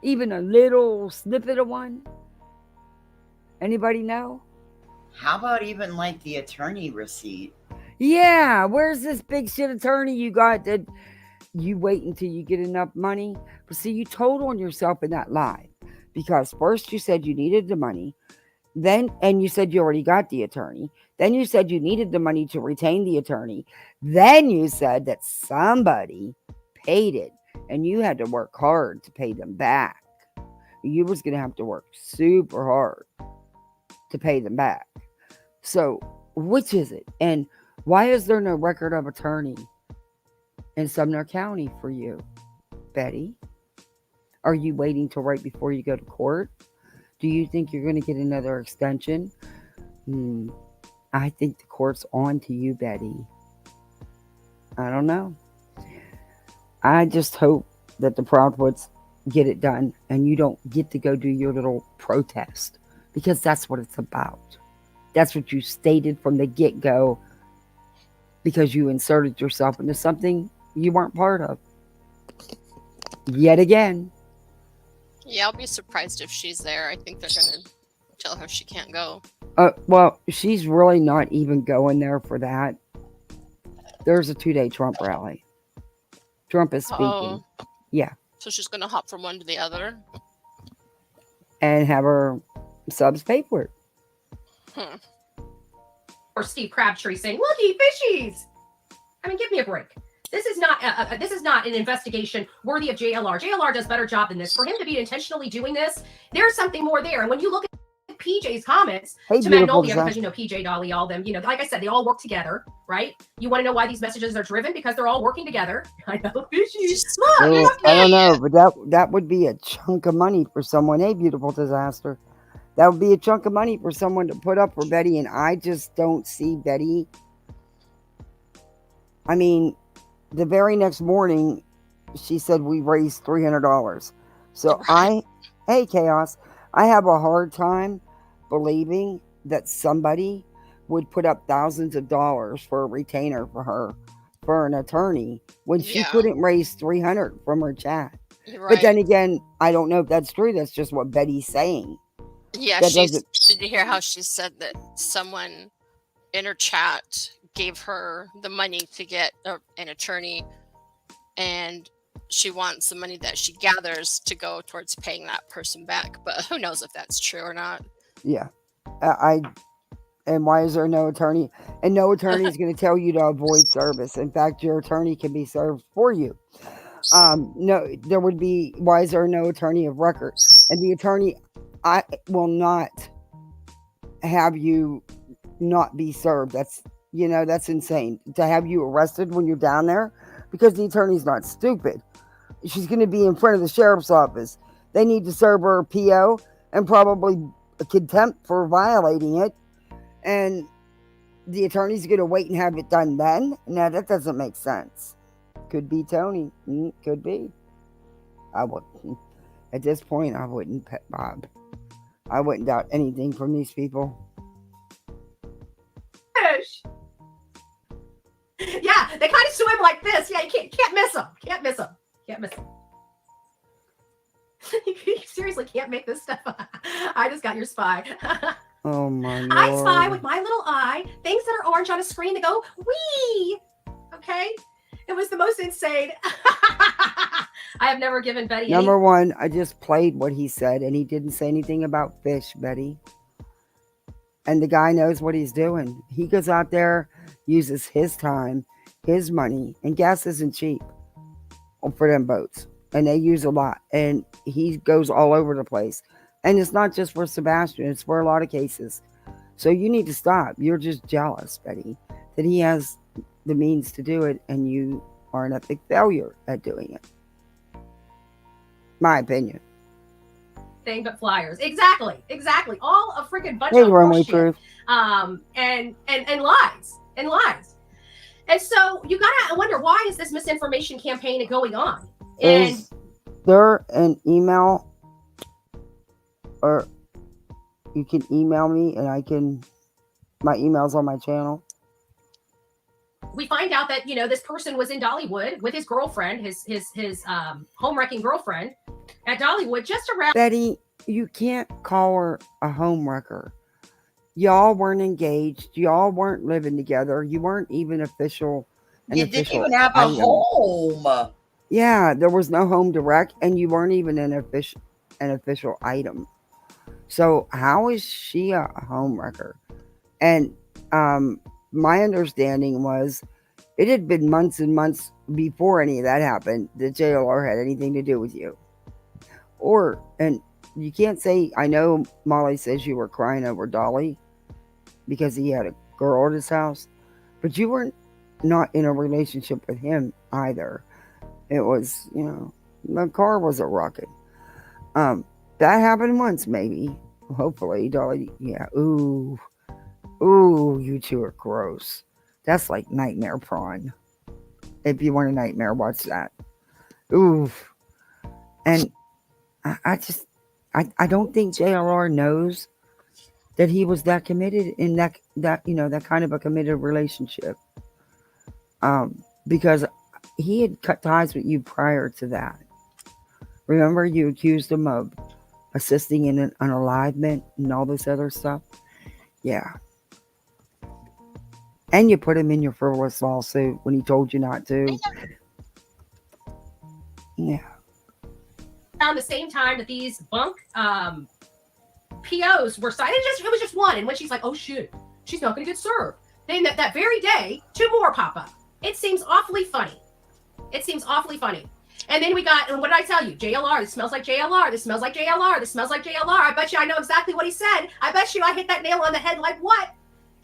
A: Even a little snippet of one? Anybody know?
C: How about even like the attorney receipt?
A: Yeah, where's this big shit attorney you got that you wait until you get enough money? But see, you told on yourself in that lie. Because first you said you needed the money. And you said you already got the attorney. Then you said you needed the money to retain the attorney. Then you said that somebody paid it and you had to work hard to pay them back. You was going to have to work super hard to pay them back. So which is it? And why is there no record of attorney in Sumner County for you, Betty? Are you waiting till right before you go to court? Do you think you're going to get another extension? I think the court's on to you, Betty. I don't know. I just hope that the Proudfoots get it done and you don't get to go do your little protest because that's what it's about. That's what you stated from the get-go because you inserted yourself into something you weren't part of. Yet again.
F: Yeah, I'll be surprised if she's there. I think they're going to tell her she can't go.
A: Well, she's really not even going there for that. There's a 2-day Trump rally. Trump is speaking.
F: Oh.
A: Yeah.
F: So she's going to hop from one to the other?
A: And have her subs pay for it.
T: Or Steve Crabtree saying, "Looky, fishies." I mean, give me a break. This is not an investigation worthy of JLR. JLR does a better job than this. For him to be intentionally doing this, there's something more there. And when you look at PJ's comments to Magnolia, because you know PJ, Dolly, all them, you know, like I said, they all work together, right? You want to know why these messages are driven? Because they're all working together. I know, fishies.
A: Well, I don't know, but that would be a chunk of money for someone. Hey, beautiful disaster. That would be a chunk of money for someone to put up for Betty, and I just don't see Betty. I mean, the very next morning, she said we raised $300. So hey, Chaos, I have a hard time believing that somebody would put up thousands of dollars for a retainer for her, for an attorney, when she couldn't raise $300 from her chat.
F: Right.
A: But then again, I don't know if that's true. That's just what Betty's saying.
F: Yeah, did you hear how she said that someone in her chat gave her the money to get an attorney, and she wants the money that she gathers to go towards paying that person back? But who knows if that's true or not?
A: Yeah. And why is there no attorney? And no attorney is going to tell you to avoid service. In fact, your attorney can be served for you. No, there would be, why is there no attorney of record? And the attorney, I will not have you not be served. That's that's insane. To have you arrested when you're down there, because the attorney's not stupid. She's going to be in front of the sheriff's office. They need to serve her a PO and probably a contempt for violating it. And the attorney's going to wait and have it done then? No, that doesn't make sense. Could be Tony. Could be. I wouldn't. At this point, I wouldn't pet Bob. I wouldn't doubt anything from these people.
T: Yeah, they kind of swim like this. Yeah, you can't miss them. Can't miss them. Can't miss them. You seriously can't make this stuff up. I just got your spy.
A: Oh my Lord.
T: I spy with my little eye things that are orange on a screen that go wee. Okay, it was the most insane. I have never given Betty
A: Number one, I just played what he said, and he didn't say anything about fish, Betty. And the guy knows what he's doing. He goes out there, uses his time, his money, and gas isn't cheap for them boats. And they use a lot. And he goes all over the place. And it's not just for Sebastian. It's for a lot of cases. So you need to stop. You're just jealous, Betty, that he has the means to do it, and you are an epic failure at doing it. My opinion.
T: thing but flyers. Exactly. All a freaking bunch
A: Hey,
T: of
A: Runway
T: horseshit.
A: Proof.
T: And lies. And so you gotta wonder, why is this misinformation campaign going on? And
A: Is there an email, or you can email me and my email's on my channel?
T: we find out that this person was in Dollywood with his girlfriend, his home wrecking girlfriend at Dollywood just around.
A: Betty, you can't call her a home wrecker. Y'all weren't engaged. Y'all weren't living together. You weren't even official.
C: You didn't even have a home.
A: Yeah, there was no home to wreck, and you weren't even an official item. So how is she a home wrecker? And my understanding was it had been months and months before any of that happened that JLR had anything to do with you. And you can't say, I know Molly says you were crying over Dolly because he had a girl at his house, but you weren't not in a relationship with him either. It was, the car was a rocket. That happened once, maybe. Hopefully, Dolly. Yeah. Ooh, you two are gross. That's like nightmare prawn. If you want a nightmare, watch that. Ooh. And I don't think JRR knows that he was that committed in that kind of a committed relationship. Because he had cut ties with you prior to that. Remember, you accused him of assisting in an unalivement and all this other stuff? Yeah. And you put him in your frivolous lawsuit when he told you not to. Yeah.
T: Around the same time that these bunk POs were signed. It was just one. And when she's like, oh shit, she's not going to get served. Then that very day, 2 more pop up. It seems awfully funny. And then we got, and what did I tell you? JLR, this smells like JLR. This smells like JLR. This smells like JLR. I bet you I know exactly what he said. I bet you I hit that nail on the head like what?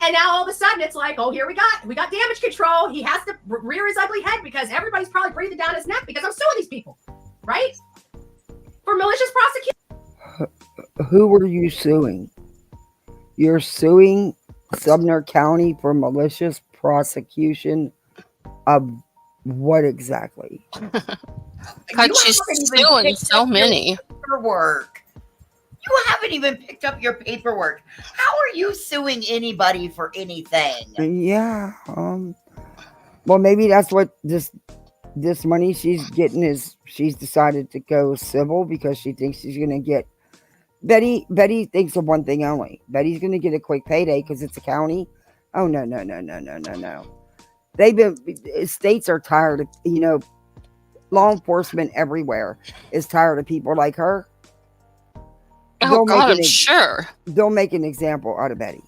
T: And now all of a sudden it's like, oh, here we got damage control. He has to rear his ugly head because everybody's probably breathing down his neck because I'm suing these people, right? For malicious prosecution.
A: Who were you suing? You're suing Sumner County for malicious prosecution of what exactly?
F: God, she's suing so many.
C: Paperwork. You haven't even picked up your paperwork. How are you suing anybody for anything?
A: Yeah. Well, maybe that's what this money she's getting is. She's decided to go civil because she thinks she's going to get. Betty thinks of one thing only. Betty's going to get a quick payday because it's a county. Oh, no. States are tired of, law enforcement everywhere is tired of people like her.
F: Oh, God, I'm sure.
A: They'll make an example out of Betty.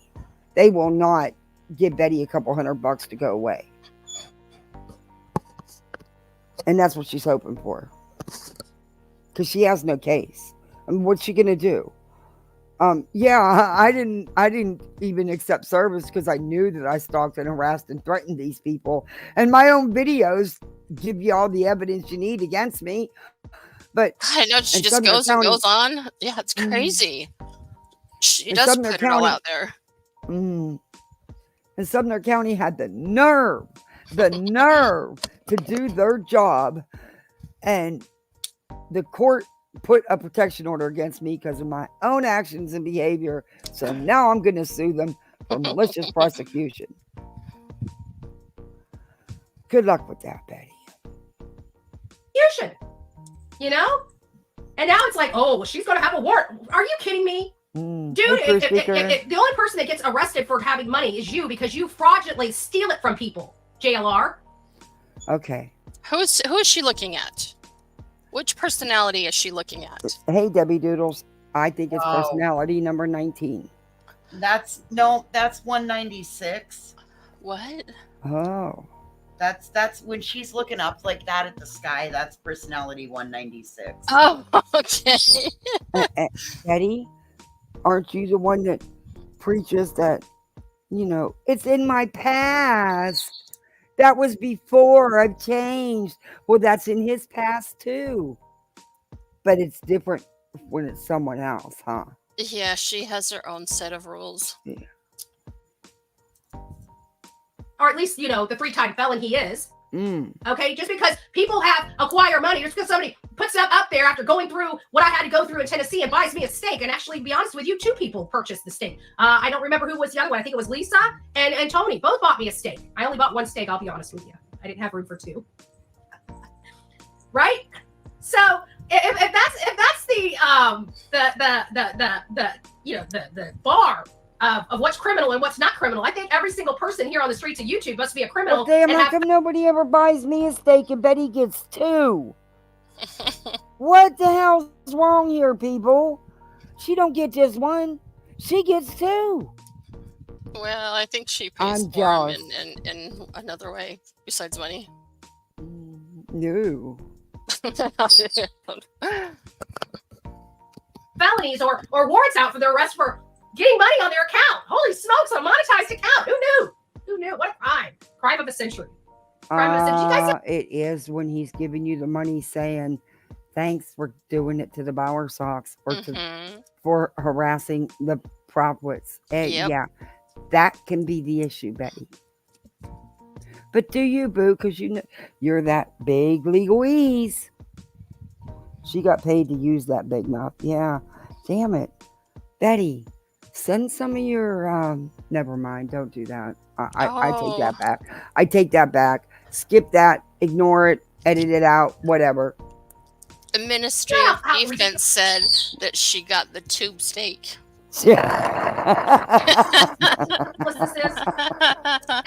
A: They will not give Betty a couple $100 to go away. And that's what she's hoping for. Because she has no case. I mean, what's she going to do? Yeah, I didn't even accept service because I knew that I stalked and harassed and threatened these people. And my own videos give you all the evidence you need against me. But
F: I know she
A: in
F: just
A: Sumner
F: goes and
A: County,
F: goes on. Yeah, it's crazy. She
A: in
F: does
A: Sumner
F: put it all
A: County,
F: out there.
A: and Sumner County had the nerve to do their job, and the court put a protection order against me because of my own actions and behavior. So now I'm going to sue them for malicious prosecution. Good luck with that, Betty.
T: You know? And now it's like, oh, well, she's going to have a warrant. Are you kidding me? Dude,
A: Hey, Speaker.
T: the only person that gets arrested for having money is you because you fraudulently steal it from people, JLR.
A: Okay.
F: Who is she looking at? Which personality is she looking at?
A: Hey, Debbie Doodles. I think it's
C: Wow.
A: personality number 19.
C: That's 196.
F: What?
A: Oh.
C: That's when she's looking up like that at the sky. That's personality 196.
F: Oh, okay.
A: Betty, aren't you the one that preaches that, it's in my past? That was before I've changed. Well, that's in his past too. But it's different when it's someone else, huh?
F: Yeah, she has her own set of rules.
A: Yeah.
T: Or at least, the 3-time felon he is.
A: Mm.
T: Okay, just because people acquire money, just because somebody puts it up there after going through what I had to go through in Tennessee and buys me a steak, and actually, to be honest with you, 2 people purchased the steak. I don't remember who was the other one. I think it was Lisa and Tony. Both bought me a steak. I only bought 1 steak, I'll be honest with you. I didn't have room for 2. Right? So if that's the bar of what's criminal and what's not criminal, I think every single person here on the streets of YouTube must be a criminal.
A: Well, damn, how come nobody ever buys me a steak and Betty gets 2? What the hell's wrong here, people? She don't get just 1. She gets 2.
F: Well, I think she pays
A: I'm
F: for him
A: jealous.
F: in another way besides money.
A: No.
T: Felonies or warrants out for their arrest for getting money on their account. Holy smokes, a monetized account. Who knew? Who knew? What a crime. Crime of the century. Crime of the century. You guys
A: It is when he's giving you the money saying, thanks for doing it to the Bower Sox or for harassing the profits.
F: Yep.
A: Yeah, that can be the issue, Betty. But do you, boo? Because you're that big legalese. She got paid to use that big mouth. Yeah. Damn it. Betty, send some of your, never mind. Don't do that. I take that back. I take that back. Skip that. Ignore it. Edit it out. Whatever.
F: Administrative defense said that she got the tube steak.
T: What's this is?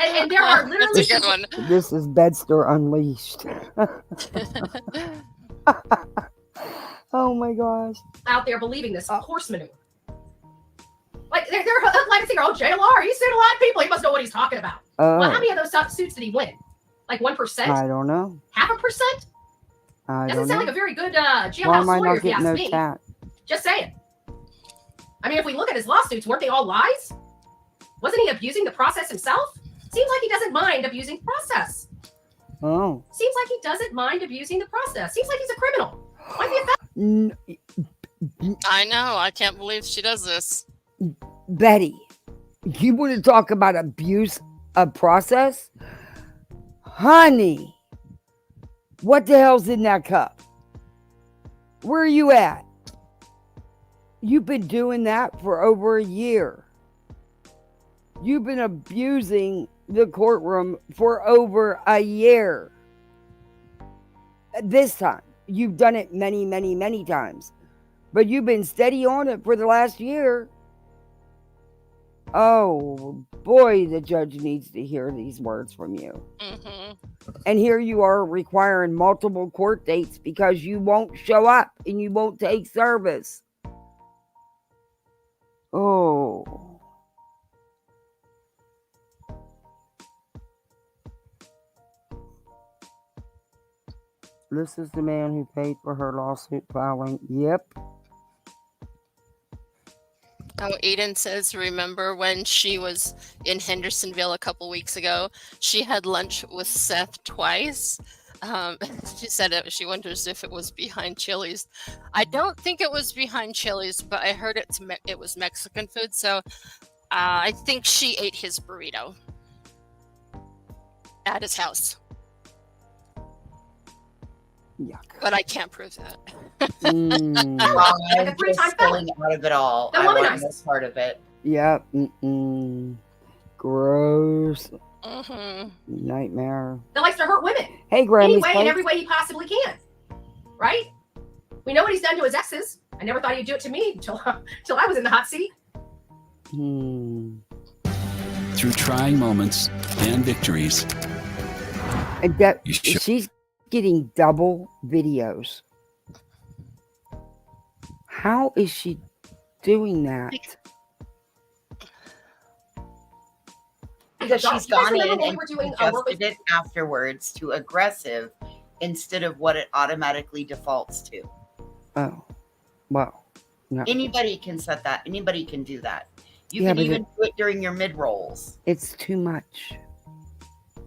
T: And there are literally
F: That's a good one.
A: This is Bedster Unleashed. Oh my gosh.
T: out there believing this horse manure. Like they're like saying, "Oh, JLR, he's sued a lot of people. He must know what he's talking about." Well, how many of those suits did he win? Like 1%?
A: I don't know.
T: 0.5%?
A: I
T: Doesn't
A: don't
T: sound
A: know.
T: like a very good
A: Why
T: jailhouse
A: am I
T: lawyer,
A: not
T: if you
A: getting
T: ask
A: no
T: me.
A: chat?
T: Just saying. I mean, if we look at his lawsuits, weren't they all lies? Wasn't he abusing the process himself? Seems like he doesn't mind abusing process.
A: Oh.
T: Seems like he doesn't mind abusing the process. Seems like he's a criminal. Might be a
F: I know. I can't believe she does this.
A: Betty, you want to talk about abuse of process? Honey, what the hell's in that cup? Where are you at? You've been doing that for over a year. You've been abusing the courtroom for over a year. This time, you've done it many, many, many times. But you've been steady on it for the last year. Oh, boy, the judge needs to hear these words from you.
F: Mm-hmm.
A: And here you are requiring multiple court dates because you won't show up and you won't take service. Oh. This is the man who paid for her lawsuit filing. Yep.
F: Oh, Aiden says, remember when she was in Hendersonville a couple weeks ago? She had lunch with Seth twice. She said she wonders if it was behind Chili's. I don't think it was behind Chili's, but I heard it was Mexican food. So I think she ate his burrito at his house.
A: Yuck.
F: But I can't prove that.
C: I'm just pulling out of it all.
F: The
C: I want
F: womanizer.
C: this part of it.
A: Yep. Gross.
F: Mm-hmm.
A: Nightmare.
T: That likes to hurt women.
A: Hey, Grammy's
T: Anyway, in
A: place.
T: every way he possibly can. Right? We know what he's done to his exes. I never thought he'd do it to me until I was in the hot seat.
E: Through trying moments and victories,
A: And she's getting double videos. How is she doing that?
C: Because she's gone in
T: remember when
C: and
T: we were doing work
C: adjusted it afterwards to aggressive instead of what it automatically defaults to.
A: Oh, well, no.
C: Anybody can set that. Anybody can do that. You
A: Yeah,
C: can
A: but
C: even do it during your mid rolls.
A: It's too much.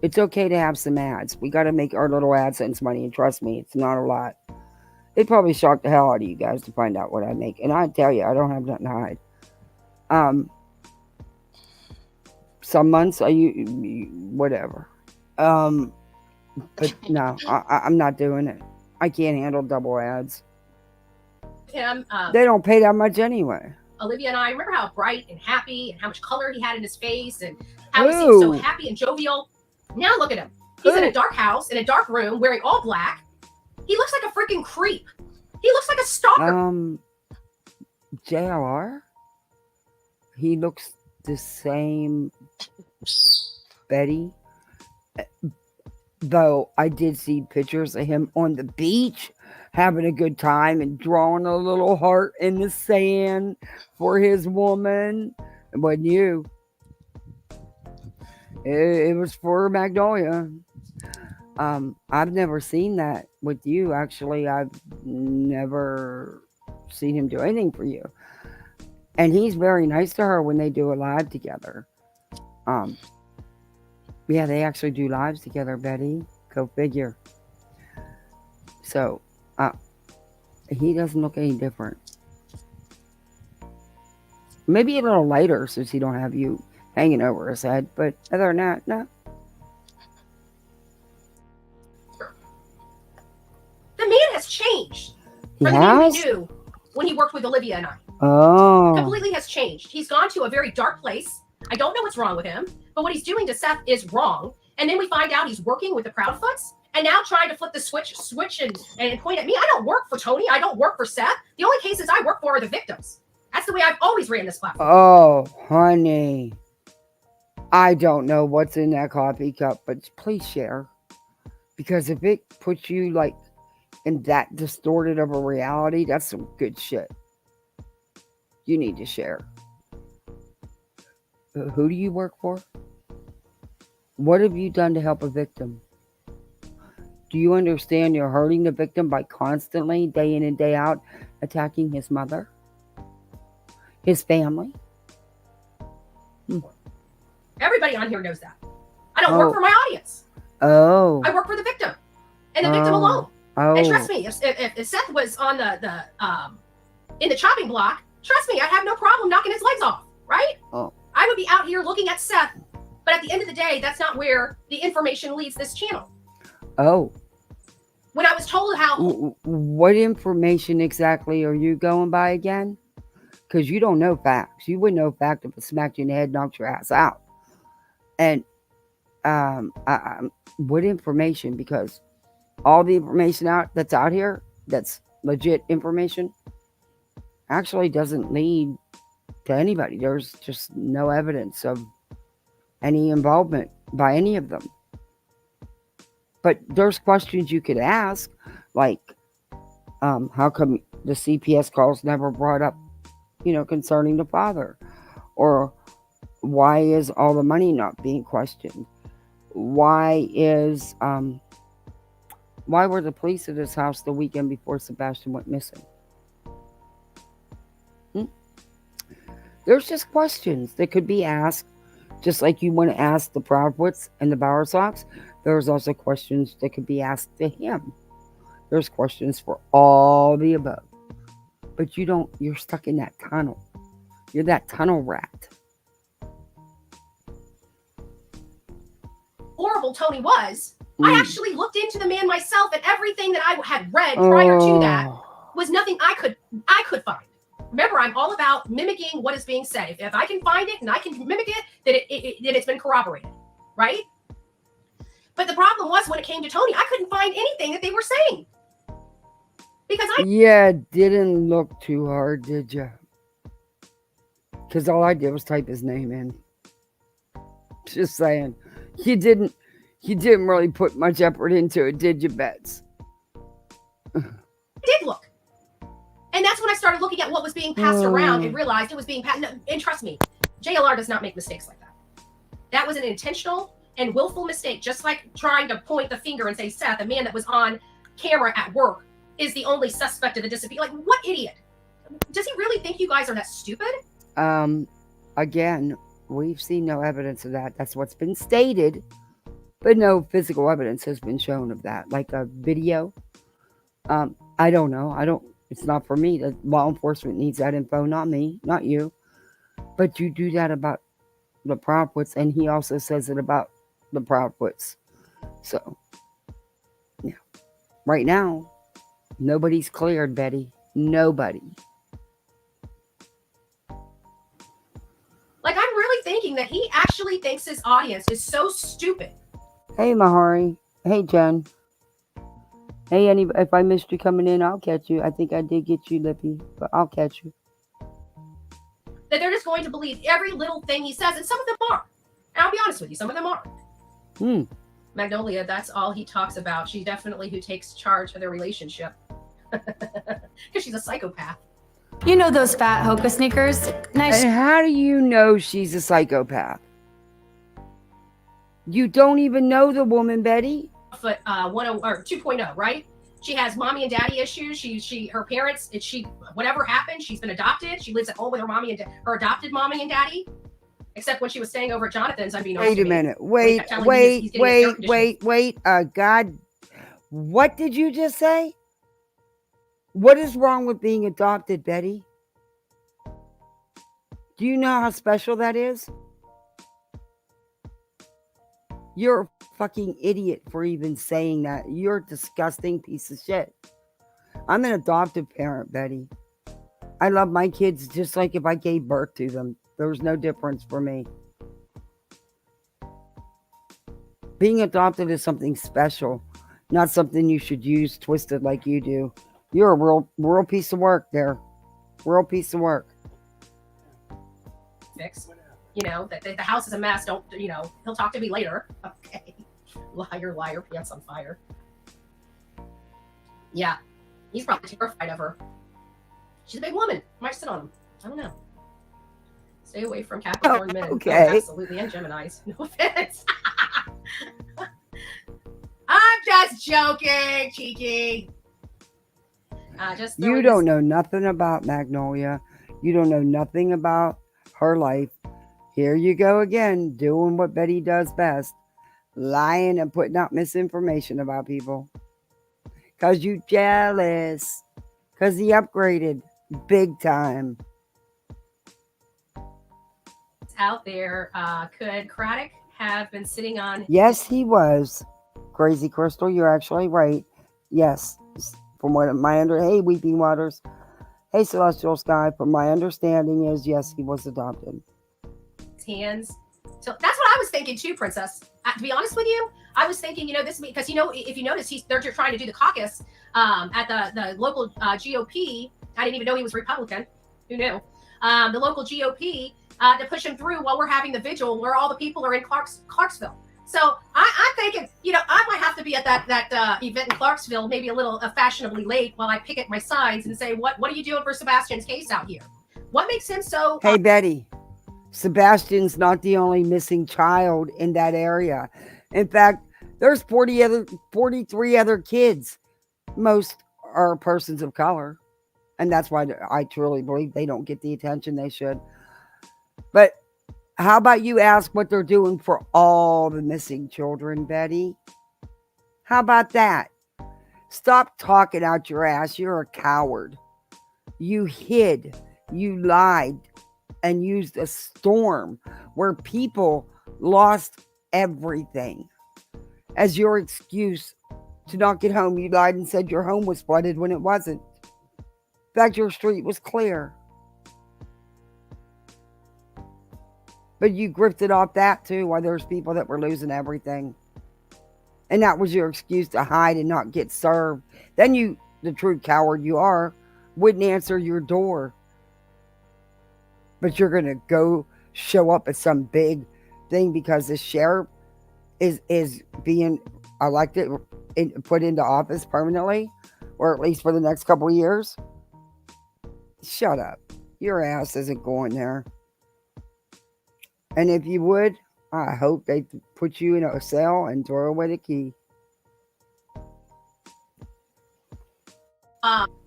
A: It's okay to have some ads. We got to make our little AdSense money, and trust me, it's not a lot. It probably shocked the hell out of you guys to find out what I make, and I tell you, I don't have nothing to hide. Some months whatever. But no, I'm not doing it. I can't handle double ads.
T: Him,
A: They don't pay that much anyway.
T: Olivia and I remember how bright and happy and how much color he had in his face and how he seemed so
A: Who?
T: happy and jovial. Now look at him. He's in a dark house, in a dark room, wearing all black. He looks like a freaking creep. He looks like a stalker.
A: JLR? He looks the same, Betty. Though I did see pictures of him on the beach having a good time and drawing a little heart in the sand for his woman. It wasn't you. It was for Magnolia. I've never seen that with you. Actually, I've never seen him do anything for you. And he's very nice to her when they do a live together. Yeah, they actually do lives together, Betty. Go figure. So, he doesn't look any different. Maybe a little lighter since he don't have you hanging over his head. But other than that, no.
T: The man has changed
A: He
T: from the man we
A: has?
T: knew when he worked with Olivia and I.
A: Oh.
T: Completely has changed. He's gone to a very dark place. I don't know what's wrong with him, but what he's doing to Seth is wrong. And then we find out he's working with the Proudfoots and now trying to flip the switch and point at me. I don't work for Tony. I don't work for Seth. The only cases I work for are the victims. That's the way I've always ran this platform.
A: Oh, honey. I don't know what's in that coffee cup, but please share. Because if it puts you like in that distorted of a reality, that's some good shit. You need to share. Who do you work for? What have you done to help a victim? Do you understand you're hurting the victim by constantly, day in and day out, attacking his mother? His family?
T: Everybody on here knows that. I don't work for my audience.
A: Oh.
T: I work for the victim and the victim alone.
A: Oh.
T: And trust me, if Seth was on the in the chopping block, trust me, I'd have no problem knocking his legs off, right?
A: Oh.
T: I would be out here looking at Seth, but at the end of the day, that's not where the information leads this channel.
A: Oh.
T: When I was told how
A: What information exactly are you going by again? Because you don't know facts. You wouldn't know fact if it smacked you in the head and knocked your ass out. And what information? Because all the information that's out here, that's legit information, actually doesn't lead to anybody. There's just no evidence of any involvement by any of them. But there's questions you could ask, like, how come the CPS calls never brought up, concerning the father? Or why is all the money not being questioned? Why were the police at his house the weekend before Sebastian went missing? There's just questions that could be asked, just like you want to ask the Proudwoods and the Bower Sox. There's also questions that could be asked to him. There's questions for all the above. But you're stuck in that tunnel. You're that tunnel rat.
T: Horrible Tony was. I actually looked into the man myself, and everything that I had read prior to that was nothing I could find. Remember, I'm all about mimicking what is being said. If I can find it and I can mimic it, then it's been corroborated, right? But the problem was when it came to Tony, I couldn't find anything that they were saying. Because
A: Yeah, didn't look too hard, did you? Because all I did was type his name in. Just saying. You didn't really put much effort into it, did you, Bets?
T: I did look. And that's when I started looking at what was being passed around and realized it was being passed. No, and trust me, JLR does not make mistakes like that. That was an intentional and willful mistake, just like trying to point the finger and say, Seth, a man that was on camera at work, is the only suspect of the disappearance. Like, what idiot? Does he really think you guys are that stupid?
A: Again, we've seen no evidence of that. That's what's been stated, but no physical evidence has been shown of that. Like a video. I don't know. It's not for me. The law enforcement needs that info, not me, not you. But you do that about the Proudwoods, and he also says it about the Proudwoods. So, yeah. Right now, nobody's cleared, Betty. Nobody.
T: Like, I'm really thinking that he actually thinks his audience is so stupid.
A: Hey, Mahari. Hey, Jen. Hey, if I missed you coming in, I'll catch you. I think I did get you, Lippy, but I'll catch you.
T: That they're just going to believe every little thing he says, and some of them are. And I'll be honest with you, some of them are. Magnolia, that's all he talks about. She's definitely who takes charge of their relationship. Because she's a psychopath.
D: You know those fat Hoka sneakers? Nice.
A: And how do you know she's a psychopath? You don't even know the woman, Betty.
T: Foot 1.0 or 2.0, right? She has mommy and daddy issues. Her parents, whatever happened, she's been adopted. She lives at home with her mommy and her adopted mommy and daddy. Except when she was staying over at Jonathan's, unbeknownst to me.
A: Wait a minute. Wait. God, what did you just say? What is wrong with being adopted, Betty? Do you know how special that is? You're a fucking idiot for even saying that. You're a disgusting piece of shit. I'm an adoptive parent, Betty. I love my kids just like if I gave birth to them. There was no difference for me. Being adopted is something special, not something you should use twisted like you do. You're a real piece of work there. Real piece of work.
T: Fix. That the house is a mess. Don't, he'll talk to me later. Okay. Liar, pants on fire. Yeah. He's probably terrified of her. She's a big woman. Might sit on him. I don't know. Stay away from Capricorn men.
A: Okay.
T: Oh, absolutely. And Geminis. No offense. I'm just joking, cheeky.
A: You don't know nothing about Magnolia. You don't know nothing about her life. Here you go again, doing what Betty does best. Lying and putting out misinformation about people. Because you jealous. Because he upgraded big time.
T: Out there, could Craddock have been sitting on...
A: Yes, he was. Crazy Crystal, you're actually right. Yes. From what hey, Weeping Waters. Hey, Celestial Sky. From my understanding is, yes, he was adopted.
T: Hands. So that's what I was thinking too, Princess. To be honest with you, I was thinking, this because if you notice, they're trying to do the caucus at the local GOP. I didn't even know he was Republican. Who knew? The local GOP to push him through while we're having the vigil where all the people are in Clarksville. So I'm thinking, I might have to be at that event in Clarksville, maybe a little fashionably late, while I picket my signs and say, what are you doing for Sebastian's case out here? What makes him so?
A: Hey, Betty. Sebastian's not the only missing child in that area. In fact, there's 43 other kids. Most are persons of color. And that's why I truly believe they don't get the attention they should. But how about you ask what they're doing for all the missing children, Betty? How about that? Stop talking out your ass. You're a coward. You hid, you lied, and used a storm where people lost everything as your excuse to not get home. You lied and said your home was flooded when it wasn't. In fact, your street was clear. But you grifted off that too, while there's people that were losing everything. And that was your excuse to hide and not get served. Then you, the true coward you are, wouldn't answer your door. But you're going to go show up at some big thing because the sheriff is being elected and put into office permanently, or at least for the next couple of years. Shut up. Your ass isn't going there. And if you would, I hope they put you in a cell and throw away the key.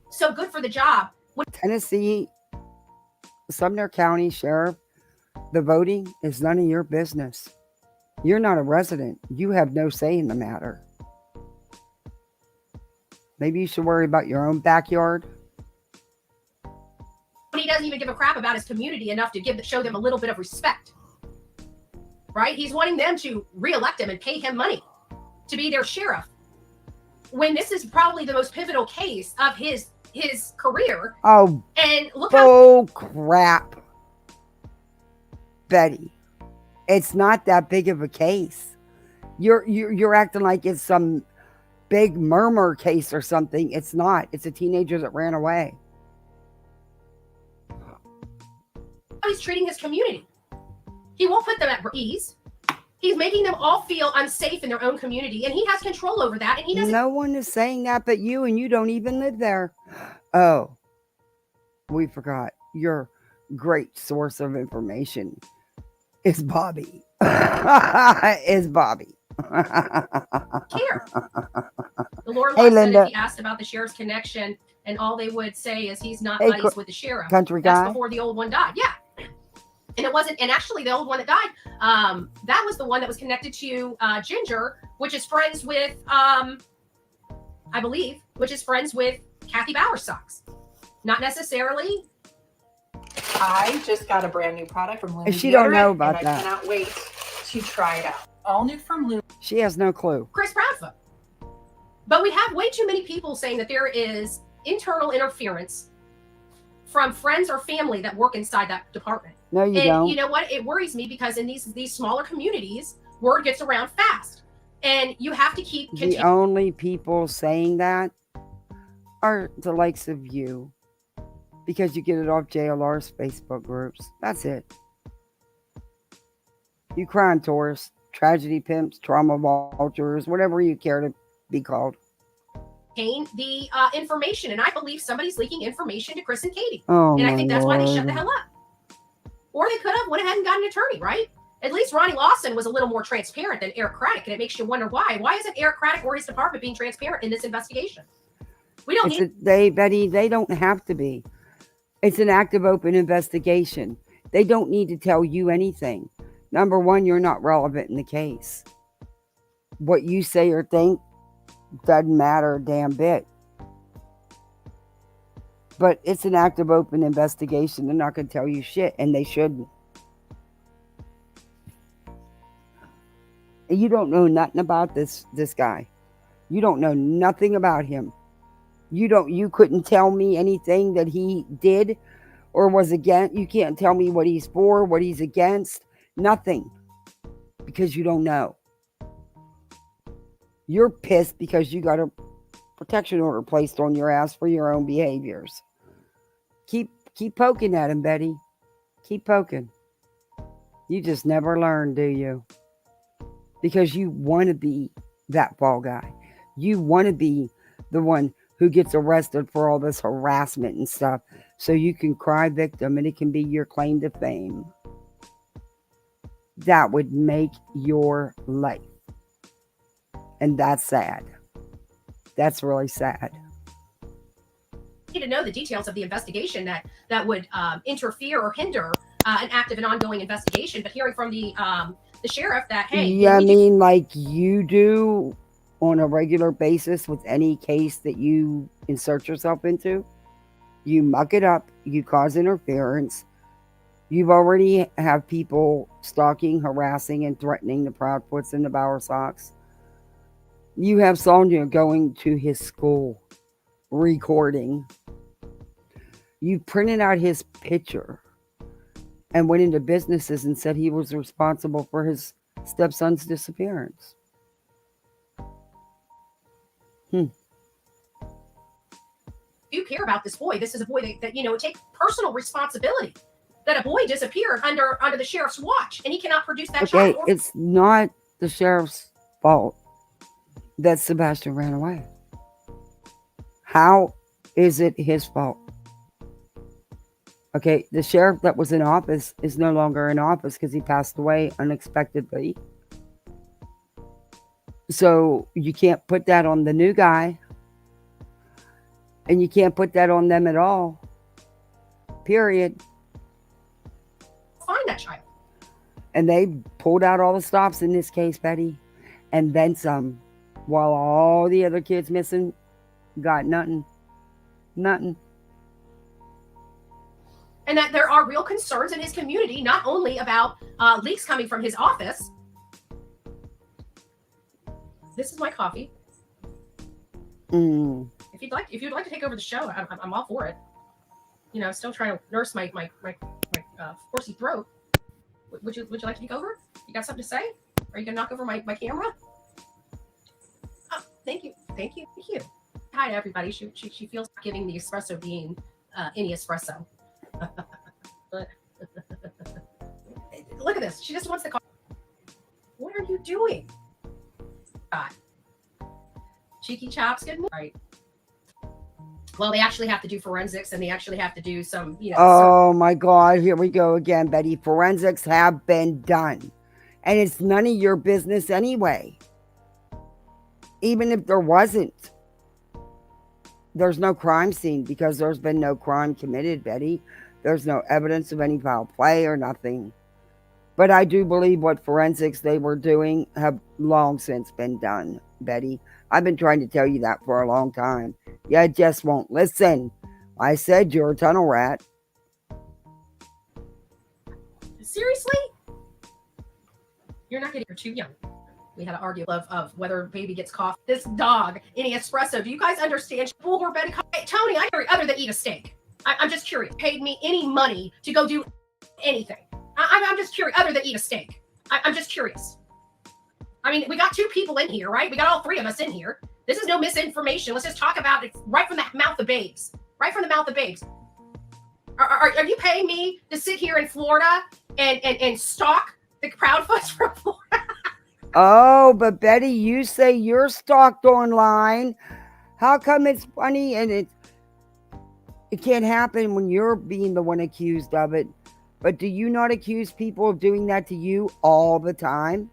T: So good for the job.
A: Tennessee, Sumner County Sheriff, the voting is none of your business. You're not a resident. You have no say in the matter. Maybe you should worry about your own backyard.
T: He doesn't even give a crap about his community enough to show them a little bit of respect. Right? He's wanting them to reelect him and pay him money to be their sheriff. When this is probably the most pivotal case of his career.
A: Oh,
T: and look
A: crap, Betty. It's not that big of a case. You're acting like it's some big murmur case or something. It's not. It's a teenager that ran away.
T: how he's treating his community. He won't put them at ease. He's making them all feel unsafe in their own community, and he has control over that. And he doesn't.
A: No one is saying that but you, and you don't even live there. Oh, we forgot. Your great source of information is Bobby. Is Bobby.
T: Care. The Lord
A: Hey,
T: said
A: Linda.
T: if he asked about the sheriff's connection, and all they would say is he's not
A: Hey,
T: buddies with the sheriff.
A: country
T: That's
A: guy.
T: before the old one died. Yeah. And it wasn't, and actually the old one that died, that was the one that was connected to Ginger, which is friends with, I believe, which is friends with Kathy Bowersox. Not necessarily.
J: I just got a brand new product from Lumen.
A: And she don't know about
J: and
A: that.
J: I cannot wait to try it out. All new from Lumen.
A: She has no clue.
T: Chris Proudfoot. But we have way too many people saying that there is internal interference from friends or family that work inside that department.
A: No, you
T: and
A: don't.
T: You know what? It worries me because in these smaller communities, word gets around fast, and you have to keep.
A: The only people saying that are the likes of you, because you get it off JLR's Facebook groups. That's it. You crime tourists, tragedy pimps, trauma vultures, whatever you care to be called.
T: The information, and I believe somebody's leaking information to Chris and Katie.
A: Oh,
T: and I
A: my
T: think that's why they shut
A: Lord.
T: the hell up. Or they could have went ahead and got an attorney, right? At least Ronnie Lawson was a little more transparent than Eric Craddock, and it makes you wonder why. Why isn't Eric Craddock or his department being transparent in this investigation? We don't need.
A: Betty, they don't have to be. It's an active, open investigation. They don't need to tell you anything. Number one, you're not relevant in the case. What you say or think doesn't matter a damn bit. But it's an active, open investigation. They're not going to tell you shit, and they shouldn't. And you don't know nothing about this guy. You don't know nothing about him. You couldn't tell me anything that he did or was against. You can't tell me what he's for, what he's against. Nothing. Because you don't know. You're pissed because you got a protection order placed on your ass for your own behaviors. Keep poking at him, Betty. Keep poking. You just never learn, do you? Because you want to be that fall guy. You want to be the one who gets arrested for all this harassment and stuff, so you can cry victim and it can be your claim to fame. That would make your life. And that's sad. That's really sad.
T: Need to know the details of the investigation that would interfere or hinder an active and ongoing investigation. But hearing from the sheriff that, hey,
A: Yeah, I
T: we do-
A: mean, like you do on a regular basis with any case that you insert yourself into, you muck it up, you cause interference. You've already have people stalking, harassing, and threatening the Proudfoots and the Bower Sox. You have Sonia going to his school, recording. You printed out his picture and went into businesses and said he was responsible for his stepson's disappearance.
T: you care about this boy. This is a boy that take personal responsibility. That a boy disappeared under the sheriff's watch, and he cannot produce that
A: Okay,
T: child.
A: it's not the sheriff's fault that Sebastian ran away. How is it his fault? Okay, the sheriff that was in office is no longer in office because he passed away unexpectedly. So you can't put that on the new guy. And you can't put that on them at all. Period.
T: Find that child.
A: And they pulled out all the stops in this case, Betty. And then some. While all the other kids missing got nothing. Nothing.
T: And that there are real concerns in his community, not only about leaks coming from his office. This is my coffee. If you'd like to take over the show, I'm all for it. Still trying to nurse my horsey throat. Would you like to take over? You got something to say? Are you gonna knock over my camera? Oh, thank you. Hi everybody. She feels like giving the espresso bean any espresso. Look at this. She just wants the coffee. What are you doing? God. Cheeky chops, good morning. Right. Well, they actually have to do forensics, and they actually have to do some,
A: Oh my God, here we go again, Betty. Forensics have been done. And it's none of your business anyway. Even if there wasn't. There's no crime scene because there's been no crime committed, Betty. There's no evidence of any foul play or nothing. But I do believe what forensics they were doing have long since been done, Betty. I've been trying to tell you that for a long time. You just won't listen. I said you're a tunnel rat.
T: Seriously? You're too young. We had an argument of whether baby gets coffee. This dog, any espresso. Do you guys understand? Pull her bed. Tony, I hear other than eat a steak. I'm just curious. Paid me any money to go do anything. I'm just curious, other than eat a steak. I'm just curious. I mean, we got two people in here, right? We got all three of us in here. This is no misinformation. Let's just talk about it right from the mouth of babes. Right from the mouth of babes. Are you paying me to sit here in Florida and stalk the Proudfoots from Florida?
A: Oh, but Betty, you say you're stalked online. How come it's funny and it can't happen when you're being the one accused of it? But do you not accuse people of doing that to you all the time?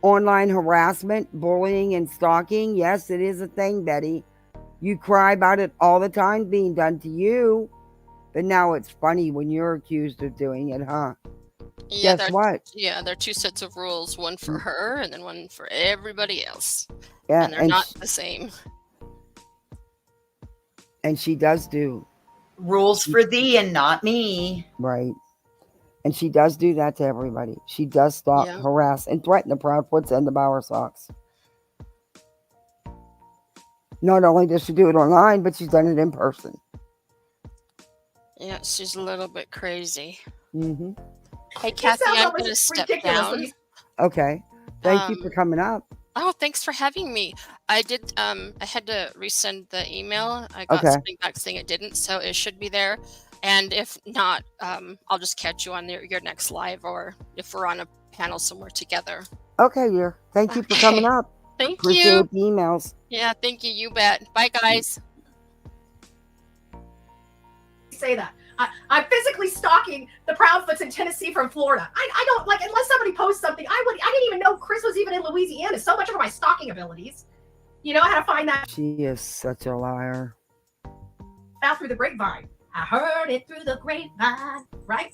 A: Online harassment, bullying, and stalking. Yes, it is a thing, Betty. You cry about it all the time being done to you. But now it's funny when you're accused of doing it, huh?
F: Yeah,
A: Guess what?
F: Yeah, there are two sets of rules, one for her and then one for everybody else.
A: Yeah,
F: and they're not the same.
A: And she does do.
C: Rules for thee and not me.
A: Right. And she does do that to everybody. She does stalk, harass, and threaten the Proudfoots and the Bower Sox. Not only does she do it online, but she's done it in person.
F: Yeah, she's a little bit crazy.
A: Mm-hmm.
F: Hey, Kathy, I'm going to step down.
A: Okay. Thank you for coming up.
F: Oh, thanks for having me. I did. I had to resend the email. I got
A: Okay.
F: something back saying it didn't, so it should be there. And if not, I'll just catch you on your next live, or if we're on a panel somewhere together.
A: Okay, dear. Thank you for coming up.
F: Thank
A: Appreciate
F: you.
A: the emails.
F: Yeah, thank you. You bet. Bye, guys.
T: Say that. I'm physically stalking the Proudfoots in Tennessee from Florida. I don't like, unless somebody posts something. I didn't even know Chris was even in Louisiana. So much for my stalking abilities. I had to find that
A: She is such a liar.
T: out through the grapevine. I heard it through the grapevine, right?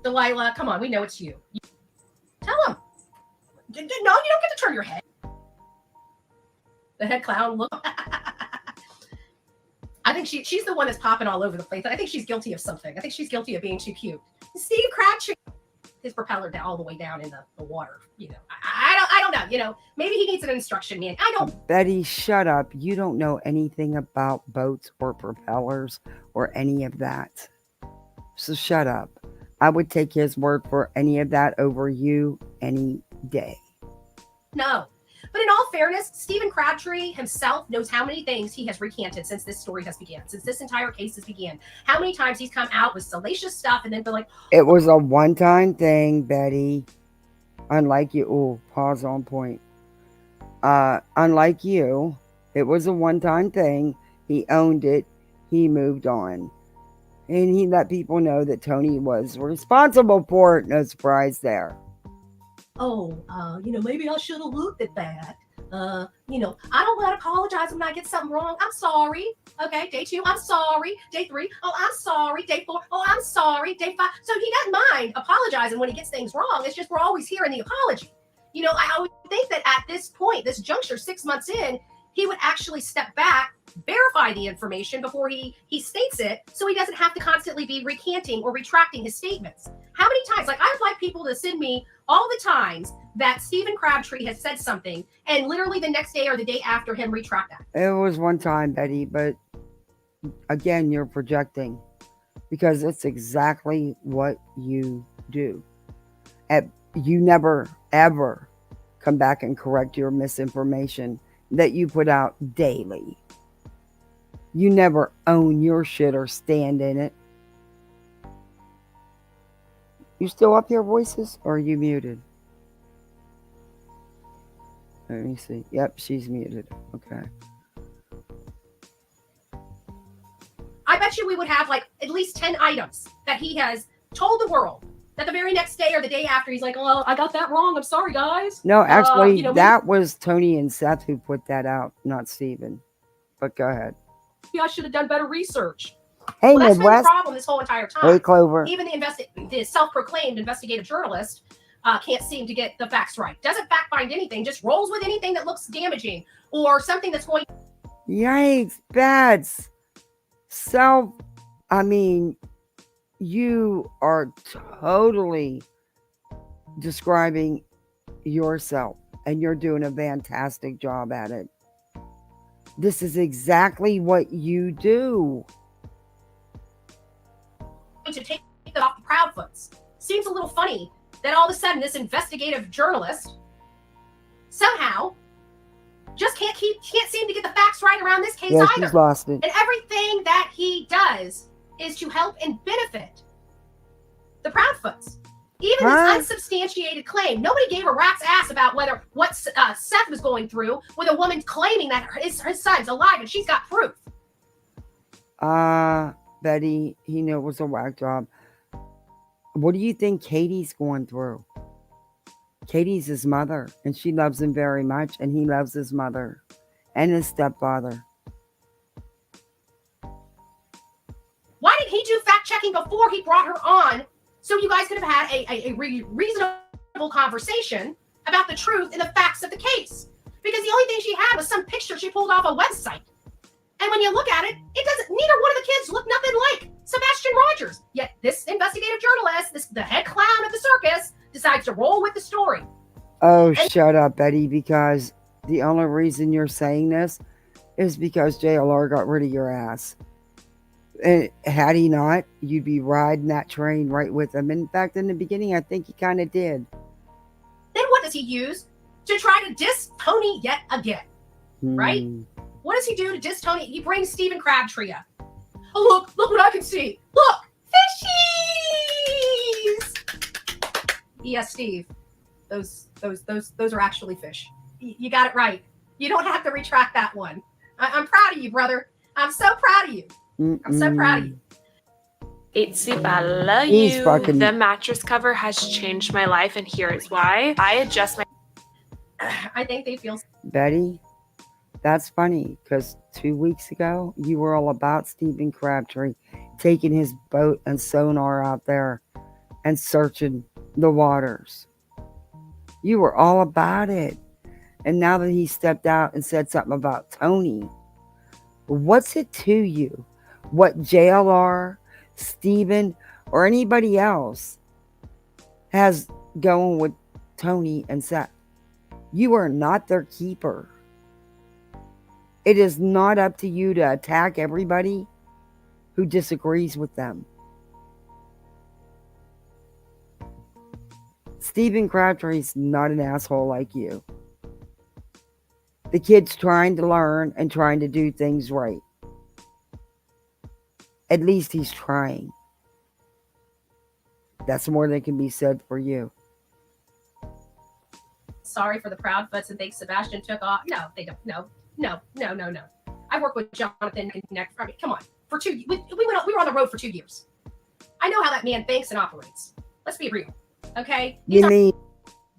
T: Delilah, come on, we know it's you. Tell him. No, you don't get to turn your head. The head clown look. I think she's the one that's popping all over the place. I think she's guilty of something. I think she's guilty of being too cute. Steve Crabtree, his propeller down all the way down in the water. You know, I don't know. You know, maybe he needs an instruction man. I don't.
A: Betty, shut up. You don't know anything about boats or propellers or any of that. So shut up. I would take his word for any of that over you any day.
T: No. But in all fairness, Stephen Crabtree himself knows how many things he has recanted since this story has begun, since this entire case has begun. How many times he's come out with salacious stuff and then been like,
A: It was a one-time thing, Betty. Unlike you. Oh, pause on point. Unlike you, it was a one-time thing. He owned it. He moved on. And he let people know that Tony was responsible for it. No surprise there.
T: Maybe I should have looked at that. I don't want to apologize when I get something wrong. I'm sorry. Okay, day 2, I'm sorry. Day 3, oh, I'm sorry. Day 4, oh, I'm sorry. Day 5. So he doesn't mind apologizing when he gets things wrong. It's just we're always hearing the apology. You know, I would think that at this point, this juncture, 6 months in, he would actually step back, verify the information before he states it, so he doesn't have to constantly be recanting or retracting his statements. How many times? Like, I'd like people to send me all the times that Stephen Crabtree has said something and literally the next day or the day after him retract that.
A: It was one time, Betty, but again, you're projecting because it's exactly what you do. You never, ever come back and correct your misinformation that you put out daily. You never own your shit or stand in it. You still up here, voices, or are you muted? Let me see. Yep, she's muted. Okay.
T: I bet you we would have like at least 10 items that he has told the world that the very next day or the day after he's like, oh, I got that wrong. I'm sorry, guys.
A: No, actually, that was Tony and Seth who put that out, not Steven. But go ahead.
T: Maybe I should have done better research.
A: Hey,
T: That's been the
A: Midwest.
T: problem this whole entire time.
A: Hey, Clover.
T: Even the self-proclaimed investigative journalist can't seem to get the facts right. Doesn't fact find anything. Just rolls with anything that looks damaging or something that's going.
A: Yikes, Bads. You are totally describing yourself, and you're doing a fantastic job at it. This is exactly what you do.
T: To take that off the Proudfoots. Seems a little funny that all of a sudden this investigative journalist somehow just can't seem to get the facts right around this case
A: Yeah,
T: either.
A: she's lost it.
T: And everything that he does is to help and benefit the Proudfoots. Even this unsubstantiated claim, nobody gave a rat's ass about what Seth was going through with a woman claiming that his son's alive and she's got proof.
A: Betty, he knew it was a whack job. What do you think Katie's going through? Katie's his mother, and she loves him very much, and he loves his mother and his stepfather.
T: Why didn't he do fact checking before he brought her on so you guys could have had a reasonable conversation about the truth and the facts of the case? Because the only thing she had was some picture she pulled off a website. And when you look at it, neither one of the kids look nothing like Sebastian Rogers. Yet this investigative journalist, the head clown of the circus, decides to roll with the story.
A: Oh, shut up, Betty, because the only reason you're saying this is because JLR got rid of your ass. And had he not, you'd be riding that train right with him. In fact, in the beginning, I think he kind of did.
T: Then what does he use to try to diss Tony yet again? Right? What does he do to diss Tony? He brings Stephen Crabtree up. Oh, look what I can see. Look, fishies! Yes, Steve. Those are actually fish. You got it right. You don't have to retract that one. I'm proud of you, brother. I'm so proud of you. I'm so proud of you.
I: Bella,
A: He's fucking-
I: the mattress cover has changed my life, and here is why. I adjust my.
T: I think they feel.
A: Betty, That's funny because 2 weeks ago, you were all about Stephen Crabtree taking his boat and sonar out there and searching the waters. You were all about it. And now that he stepped out and said something about Tony, what's it to you? What JLR, Stephen, or anybody else has going with Tony and Seth? You are not their keeper. It is not up to you to attack everybody who disagrees with them. Stephen Crabtree's not an asshole like you. The kid's trying to learn and trying to do things right. At least he's trying. That's more than can be said for you.
T: Sorry for the proud butts and think Sebastian took off. No, they don't. No. I worked with Jonathan and Nick. I mean, come on. For 2 years, we were on the road for 2 years. I know how that man thinks and operates. Let's be real. Okay?
A: You mean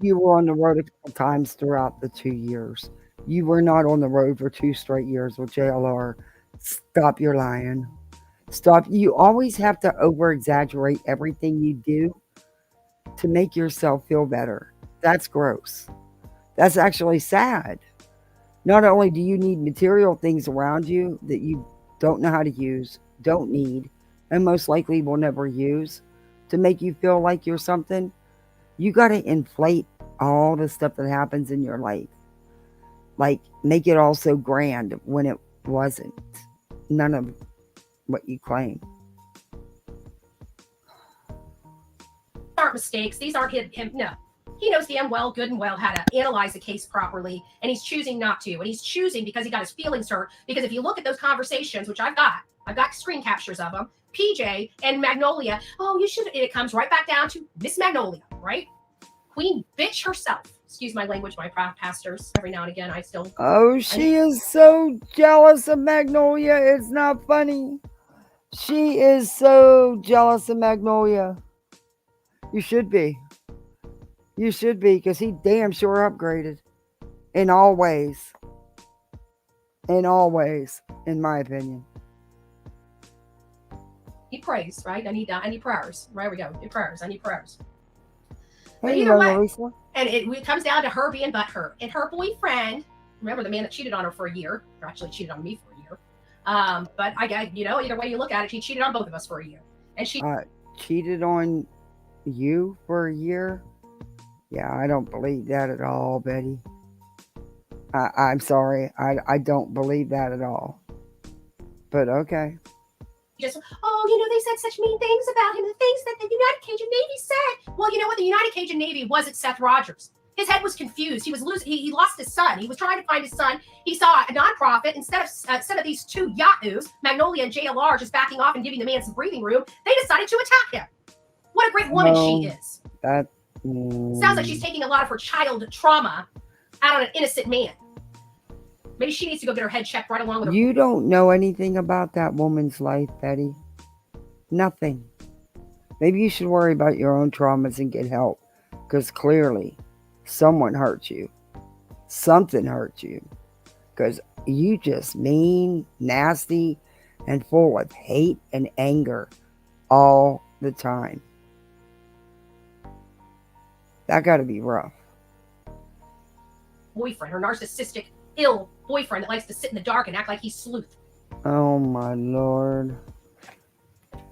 A: you were on the road a couple times throughout the 2 years? You were not on the road for 2 straight years with JLR. Stop your lying. Stop. You always have to over-exaggerate everything you do to make yourself feel better. That's gross. That's actually sad. Not only do you need material things around you that you don't know how to use, don't need, and most likely will never use to make you feel like you're something, you got to inflate all the stuff that happens in your life. Like, make it all so grand when it wasn't. None of what you claim.
T: These aren't mistakes. These aren't him. No. He knows damn well, good and well, how to analyze the case properly, and he's choosing not to. And he's choosing because he got his feelings hurt. Because if you look at those conversations, which I've got screen captures of them, PJ and Magnolia, oh, you should, it comes right back down to Miss Magnolia, right? Queen bitch herself. Excuse my language, my pastors. Every now and again, I still...
A: Oh, she is so jealous of Magnolia. It's not funny. She is so jealous of Magnolia. You should be. You should be, because he damn sure upgraded. In all ways. In all ways, in my opinion.
T: He prays, right? I need prayers. Right, we go. Need prayers. I need prayers. But
A: Hey,
T: either way,
A: Lisa.
T: and it comes down to her being butthurt. And her boyfriend, remember the man that cheated on her for a year, or actually cheated on me for a year. But either way you look at it, he cheated on both of us for a year. And she
A: Cheated on you for a year? Yeah, I don't believe that at all, Betty. I'm sorry. I don't believe that at all. But okay.
T: just, they said such mean things about him, the things that the United Cajun Navy said. Well, you know what? The United Cajun Navy wasn't Seth Rogers. His head was confused. He was he lost his son. He was trying to find his son. He saw a nonprofit. Instead of these two yahoos, Magnolia and JLR, just backing off and giving the man some breathing room, they decided to attack him. What a great woman she is. Sounds like she's taking a lot of her child trauma out on an innocent man. Maybe she needs to go get her head checked right along with her.
A: You don't know anything about that woman's life, Betty. Nothing. Maybe you should worry about your own traumas and get help. Because clearly, someone hurt you. Something hurt you. Because you just mean, nasty, and full of hate and anger all the time. That got to be rough.
T: Boyfriend, her narcissistic, ill boyfriend that likes to sit in the dark and act like he's sleuth.
A: Oh my Lord.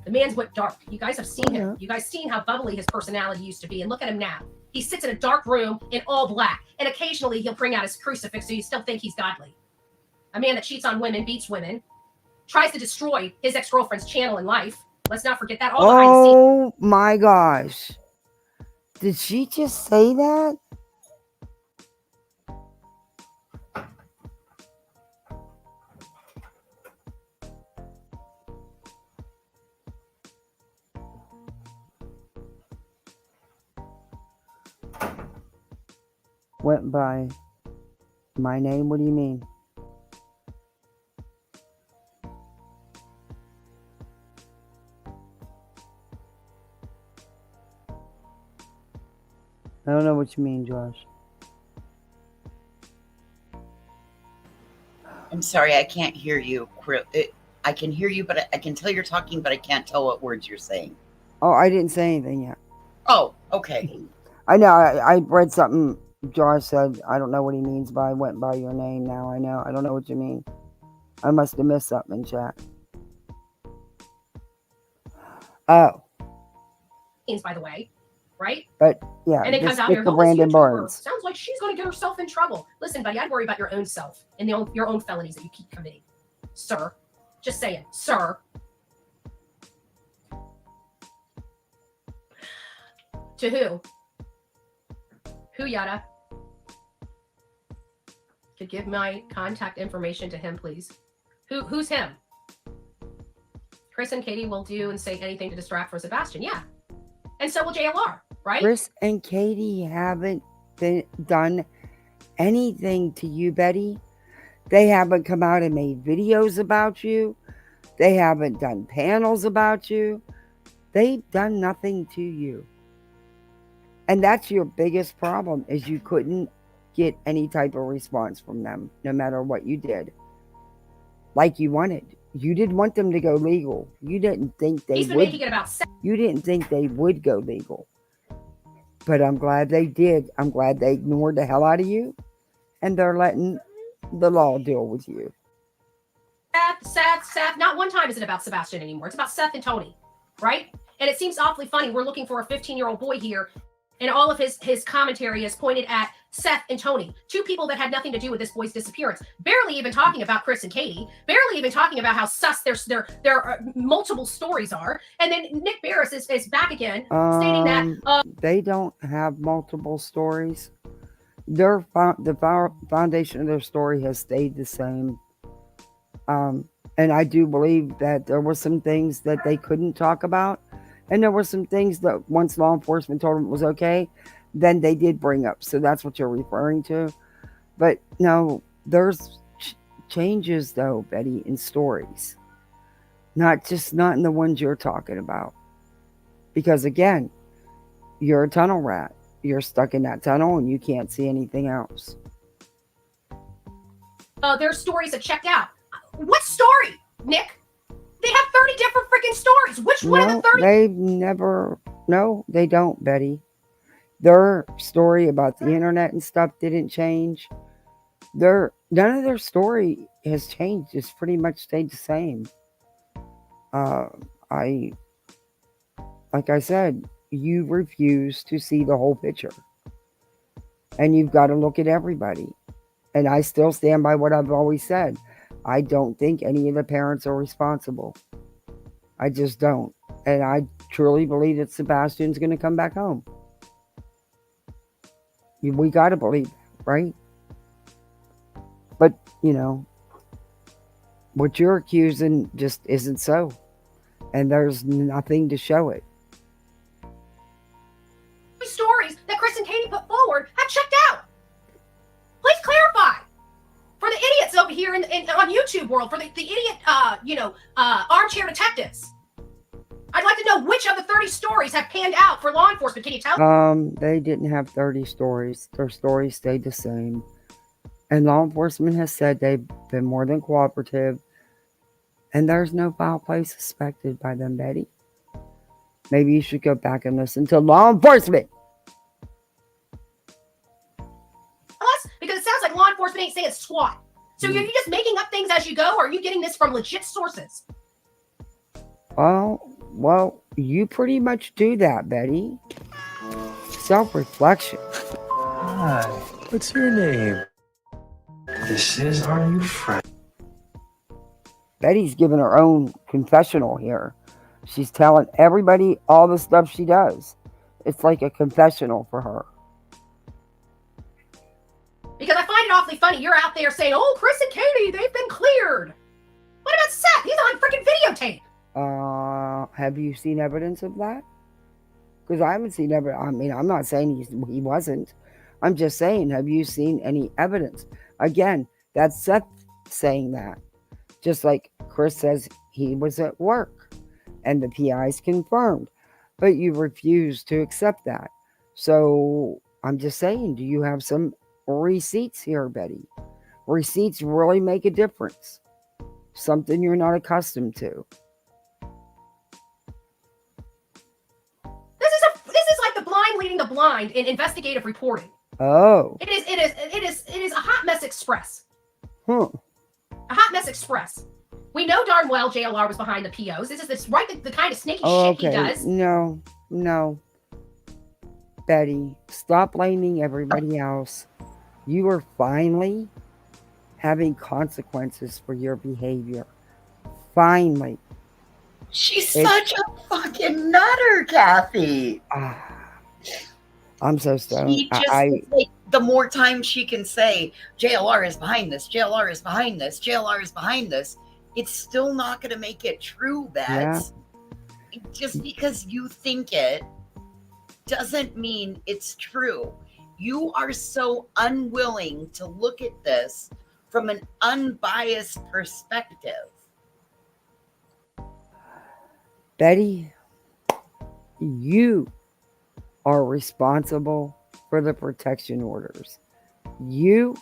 T: The man's went dark. You guys have seen him. You guys seen how bubbly his personality used to be, and look at him now. He sits in a dark room in all black, and occasionally he'll bring out his crucifix so you still think he's godly. A man that cheats on women, beats women, tries to destroy his ex-girlfriend's channel in life. Let's not forget that. All behind the scenes.
A: Oh my gosh. Did she just say that? Went by my name? What do you mean? I don't know what you mean, Josh.
C: I'm sorry, I can't hear you. I can hear you, but I can tell you're talking, but I can't tell what words you're saying.
A: Oh, I didn't say anything yet.
C: Oh, okay.
A: I know. I read something Josh said. I don't know what he means by went by your name now. I know. I don't know what you mean. I must have missed something in chat. Oh.
T: By the way, right?
A: But yeah,
T: And then
A: just
T: comes out
A: stick
T: here,
A: to
T: "Oh, this
A: Brandon
T: YouTuber
A: Barnes.
T: sounds like she's going to get herself in trouble." Listen, buddy, I'd worry about your own self and your own felonies that you keep committing, sir. Just saying, sir. To who? Who, Yada? Could give my contact information to him, please. Who's him? Chris and Katie will do and say anything to distract for Sebastian. Yeah. And so will JLR, right?
A: Chris and Katie haven't done anything to you, Betty. They haven't come out and made videos about you. They haven't done panels about you. They've done nothing to you. And that's your biggest problem, is you couldn't get any type of response from them, no matter what you did. Like you wanted. You didn't want them to go legal. You didn't think they
T: He's been
A: would.
T: making it about sex.
A: You didn't think they would go legal. But I'm glad they did. I'm glad they ignored the hell out of you. And they're letting the law deal with you.
T: Seth. Not one time is it about Sebastian anymore. It's about Seth and Tony, right? And it seems awfully funny. We're looking for a 15-year-old boy here, and all of his commentary is pointed at Seth and Tony, two people that had nothing to do with this boy's disappearance. Barely even talking about Chris and Katie. Barely even talking about how sus their multiple stories are. And then Nick Barris is back again, stating that
A: they don't have multiple stories. The foundation of their story has stayed the same. And I do believe that there were some things that they couldn't talk about. And there were some things that once law enforcement told them it was okay, then they did bring up. So that's what you're referring to. But no, there's changes though, Betty, in stories. Not in the ones you're talking about. Because again, you're a tunnel rat. You're stuck in that tunnel and you can't see anything else.
T: their stories are checked out. What story, Nick? They have 30 different freaking stories. Which one of the 30?
A: They've never. No, they don't, Betty. Their story about the internet and stuff didn't change. None of their story has changed. It's pretty much stayed the same. Like I said, you refuse to see the whole picture. And you've got to look at everybody. And I still stand by what I've always said. I don't think any of the parents are responsible. I just don't. And I truly believe that Sebastian's going to come back home. We got to believe that, right? But, what you're accusing just isn't so. And there's nothing to show it.
T: Stories that Chris and Katie put forward have checked out. Please clarify. For the idiots over here on YouTube world, for the idiot, armchair detectives. I'd like to know which of the 30 stories have panned out for law enforcement. Can you tell?
A: They didn't have 30 stories. Their stories stayed the same. And law enforcement has said they've been more than cooperative. And there's no foul play suspected by them, Betty. Maybe you should go back and listen to law enforcement.
T: Because it sounds like law enforcement ain't saying squat. So are you just making up things as you go, or are you getting this from legit sources?
A: Well, you pretty much do that, Betty. Self-reflection.
M: Hi, what's your name? This is our new friend.
A: Betty's giving her own confessional here. She's telling everybody all the stuff she does. It's like a confessional for her.
T: Because I find it awfully funny. You're out there saying, "Oh, Chris and Katie, they've been cleared." What about Seth? He's on freaking videotape.
A: Have you seen evidence of that? Because I haven't seen evidence. I mean, I'm not saying he wasn't. I'm just saying, have you seen any evidence? Again, that's Seth saying that. Just like Chris says he was at work and the PI's confirmed. But you refuse to accept that. So I'm just saying, do you have some receipts here, Betty? Receipts really make a difference. Something you're not accustomed to.
T: This is like the blind leading the blind in investigative reporting.
A: Oh.
T: It is a hot mess express.
A: Huh.
T: A hot mess express. We know darn well JLR was behind the POs. This is the kind of sneaky shit he does.
A: No. Betty, stop blaming everybody else. You are finally having consequences for your behavior. Finally.
C: She's such a fucking nutter, Kathy.
A: I'm so stoned.
C: She just like, the more time she can say JLR is behind this, JLR is behind this, JLR is behind this, it's still not going to make it true, Bets. Yeah. Just because you think it doesn't mean it's true. You are so unwilling to look at this from an unbiased perspective.
A: Betty, you are responsible for the protection orders. You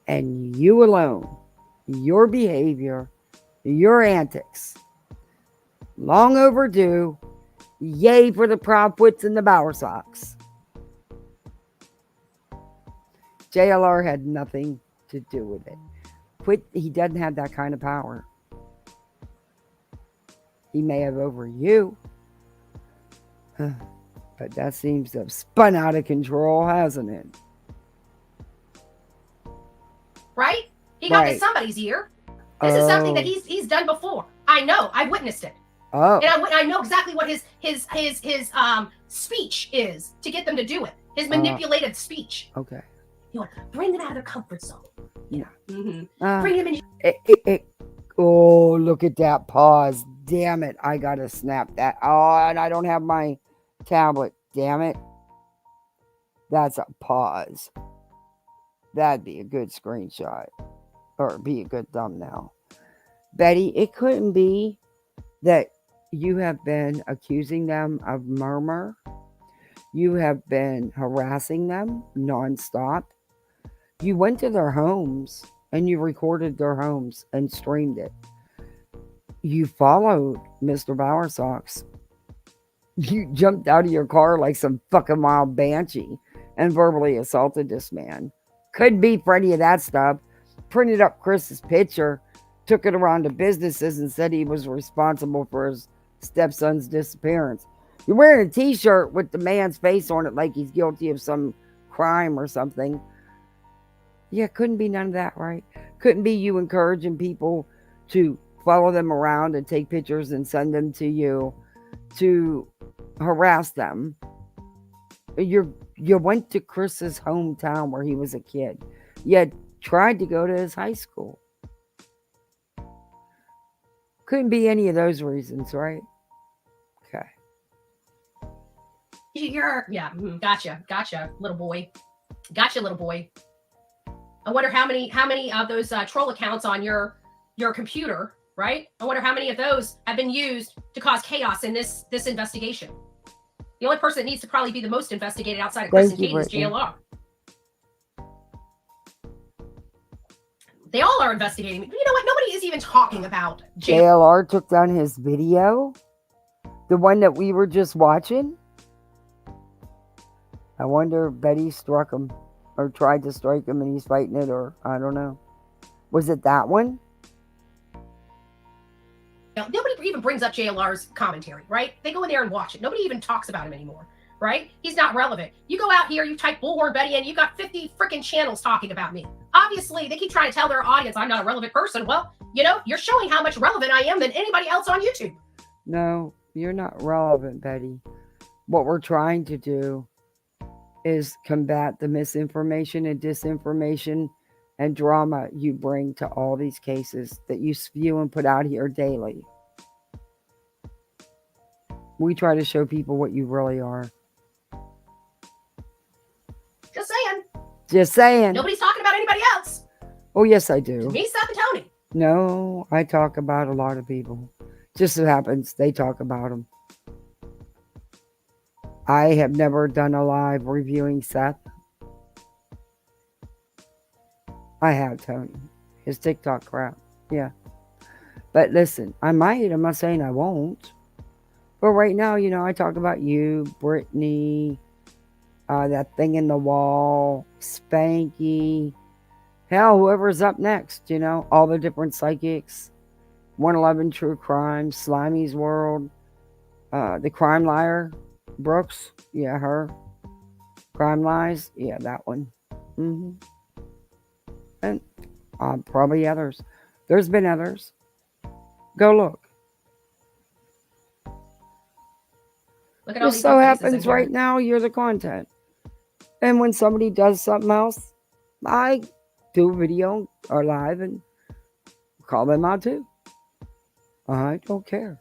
A: and you alone. Your behavior, your antics. Long overdue. Yay for the Proudfoots and the Bower Sox. JLR had nothing to do with it. He doesn't have that kind of power. He may have over you. But that seems to have spun out of control, hasn't it?
T: Right? He got to somebody's ear. This is something that he's done before. I know. I witnessed it.
A: Oh.
T: And I know exactly what his speech is to get them to do it. His manipulated speech.
A: Okay.
T: You want to bring them out of their comfort zone.
A: Yeah.
T: Mm-hmm. Bring them in.
A: Oh, look at that pause. Damn it. I got to snap that. Oh, and I don't have my tablet. Damn it. That's a pause. That'd be a good screenshot. Or be a good thumbnail. Betty, it couldn't be that you have been accusing them of murder. You have been harassing them nonstop. You went to their homes and you recorded their homes and streamed it. You followed Mr. Bowersox. You jumped out of your car like some fucking wild banshee and verbally assaulted this man. Couldn't be for any of that stuff. Printed up Chris's picture, took it around to businesses and said he was responsible for his stepson's disappearance. You're wearing a t-shirt with the man's face on it like he's guilty of some crime or something. Yeah, couldn't be none of that, right? Couldn't be you encouraging people to follow them around and take pictures and send them to you to harass them. You went to Chris's hometown where he was a kid. You had tried to go to his high school. Couldn't be any of those reasons, right? Okay.
T: Gotcha, little boy. Gotcha, little boy. I wonder how many of those troll accounts on your computer, right? I wonder how many of those have been used to cause chaos in this investigation. The only person that needs to probably be the most investigated outside of Chris and Kate is JLR. They all are investigating me. You know what? Nobody is even talking about
A: JLR took down his video. The one that we were just watching. I wonder if Betty struck him or tried to strike him and he's fighting it, or I don't know. Was it that one?
T: Nobody even brings up JLR's commentary, right? They go in there and watch it. Nobody even talks about him anymore, right? He's not relevant. You go out here, you type Bullhorn Betty, and you got 50 freaking channels talking about me. Obviously, they keep trying to tell their audience I'm not a relevant person. Well, you're showing how much relevant I am than anybody else on YouTube.
A: No, you're not relevant, Betty. What we're trying to do is combat the misinformation and disinformation and drama you bring to all these cases that you spew and put out here daily. We try to show people what you really are.
T: Just saying.
A: Just saying.
T: Nobody's talking about anybody else.
A: Oh, yes, I do.
T: Me, Seth, and Tony.
A: No, I talk about a lot of people. Just so happens they talk about them. I have never done a live reviewing Seth. I have Tony. His TikTok crap. Yeah. But listen, I might. I'm not saying I won't. But right now, I talk about you, Brittany, that thing in the wall, Spanky. Hell, whoever's up next, all the different psychics. 111 True Crime, Slimy's World, the Crime Liar, Brooks. Yeah, her. Crime Lies. Yeah, that one. And probably others. There's been others. Go look.
T: Look at all
A: Just
T: these
A: so
T: new faces in
A: happens
T: here.
A: right now you're the content. And when somebody does something else, I do a video or live and call them out too. I don't care.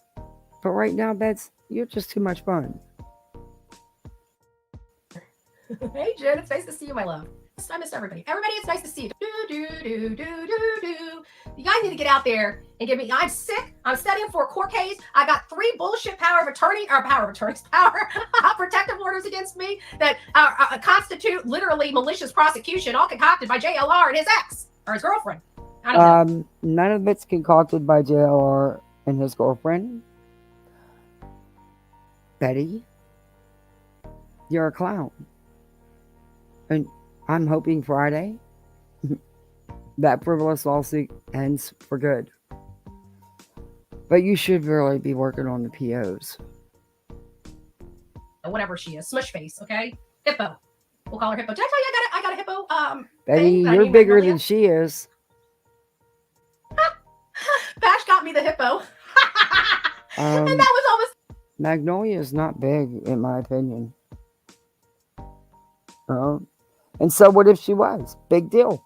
A: But right now, you're just too much fun.
T: Hey, Jen, it's nice to see you, my love. I missed everybody. Everybody, it's nice to see you. You guys need to get out there and give me. I'm sick. I'm studying for a court case. I got 3 bullshit power protective orders against me that constitute literally malicious prosecution, all concocted by JLR and his ex or his girlfriend. I don't know.
A: None of it's concocted by JLR and his girlfriend. Betty, you're a clown. And I'm hoping Friday that frivolous lawsuit ends for good. But you should really be working on the POs.
T: Whatever she is, smush face, okay? Hippo. We'll call her Hippo. Did I tell you I got a hippo?
A: Betty,
T: thing?
A: you're bigger than she is.
T: Bash got me the hippo. And that was almost.
A: Magnolia is not big, in my opinion. And so what if she was? Big deal.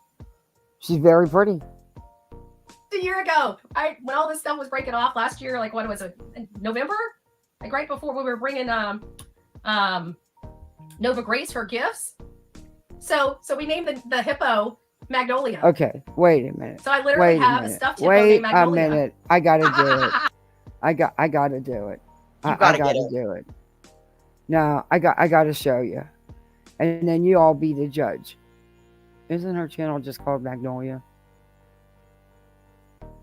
A: She's very pretty.
T: A year ago, when all this stuff was breaking off last year, like what was it, November? Like right before we were bringing Nova Grace her gifts. So we named the hippo Magnolia.
A: Okay, wait a minute.
T: So I literally have a stuffed hippo named Magnolia.
A: Wait a minute. I gotta do it. I gotta do it. I gotta do it. No, I gotta show you. And then you all be the judge. Isn't her channel just called Magnolia?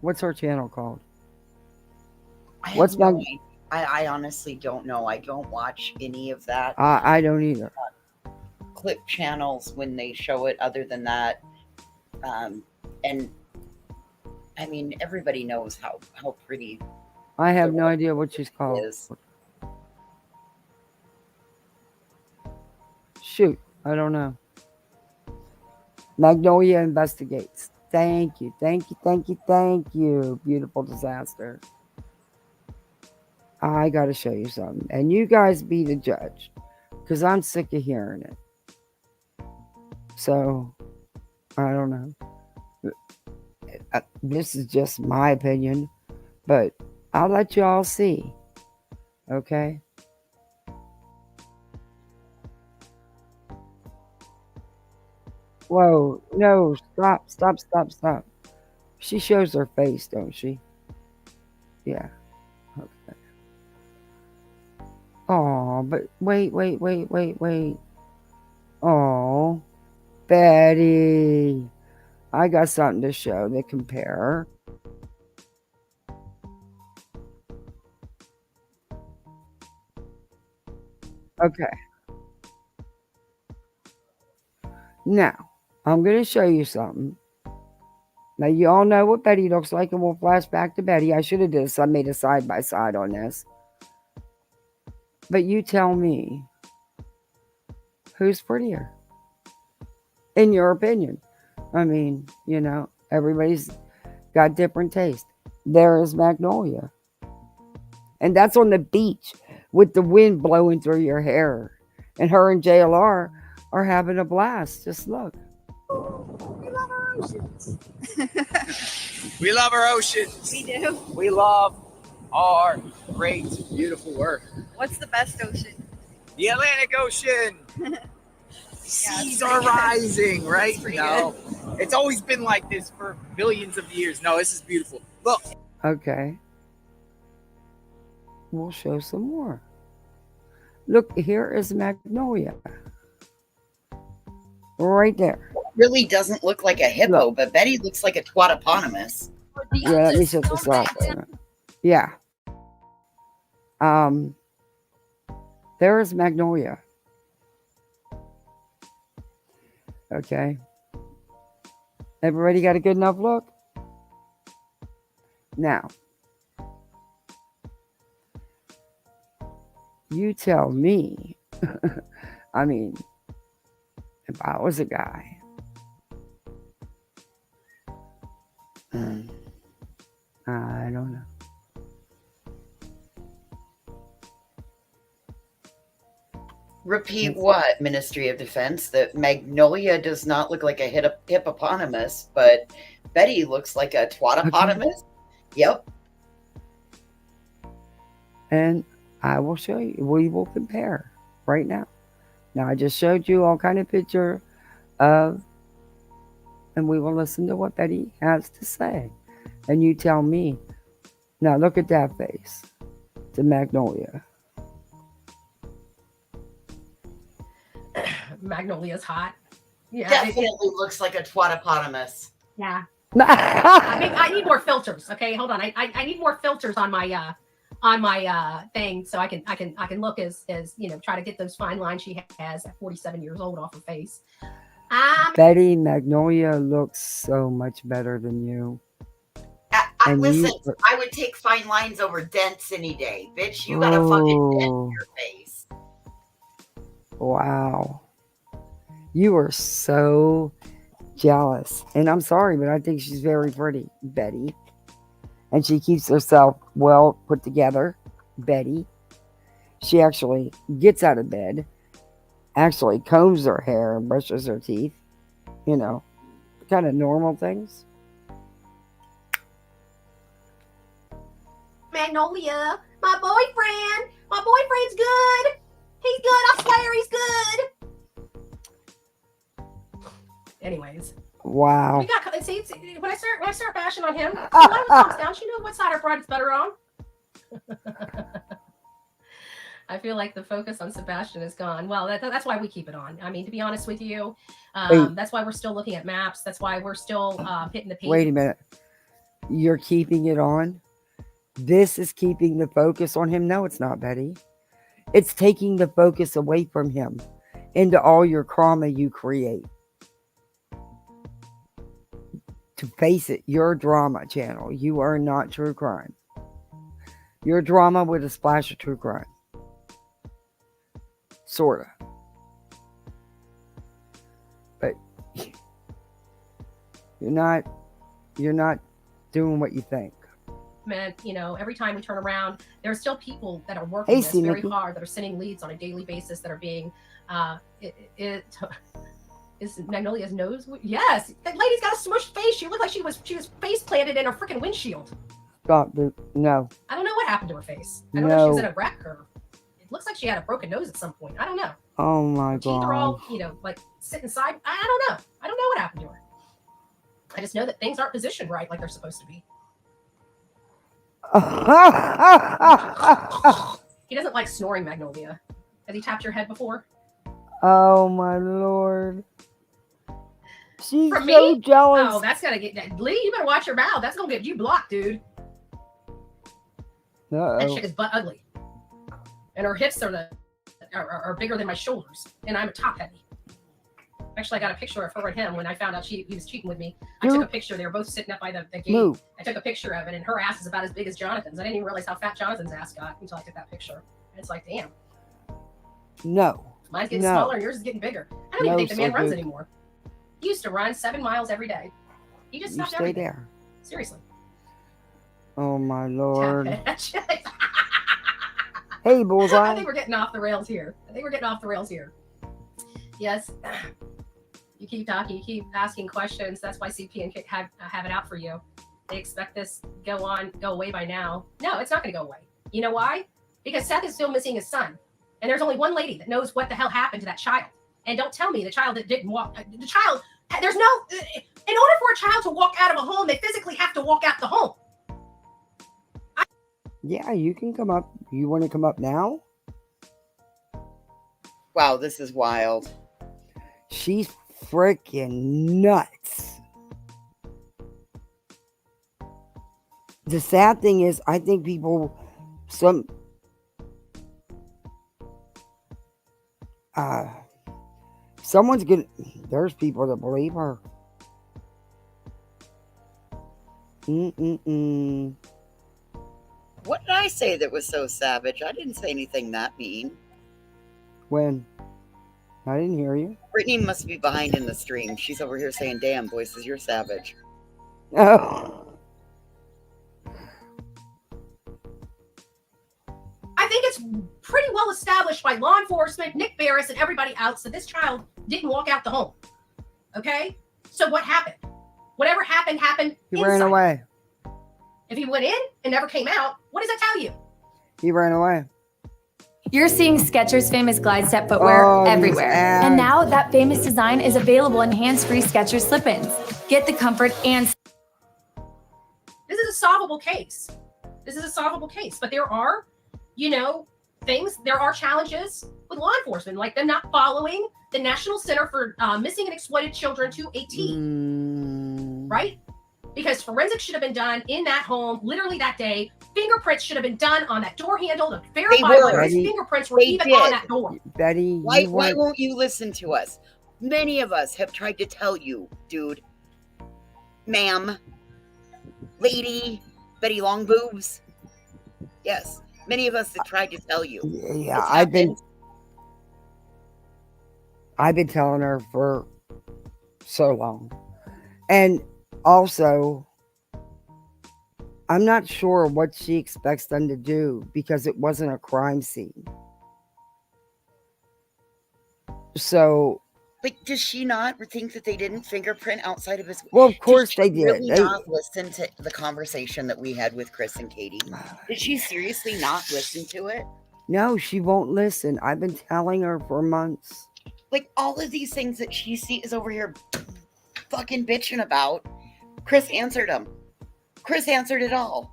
A: What's her channel called?
C: I honestly don't know. I don't watch any of that.
A: I don't either.
C: Clip channels when they show it. Other than that, and I mean, everybody knows how pretty.
A: I have no idea what she's called. Shoot, I don't know. Magnolia Investigates. Thank you. Beautiful disaster. I got to show you something. And you guys be the judge. Because I'm sick of hearing it. So, I don't know. This is just my opinion. But I'll let you all see. Okay? Whoa, no, stop. She shows her face, don't she? Yeah. Okay. Oh, but wait. Oh, Betty. I got something to show to compare. Okay. Now, I'm going to show you something. Now, you all know what Betty looks like, and we'll flash back to Betty. I should have made a side-by-side on this. But you tell me, who's prettier? In your opinion. I mean, everybody's got different taste. There is Magnolia. And that's on the beach with the wind blowing through your hair. And her and JLR are having a blast. Just look.
N: We love our oceans.
V: We love our oceans.
N: We do.
V: We love our great, beautiful Earth.
N: What's the best ocean?
V: The Atlantic Ocean. Seas are rising, right? No, it's always been like this for billions of years. No, this is beautiful. Look.
A: Okay. We'll show some more. Look, here is Magnolia. Right there.
C: really doesn't look like a hippo, but Betty looks like a twatoponymous.
A: Yeah, let me shut this off. Yeah. There is Magnolia. Okay. Everybody got a good enough look? Now, you tell me. I mean, if I was a guy, I don't know.
C: Repeat what, Ministry of Defense? That Magnolia does not look like a hippopotamus, but Betty looks like a twatoponymous? Okay. Yep.
A: And I will show you. We will compare right now. Now, I just showed you all kind of picture of, and we will listen to what Betty has to say. And you tell me. Now, look at that face. To Magnolia.
T: Magnolia's hot. Yeah,
C: definitely looks like a twatoponymous.
T: Yeah. I need more filters. Okay, hold on. I need more filters on my thing so I can look as try to get those fine lines she has at 47 years old off her face.
A: Betty, Magnolia looks so much better than you.
C: Listen, I would take fine lines over dents any day. Bitch, you got a fucking dent in your face.
A: Wow. You are so jealous. And I'm sorry, but I think she's very pretty, Betty. And she keeps herself well put together, Betty. She actually gets out of bed, actually combs her hair and brushes her teeth. You know, kind of normal things.
T: Magnolia, my boyfriend's good. He's good. I swear he's good. Anyways.
A: Wow.
T: We got see when I start bashing on him, a lot of it comes down. You know what side our bread is better on? I feel like the focus on Sebastian is gone. Well, that's why we keep it on. I mean, to be honest with you, that's why we're still looking at maps. That's why we're still hitting the page.
A: Wait a minute. You're keeping it on? This is keeping the focus on him? No, it's not, Betty. It's taking the focus away from him into all your trauma you create. To face it, you're a drama channel. You are not true crime. You're drama with a splash of true crime. Sorta. But you're not doing what you think.
T: Man, every time we turn around, there are still people that are working this very hard, that are sending leads on a daily basis, that are being is Magnolia's nose? Yes, that lady's got a smushed face. She looked like she was face planted in a freaking windshield.
A: Stop, no.
T: I don't know what happened to her face. I don't know if she was in a wreck or it looks like she had a broken nose at some point. I don't know.
A: Oh my God.
T: Teeth are all, like sitting side. I don't know. I don't know what happened to her. I just know that things aren't positioned right like they're supposed to be. He doesn't like snoring, Magnolia. Has he tapped your head before?
A: Oh my Lord. She's
T: From
A: so
T: me?
A: jealous.
T: Oh, that's gonna get that. Lee, you better watch your mouth. That's gonna get you blocked, dude. That chick is butt ugly. And her hips are bigger than my shoulders. And I'm a top heavy. Actually, I got a picture of her and him when I found out he was cheating with me. I took a picture. They were both sitting up by the gate.
A: Move.
T: I took a picture of it, and her ass is about as big as Jonathan's. I didn't even realize how fat Jonathan's ass got until I took that picture. And it's like, damn.
A: No.
T: Mine's getting smaller and yours is getting bigger. I don't even think the man runs anymore. He used to run 7 miles every day. He just stopped everything.
A: There.
T: Seriously.
A: Oh my Lord. Hey, Bullseye.
T: I think we're getting off the rails here. Yes. You keep talking, you keep asking questions. That's why CP and Kit have it out for you. They expect this go away by now. No, it's not going to go away. You know why? Because Seth is still missing his son. And there's only one lady that knows what the hell happened to that child. And don't tell me the child that didn't walk. The child, there's no, in order for a child to walk out of a home, they physically have to walk out the home.
A: Yeah, you can come up. You want to come up now?
C: Wow, this is wild.
A: She's freaking nuts. The sad thing is, I think people, someone's gonna, there's people that believe her.
C: What did I say that was so savage? I didn't say anything that mean.
A: When? I didn't hear you.
C: Brittany must be behind in the stream. She's over here saying, damn, voices, you're savage.
A: Oh.
T: I think it's pretty well established by law enforcement, Nick Barris, and everybody else that this child didn't walk out the home. Okay? So what happened? Whatever happened, happened
A: He
T: inside.
A: ran away.
T: If he went in and never came out, what does that tell you?
A: He ran away.
D: You're seeing Skechers' famous glide step footwear
A: Oh, these
D: everywhere.
A: ads.
D: And now that famous design is available in hands-free Skechers slip-ins. Get the comfort and...
T: This is a solvable case. This is a solvable case. But there are, things, there are challenges with law enforcement, like them not following the National Center for Missing and Exploited Children to a T. Right? Because forensics should have been done in that home literally that day. Fingerprints should have been done on that door handle to verify whether his fingerprints were even on that door.
A: Betty,
C: Why won't you listen to us? Many of us have tried to tell you, dude, ma'am, lady, Betty Longboobs. Yes, many of us have tried to tell you.
A: Yeah, I've been telling her for so long. And also, I'm not sure what she expects them to do because it wasn't a crime scene. So,
C: But does she not think that they didn't fingerprint outside of his?
A: well, of course they
C: Did she
A: did.
C: really not listen to the conversation that we had with Chris and Katie? Did she seriously not listen to it?
A: No, she won't listen. I've been telling her for months.
C: Like all of these things that she is over here fucking bitching about, Chris answered them. Chris answered it all.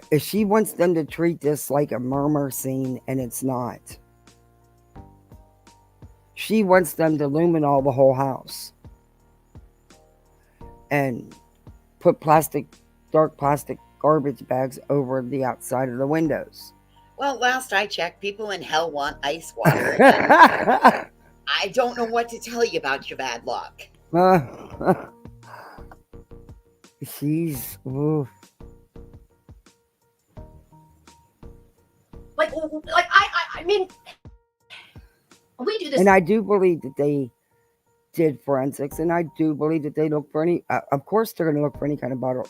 A: If she wants them to treat this like a murmur scene, and it's not. She wants them to luminol the whole house. And put dark plastic garbage bags over the outside of the windows.
C: Well, last I checked, people in hell want ice water. And I don't know what to tell you about your bad luck.
A: She's... Oof.
T: I mean, we do this.
A: And I do believe that they did forensics, and I do believe that they look for any... of course, they're going to look for any kind of bodily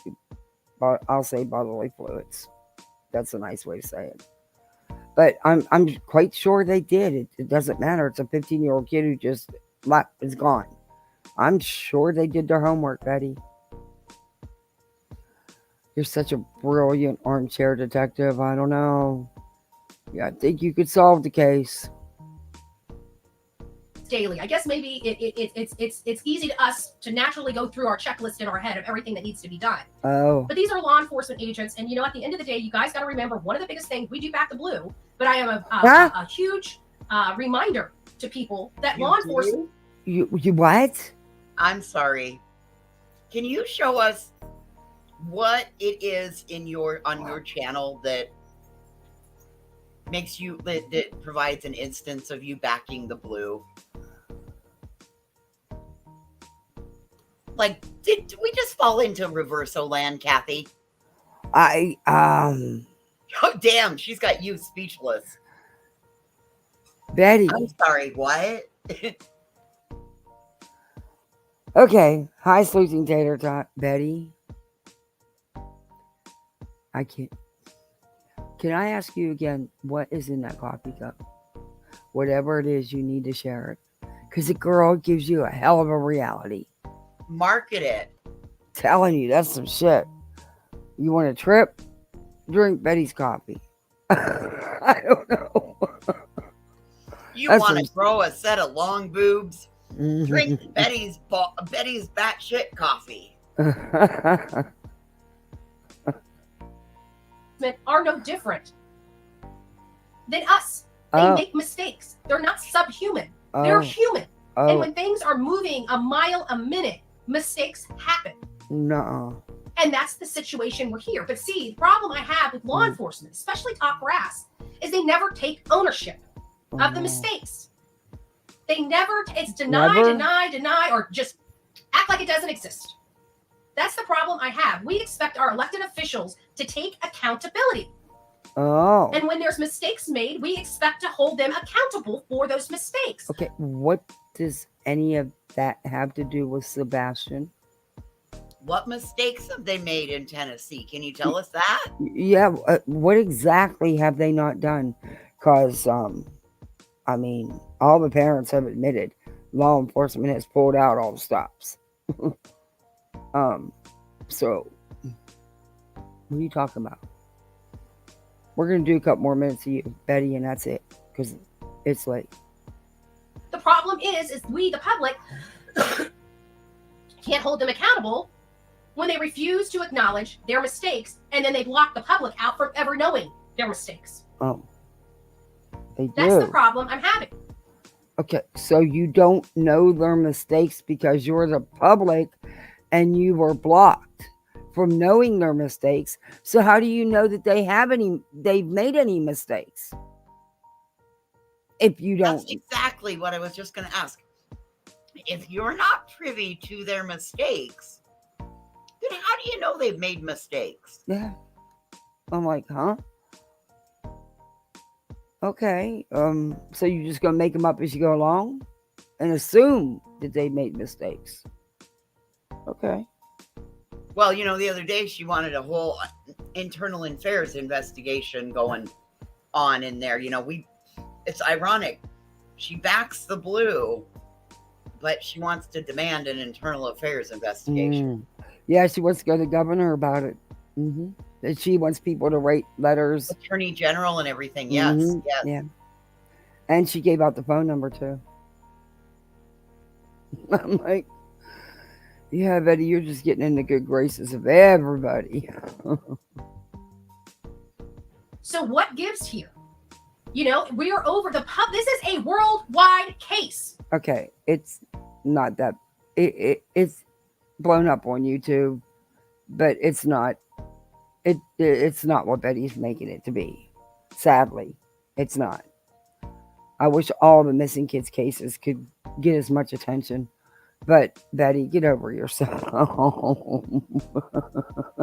A: fluids. That's a nice way to say it. But I'm quite sure they did. It doesn't matter. It's a 15-year-old kid who just is gone. I'm sure they did their homework, Betty. You're such a brilliant armchair detective. I don't know. Yeah, I think you could solve the case.
T: Daily. I guess maybe it's easy to us to naturally go through our checklist in our head of everything that needs to be done.
A: Oh.
T: But these are law enforcement agents, and at the end of the day, you guys got to remember one of the biggest things we do back the blue. But I am a huge reminder to people that law enforcement.
A: You what?
C: I'm sorry. Can you show us what it is on your channel that makes you that provides an instance of you backing the blue? Like, did we just fall into reverso land, Kathy? Oh, damn, she's got you speechless.
A: Betty.
C: I'm sorry, what?
A: Okay. Hi, Sleeping Tater Tot. Betty. I can't. Can I ask you again, what is in that coffee cup? Whatever it is, you need to share it. Because the girl gives you a hell of a reality.
C: Market it.
A: Telling you, that's some shit. You want a trip? Drink Betty's coffee. I don't know.
C: You want to grow a set of long boobs? Drink Betty's batshit coffee.
T: Are no different than us. They
A: Oh.
T: make mistakes. They're not subhuman.
A: Oh.
T: They're human. And
A: Oh.
T: when things are moving a mile a minute, mistakes happen.
A: No.
T: And that's the situation we're here. But see, the problem I have with law enforcement, especially top brass, is they never take ownership of the mistakes. They never, it's deny, or just act like it doesn't exist. That's the problem I have. We expect our elected officials to take accountability.
A: Oh.
T: And when there's mistakes made, we expect to hold them accountable for those mistakes.
A: Okay, what does any of that have to do with Sebastian?
C: What mistakes have they made in Tennessee? Can you tell us that?
A: Yeah, what exactly have they not done? Because, I mean, all the parents have admitted law enforcement has pulled out all the stops. So, what are you talking about? We're going to do a couple more minutes of you, Betty, and that's it, because it's late.
T: The problem is we, the public, can't hold them accountable when they refuse to acknowledge their mistakes, and then they block the public out from ever knowing their mistakes.
A: They do.
T: That's the problem I'm having.
A: Okay, so you don't know their mistakes because you're the public and you were blocked from knowing their mistakes. So how do you know that they've made any mistakes? If you don't.
C: That's exactly what I was just going to ask. If you're not privy to their mistakes, then how do you know they've made mistakes?
A: Yeah. I'm like, huh? Okay. So you're just gonna make them up as you go along and assume that they made mistakes. Okay.
C: Well, you know, the other day she wanted a whole internal affairs investigation going on in there. You know, it's ironic. She backs the blue, but she wants to demand an internal affairs investigation.
A: Yeah, she wants to go to the governor about it. That she wants people to write letters.
C: Attorney General and everything. Yes. Yes.
A: Yeah. And she gave out the phone number too. I'm like, yeah, Betty, you're just getting in the good graces of everybody.
T: So what gives here? You know, we're over the pub. This is a worldwide case.
A: Okay, it's not that. It's blown up on YouTube, but it's not. It's not what Betty's making it to be. Sadly, it's not. I wish all the missing kids cases could get as much attention. But Betty, get over yourself.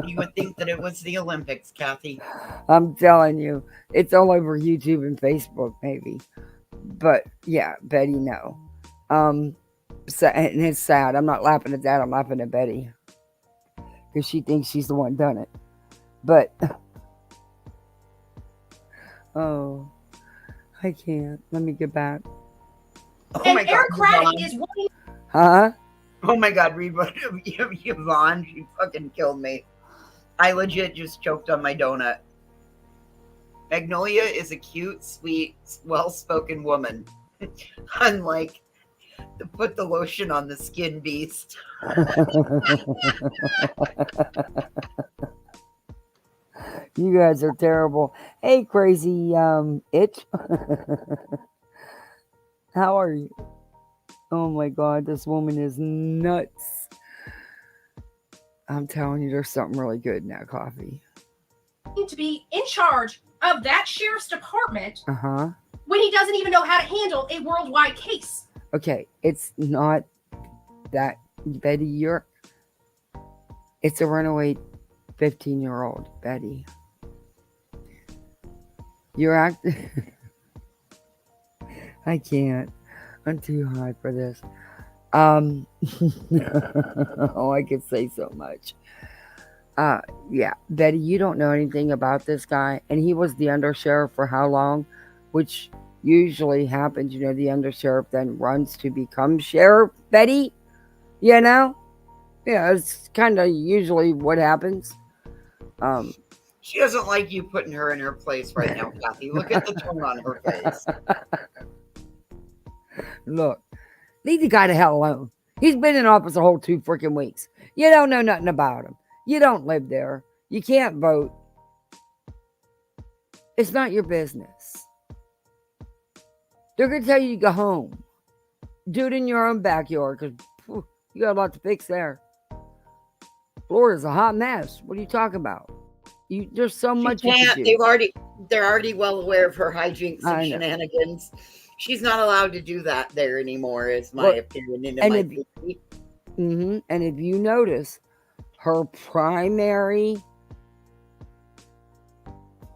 C: You would think that it was the Olympics, Kathy.
A: I'm telling you, it's all over YouTube and Facebook, maybe. But yeah, Betty, no. And it's sad. I'm not laughing at that. I'm laughing at Betty because she thinks she's the one done it. But oh, I can't. Let me get back.
C: Oh
T: and
C: my
T: Eric
C: God,
T: Craddock
C: Yvonne.
T: is one.
A: Huh?
C: Oh my God, Reba, Yvonne, she fucking killed me. I legit just choked on my donut. Magnolia is a cute, sweet, well-spoken woman. Unlike the put the lotion on the skin beast.
A: You guys are terrible. Hey, crazy itch. How are you? Oh my God, this woman is nuts. I'm telling you, there's something really good in that coffee.
T: To be in charge of that sheriff's department
A: Uh-huh.
T: when he doesn't even know how to handle a worldwide case.
A: Okay, it's not that, Betty, it's a runaway 15-year-old, Betty. You're acting... I can't. I'm too high for this. Oh, I could say so much. Yeah, Betty, you don't know anything about this guy, and he was the undersheriff for how long? Which usually happens, you know, the undersheriff then runs to become sheriff, Betty. You know? Yeah, it's kind of usually what happens.
C: She doesn't like you putting her in her place right now, Kathy. Look at the tone on her face.
A: Look, leave the guy the hell alone. He's been in office a whole 2 freaking weeks. You don't know nothing about him. You don't live there. You can't vote. It's not your business. They're gonna tell you to go home. Do it in your own backyard because you got a lot to fix there. Florida's a hot mess. What are you talking about? There's so
C: She
A: much you could
C: can't.
A: do.
C: They're already well aware of her hijinks
A: I
C: and
A: know.
C: shenanigans. She's not allowed to do that there anymore, is my opinion.
A: And if you notice, her primary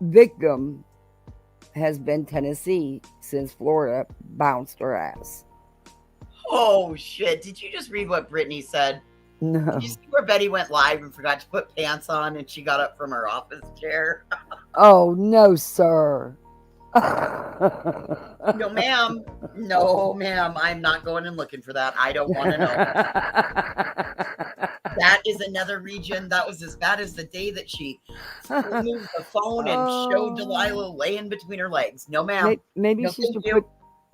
A: victim has been Tennessee since Florida bounced her ass.
C: Oh shit! Did you just read what Brittany said?
A: No.
C: Did you see where Betty went live and forgot to put pants on and she got up from her office chair?
A: Oh no, sir.
C: No, ma'am. No, ma'am. I'm not going and looking for that. I don't want to know. That is another region. That was as bad as the day that she moved the phone and showed Delilah laying between her legs. No, ma'am.
A: Maybe
C: No,
A: she
C: thank
A: should
C: you.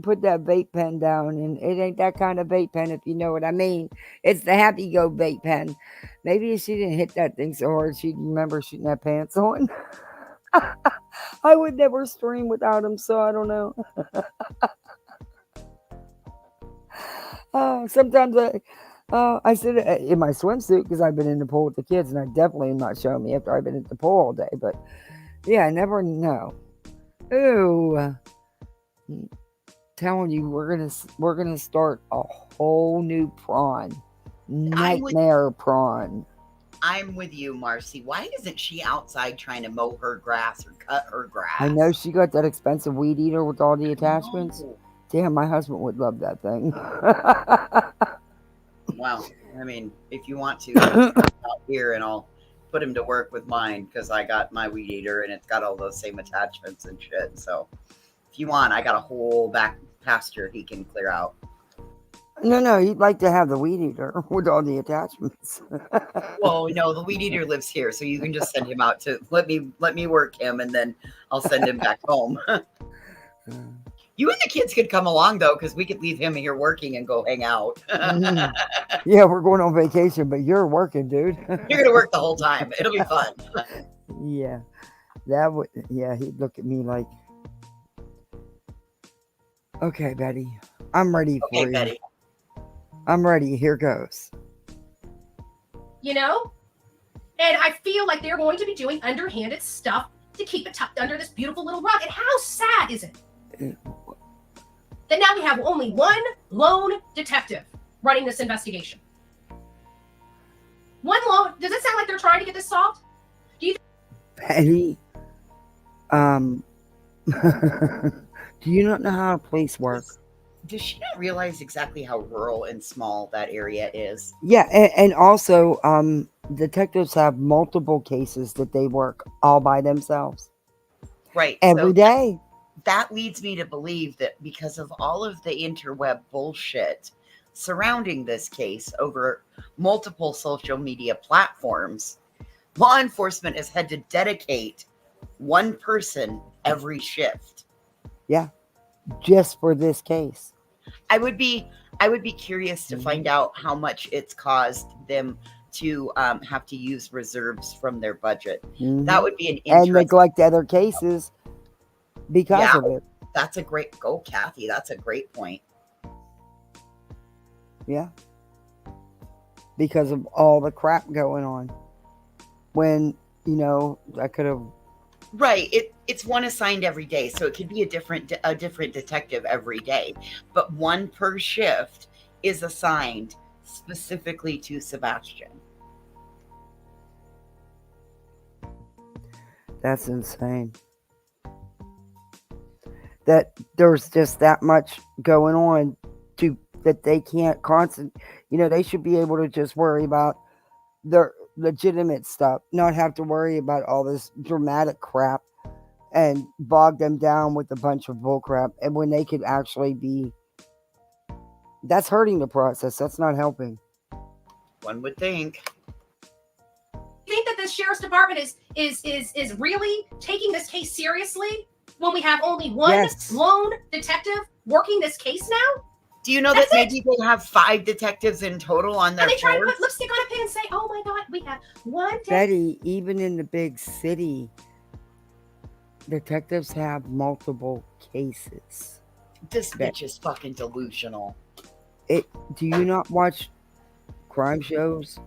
A: put that vape pen down, and it ain't that kind of vape pen, if you know what I mean. It's the Happy Go vape pen. Maybe if she didn't hit that thing so hard, she'd remember she didn't have pants on. I would never stream without them, so I don't know. Sometimes I sit in my swimsuit because I've been in the pool with the kids, and I definitely am not showing me after I've been at the pool all day. But yeah, I never know. Ooh, telling you, we're gonna start a whole new prawn, nightmare prawn.
C: I'm with you, Marcy. Why isn't she outside trying to mow her grass or cut her grass?
A: I know she got that expensive weed eater with all the attachments. Damn, my husband would love that thing.
C: Well, I mean, if you want to, out here and I'll put him to work with mine because I got my weed eater and it's got all those same attachments and shit. So if you want, I got a whole back pasture he can clear out.
A: No, he'd like to have the weed eater with all the attachments.
C: Well, no, the weed eater lives here, so you can just send him out to let me work him, and then I'll send him back home. You and the kids could come along though, because we could leave him here working and go hang out.
A: Yeah, we're going on vacation, but you're working, dude.
C: You're gonna work the whole time. It'll be fun.
A: Yeah, that would. Yeah, he'd look at me like, "Okay, Betty, I'm ready for you.
C: Betty.
A: I'm ready. Here goes."
T: You know? And I feel like they're going to be doing underhanded stuff to keep it tucked under this beautiful little rug. And how sad is it that now we have only one lone detective running this investigation? One lone. Does it sound like they're trying to get this solved? Do you
A: Betty, do you not know how a police work?
C: Does she not realize exactly how rural and small that area is?
A: Yeah, and also, detectives have multiple cases that they work all by themselves.
C: Right.
A: Every day.
C: That leads me to believe that because of all of the interweb bullshit surrounding this case over multiple social media platforms, law enforcement has had to dedicate one person every shift.
A: Yeah, just for this case.
C: I would be curious to find out how much it's caused them to have to use reserves from their budget. That would be an interesting.
A: And neglect other cases because of it.
C: That's a great go, Kathy. That's a great point.
A: Yeah. Because of all the crap going on. When, I could have.
C: Right. It's one assigned every day. So it could be a different detective every day. But one per shift is assigned specifically to Sebastian.
A: That's insane. That there's just that much going on that they can't concentrate. They should be able to just worry about their legitimate stuff, not have to worry about all this dramatic crap and bog them down with a bunch of bull crap. And when they could actually be, that's hurting the process. That's not helping.
C: One would think.
T: You think that the sheriff's department is really taking this case seriously when we have only one lone detective working this case now?
C: Do you know that maybe they have 5 detectives in total on their
T: And they try to
C: force?
T: put lipstick on a pig and say, "Oh my God, we have one."
A: Betty, even in the big city, detectives have multiple cases.
C: This bitch is fucking delusional.
A: Do you not watch crime shows?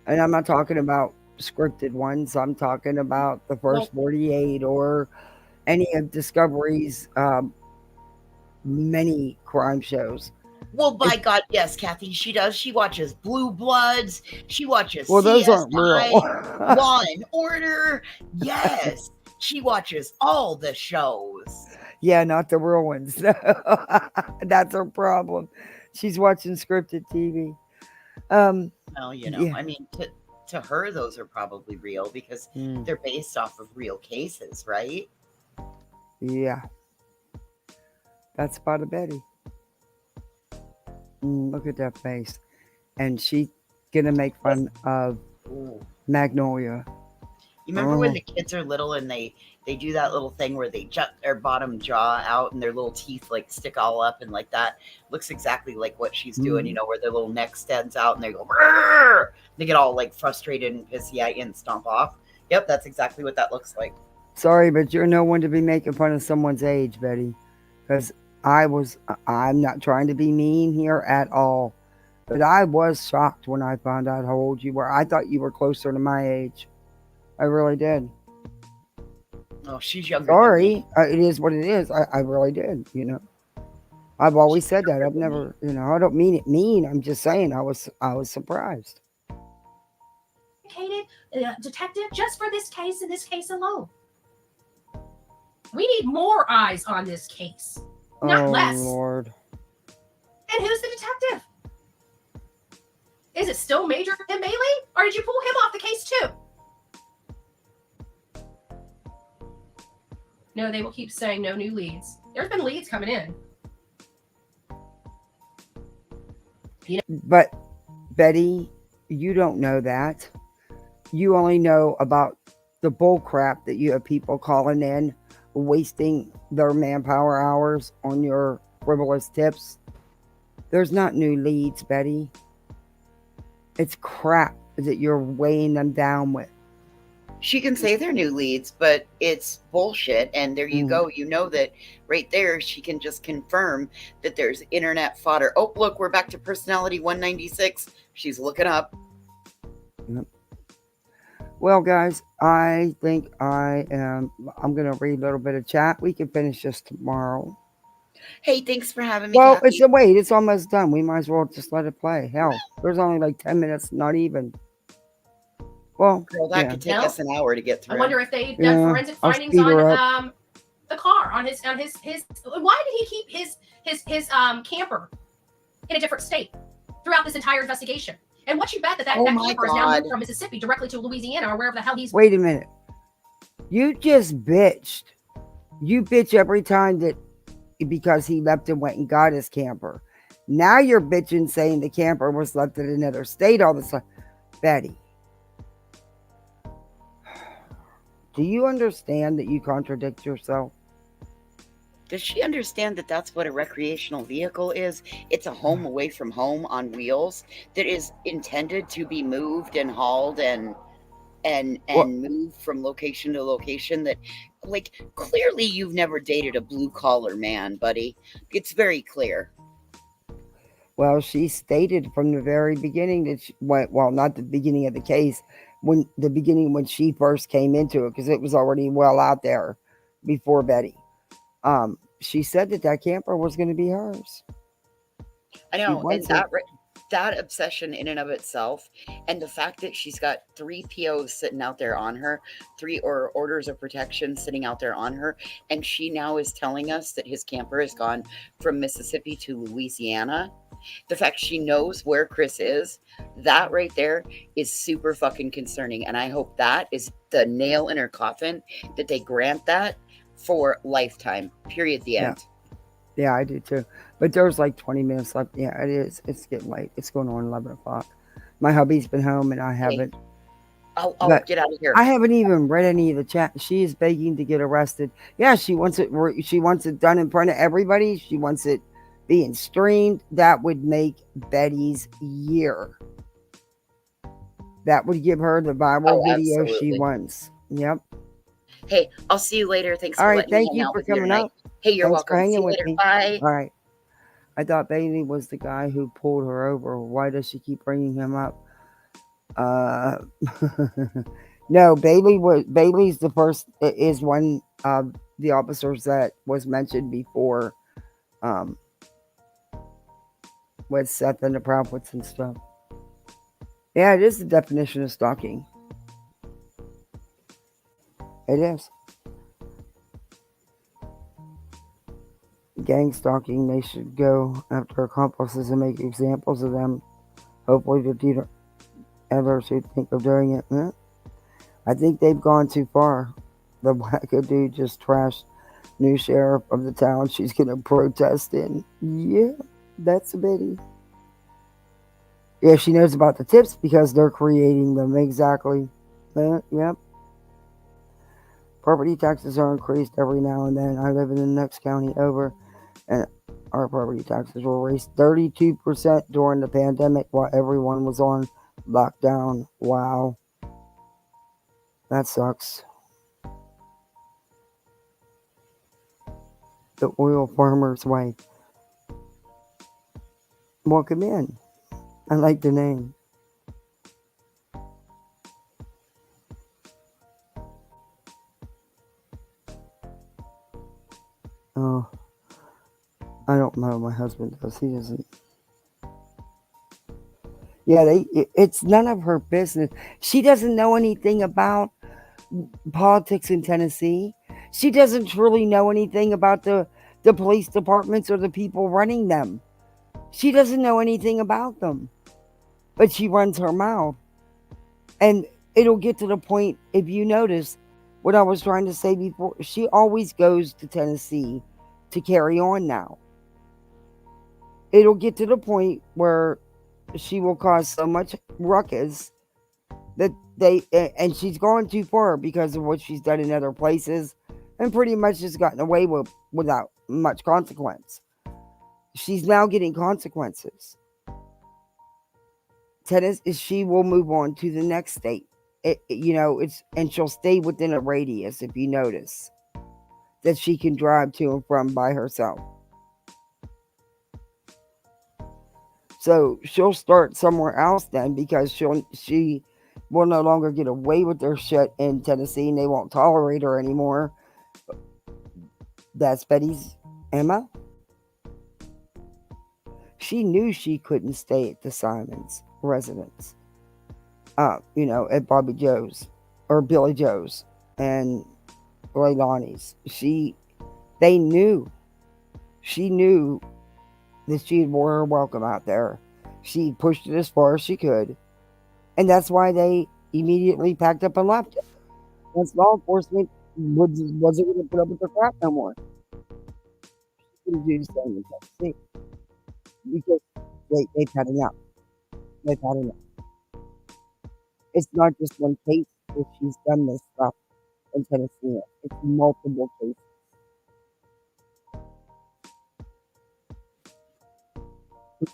A: And I'm not talking about scripted ones. I'm talking about the First 48 or any of Discovery's many crime shows.
C: Well, by God, yes, Kathy, she does. She watches Blue Bloods. She watches
A: those aren't real.
C: CSI, Law and Order. Yes, she watches all the shows.
A: Yeah, not the real ones. That's her problem. She's watching scripted TV.
C: Well, you know, I mean, to her, those are probably real because they're based off of real cases, right?
A: Yeah. That's Spotty Betty. Look at that face. And she gonna make fun of Magnolia.
C: You remember when the kids are little and they do that little thing where they jut their bottom jaw out and their little teeth like stick all up and like that? Looks exactly like what she's doing, you know, where their little neck stands out and they go, "Rrr!" They get all like frustrated and pissy at you and stomp off. Yep, that's exactly what that looks like.
A: Sorry, but you're no one to be making fun of someone's age, Betty. Because I'm not trying to be mean here at all. But I was shocked when I found out how old you were. I thought you were closer to my age. I really did.
C: Oh, she's younger.
A: Sorry. It is what it is. I really did, you know. I've always said that. I've never, you know, I don't mean it mean. I'm just saying I was surprised.
T: Detective, just for this case and this case alone. We need more eyes on this case, not less.
A: Lord.
T: And who's the detective? Is it still Major and Bailey, or did you pull him off the case too? No, they will keep saying no new leads. There's been leads coming in.
A: But Betty, you don't know that. You only know about the bull crap that you have people calling in, wasting their manpower hours on your frivolous tips. There's not new leads, Betty. It's crap that you're weighing them down with.
C: She can say they're new leads, but it's bullshit. And there you go. You know that right there, she can just confirm that there's internet fodder. Oh, look, we're back to personality 196. She's looking up.
A: Yep. Well, guys, I think I'm going to read a little bit of chat. We can finish this tomorrow.
C: Hey, thanks for having me.
A: Well,
C: Kathy.
A: it's almost done. We might as well just let it play. Hell, there's only like 10 minutes, not even. Well,
C: girl, that could take us an hour to get through.
T: I wonder if they've done forensic findings on the car, on his. Why did he keep his camper in a different state throughout this entire investigation? And what you bet that camper is now moved from Mississippi directly to Louisiana or wherever the hell he's.
A: Wait a minute. You just bitched. You bitch every time that because he left and went and got his camper. Now you're bitching saying the camper was left in another state all the time. Betty, do you understand that you contradict yourself?
C: Does she understand that that's what a recreational vehicle is? It's a home away from home on wheels that is intended to be moved and hauled and moved from location to location. That, like, clearly you've never dated a blue collar man, buddy. It's very clear.
A: Well, she stated from the very beginning that well, not the beginning of the case, when she first came into it, because it was already well out there before Betty. She said that camper was going to be hers.
C: I know, and that obsession in and of itself, and the fact that she's got 3 POs sitting out there on her, 3 orders of protection sitting out there on her, and she now is telling us that his camper has gone from Mississippi to Louisiana. The fact she knows where Chris is, that right there is super fucking concerning, and I hope that is the nail in her coffin, that they grant that for lifetime, period, the end.
A: Yeah, I do too. But there's like 20 minutes left. Yeah, it is. It's getting late. It's going on 11 o'clock. My hubby's been home and I haven't.
C: I'll get out of here.
A: I haven't even read any of the chat. She is begging to get arrested. Yeah, she wants it done in front of everybody. She wants it being streamed. That would make Betty's year. That would give her the viral video she wants. Yep.
C: Hey, I'll see you later. Thanks
A: All
C: for
A: right,
C: letting
A: thank
C: me hang
A: you
C: out
A: for
C: with you
A: coming
C: tonight.
A: up.
C: Hey, you're
A: Thanks for
C: welcome. See
A: hanging
C: you
A: with
C: later.
A: me.
C: Bye.
A: All right. I thought Bailey was the guy who pulled her over. Why does she keep bringing him up? Uh, no, Bailey's the first is one of the officers that was mentioned before, um, with Seth and the prophets and stuff. Yeah, it is the definition of stalking. It is. Gang stalking, they should go after accomplices and make examples of them. Hopefully the leader ever should think of doing it. Yeah. I think they've gone too far. The wackadoo just trashed new sheriff of the town she's going to protest in. Yeah, that's a bitty. Yeah, she knows about the tips because they're creating them. Exactly. Yep. Property taxes are increased every now and then. I live in the next county over, and our property taxes were raised 32% during the pandemic while everyone was on lockdown. Wow. That sucks. The oil farmer's wife. Welcome in. I like the name. Oh, I don't know. My husband does. He doesn't. Yeah, it's none of her business. She doesn't know anything about politics in Tennessee. She doesn't truly know anything about the police departments or the people running them. She doesn't know anything about them. But she runs her mouth. And it'll get to the point, if you notice what I was trying to say before, she always goes to Tennessee to carry on now. It'll get to the point where she will cause so much ruckus that and she's gone too far because of what she's done in other places and pretty much just gotten away with without much consequence. She's now getting consequences. Tennessee, she will move on to the next state. And she'll stay within a radius, if you notice, that she can drive to and from by herself. So she'll start somewhere else then, because she will no longer get away with their shit in Tennessee, and they won't tolerate her anymore. That's Betty's Emma. She knew she couldn't stay at the Simons residence. At Bobby Joe's or Billy Joe's and Leilani's. They knew. She knew that she had wore her welcome out there. She pushed it as far as she could. And that's why they immediately packed up and left it. Once law enforcement wasn't going to put up with their crap no more. She couldn't do the same in Tennessee. Because they've had enough. They've had enough. It's not just one case that she's done this stuff in Tennessee. It's multiple cases.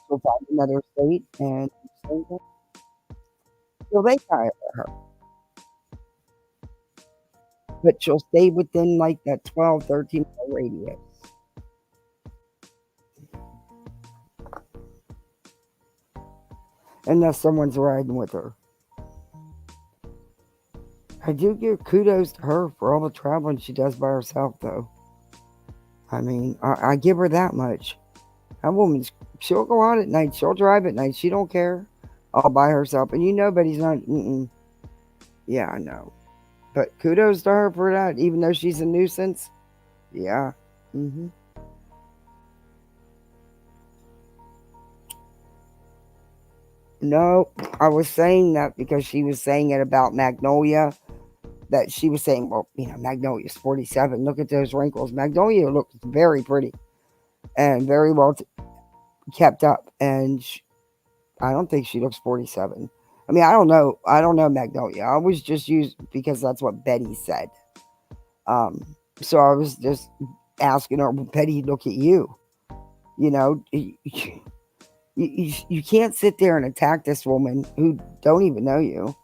A: She'll find another state and she'll they hire her. But she'll stay within like that 12, 13 mile radius. Unless someone's riding with her. I do give kudos to her for all the traveling she does by herself, though. I mean, I give her that much. That woman, she'll go out at night. She'll drive at night. She don't care. All by herself. And Betty's not... Yeah, I know. But kudos to her for that, even though she's a nuisance. Yeah. No, I was saying that because she was saying it about Magnolia. That she was saying, well, Magnolia's 47. Look at those wrinkles. Magnolia looks very pretty and very well kept up. And I don't think she looks 47. I mean, I don't know. I don't know Magnolia. I was just used because that's what Betty said. So I was just asking her, Betty, look at you. You can't sit there and attack this woman who don't even know you.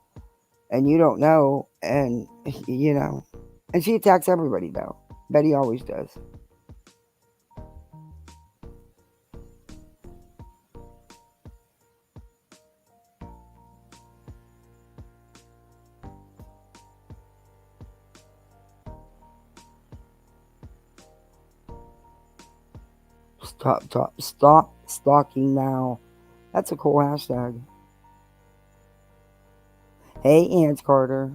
A: And you don't know, and and she attacks everybody, though. Betty always does. Stop stalking now. That's a cool hashtag. Hey, Aunt Carter.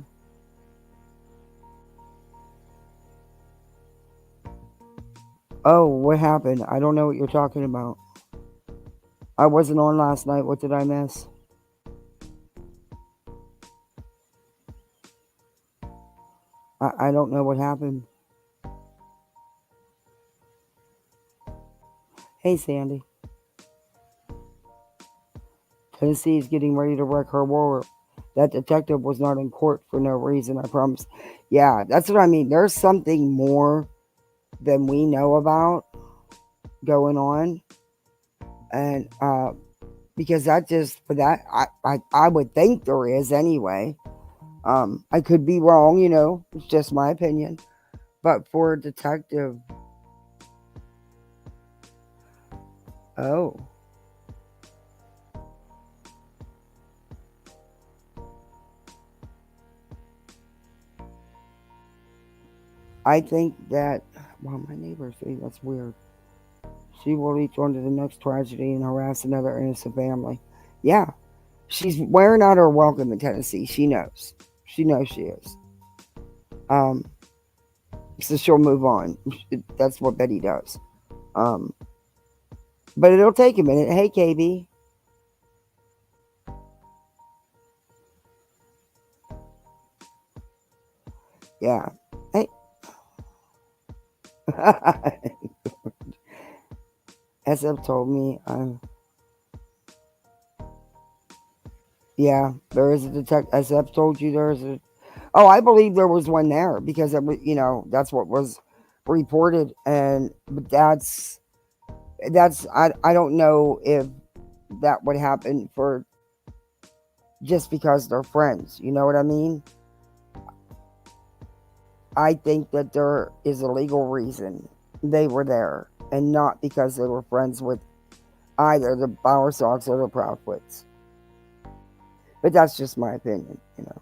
A: Oh, what happened? I don't know what you're talking about. I wasn't on last night. What did I miss? I don't know what happened. Hey, Sandy. Tennessee is getting ready to wreck her world. That detective was not in court for no reason, I promise. Yeah, that's what I mean. There's something more than we know about going on. And because that just, for that, I would think there is anyway. I could be wrong, you know. It's just my opinion. But for a detective... Oh. I think that... Well, my neighbors say that's weird. She will reach on to the next tragedy and harass another innocent family. Yeah. She's wearing out her welcome in Tennessee. She knows. She knows she is. So she'll move on. That's what Betty does. But it'll take a minute. Hey, KB. Yeah. Hey. SF told me. Yeah, there is a detective. SF told you there's a... Oh, I believe there was one there because, you know, that's what was reported. But that's... I don't know if that would happen for... just because they're friends. You know what I mean? I think that there is a legal reason they were there, and not because they were friends with either the Bowersox or the Proudfoots. But that's just my opinion, you know.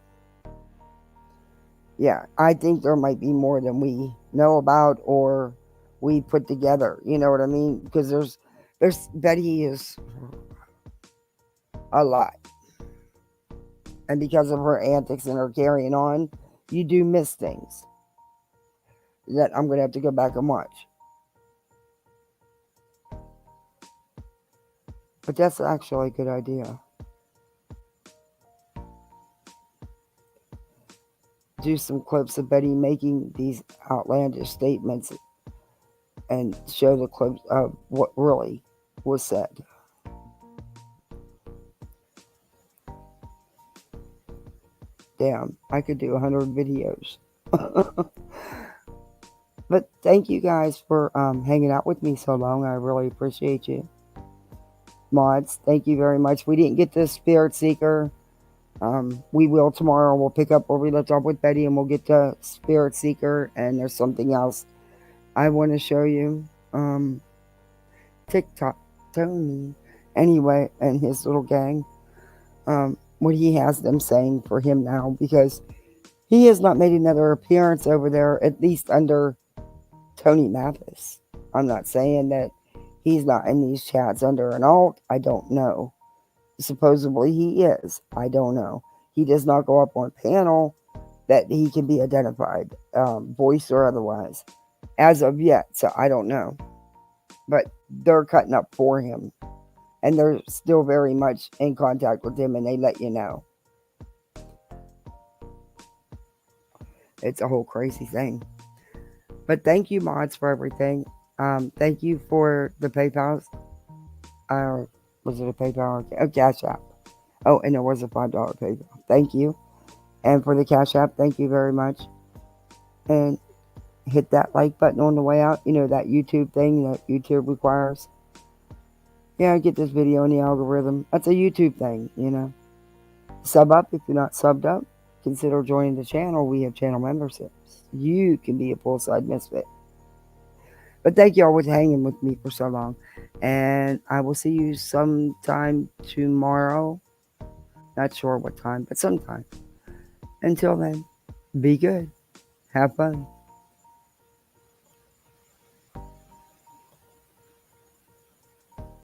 A: Yeah, I think there might be more than we know about or we put together. You know what I mean? Because there's Betty is a lot. And because of her antics and her carrying on, you do miss things that I'm going to have to go back and watch. But that's actually a good idea. Do some clips of Betty making these outlandish statements and show the clips of what really was said. Damn, I could do 100 videos. But thank you guys for hanging out with me so long. I really appreciate you. Mods, thank you very much. We didn't get to Spirit Seeker. We will tomorrow. We'll pick up where we left off with Betty and we'll get to Spirit Seeker. And there's something else I want to show you. TikTok Tony. Anyway, and his little gang. What he has them saying for him now, because he has not made another appearance over there, at least under Tony Mathis. I'm not saying that he's not in these chats under an alt. I don't know. Supposedly he is. I don't know. He does not go up on panel that he can be identified, voice or otherwise, as of yet. So I don't know. But they're cutting up for him. And they're still very much in contact with him, and they let you know. It's a whole crazy thing. But thank you, mods, for everything. Thank you for the PayPal. Was it a PayPal? Oh, Cash App. Oh, and there was a $5 PayPal. Thank you. And for the Cash App, thank you very much. And hit that like button on the way out. You know, that YouTube thing that YouTube requires. Yeah, get this video in the algorithm. That's a YouTube thing, you know. Sub up if you're not subbed up. Consider joining the channel. We have channel memberships. You can be a poolside misfit. But thank y'all for hanging with me for so long. And I will see you sometime tomorrow. Not sure what time, but sometime. Until then, be good. Have fun.